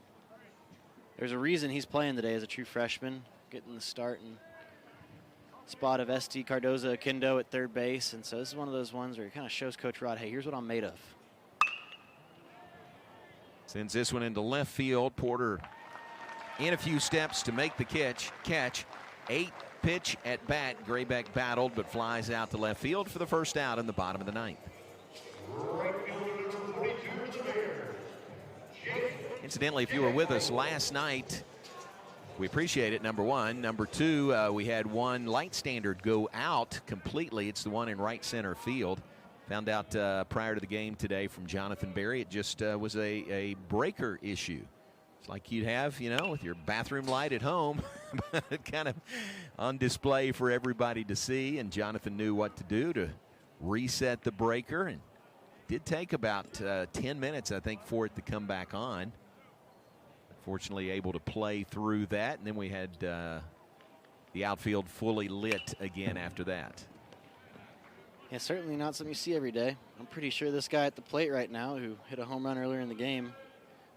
there's a reason he's playing today as a true freshman, getting the start and spot of St. Cardoza Akindo at third base. And so this is one of those ones where he kind of shows Coach Rod, hey, here's what I'm made of. Sends this one into left field. Porter in a few steps to make the catch. 8-pitch at bat. Graybeck battled but flies out to left field for the first out in the bottom of the 9th. Incidentally, if you were with us last night, we appreciate it, number one. Number two, we had one light standard go out completely. It's the one in right center field. Found out prior to the game today from Jonathan Berry, it just was a breaker issue. It's like you'd have, you know, with your bathroom light at home, kind of on display for everybody to see. And Jonathan knew what to do to reset the breaker. And it did take about 10 minutes, I think, for it to come back on. Fortunately able to play through that, and then we had the outfield fully lit again after that. Yeah, certainly not something you see every day. I'm pretty sure this guy at the plate right now who hit a home run earlier in the game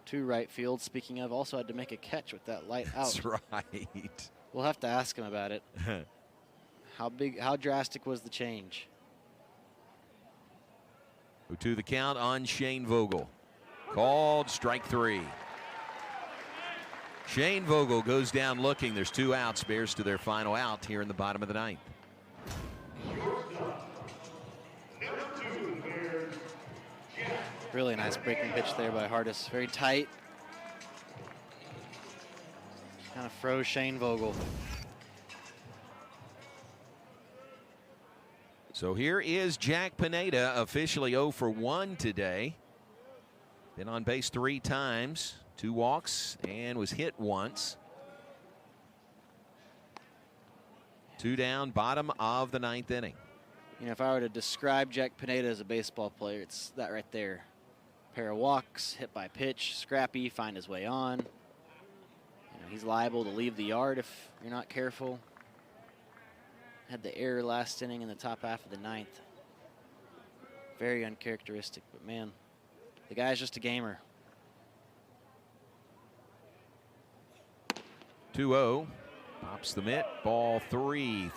to right field, speaking of, also had to make a catch with that light out. That's right. We'll have to ask him about it. How drastic was the change? To the count on Shane Vogel. Called strike 3. Shane Vogel goes down looking. There's 2 outs. Bears to their final out here in the bottom of the 9th. Really nice breaking pitch there by Hardis. Very tight. Kind of froze Shane Vogel. So here is Jack Pineda, officially 0 for 1 today. Been on base 3 times. 2 walks and was hit once. 2 down, bottom of the 9th inning. You know, if I were to describe Jack Pineda as a baseball player, it's that right there. Pair of walks, hit by pitch, scrappy, find his way on. You know, he's liable to leave the yard if you're not careful. Had the error last inning in the top half of the 9th. Very uncharacteristic, but man, the guy's just a gamer. 2-0. Pops the mitt. Ball 3.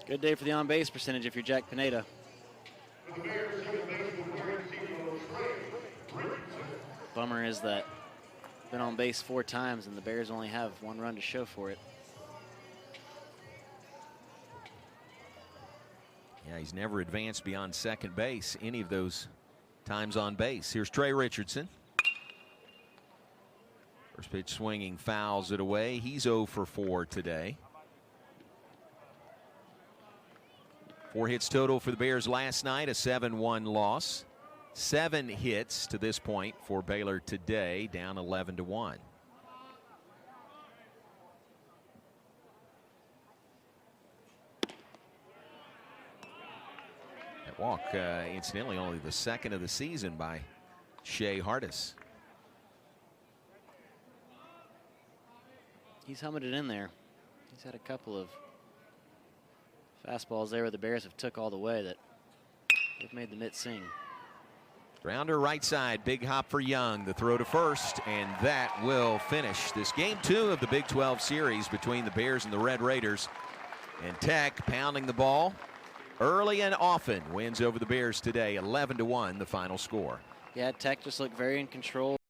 Good day for the on-base percentage if you're Jack Pineda. Bummer is that been on base 4 times and the Bears only have 1 run to show for it. Yeah, he's never advanced beyond second base any of those times on base. Here's Trey Richardson. First pitch swinging, fouls it away. He's 0 for 4 today. 4 hits total for the Bears last night, a 7-1 loss. 7 hits to this point for Baylor today, down 11-1. That walk, incidentally, only the 2nd of the season by Shea Hardis. He's helmeted in there. He's had a couple of fastballs there where the Bears have took all the way that they've made the mitt sing. Grounder right side, big hop for Young. The throw to first, and that will finish this game 2 of the Big 12 series between the Bears and the Red Raiders. And Tech pounding the ball Early and often wins over the Bears today, 11-1 the final score. Yeah, Tech just looked very in control.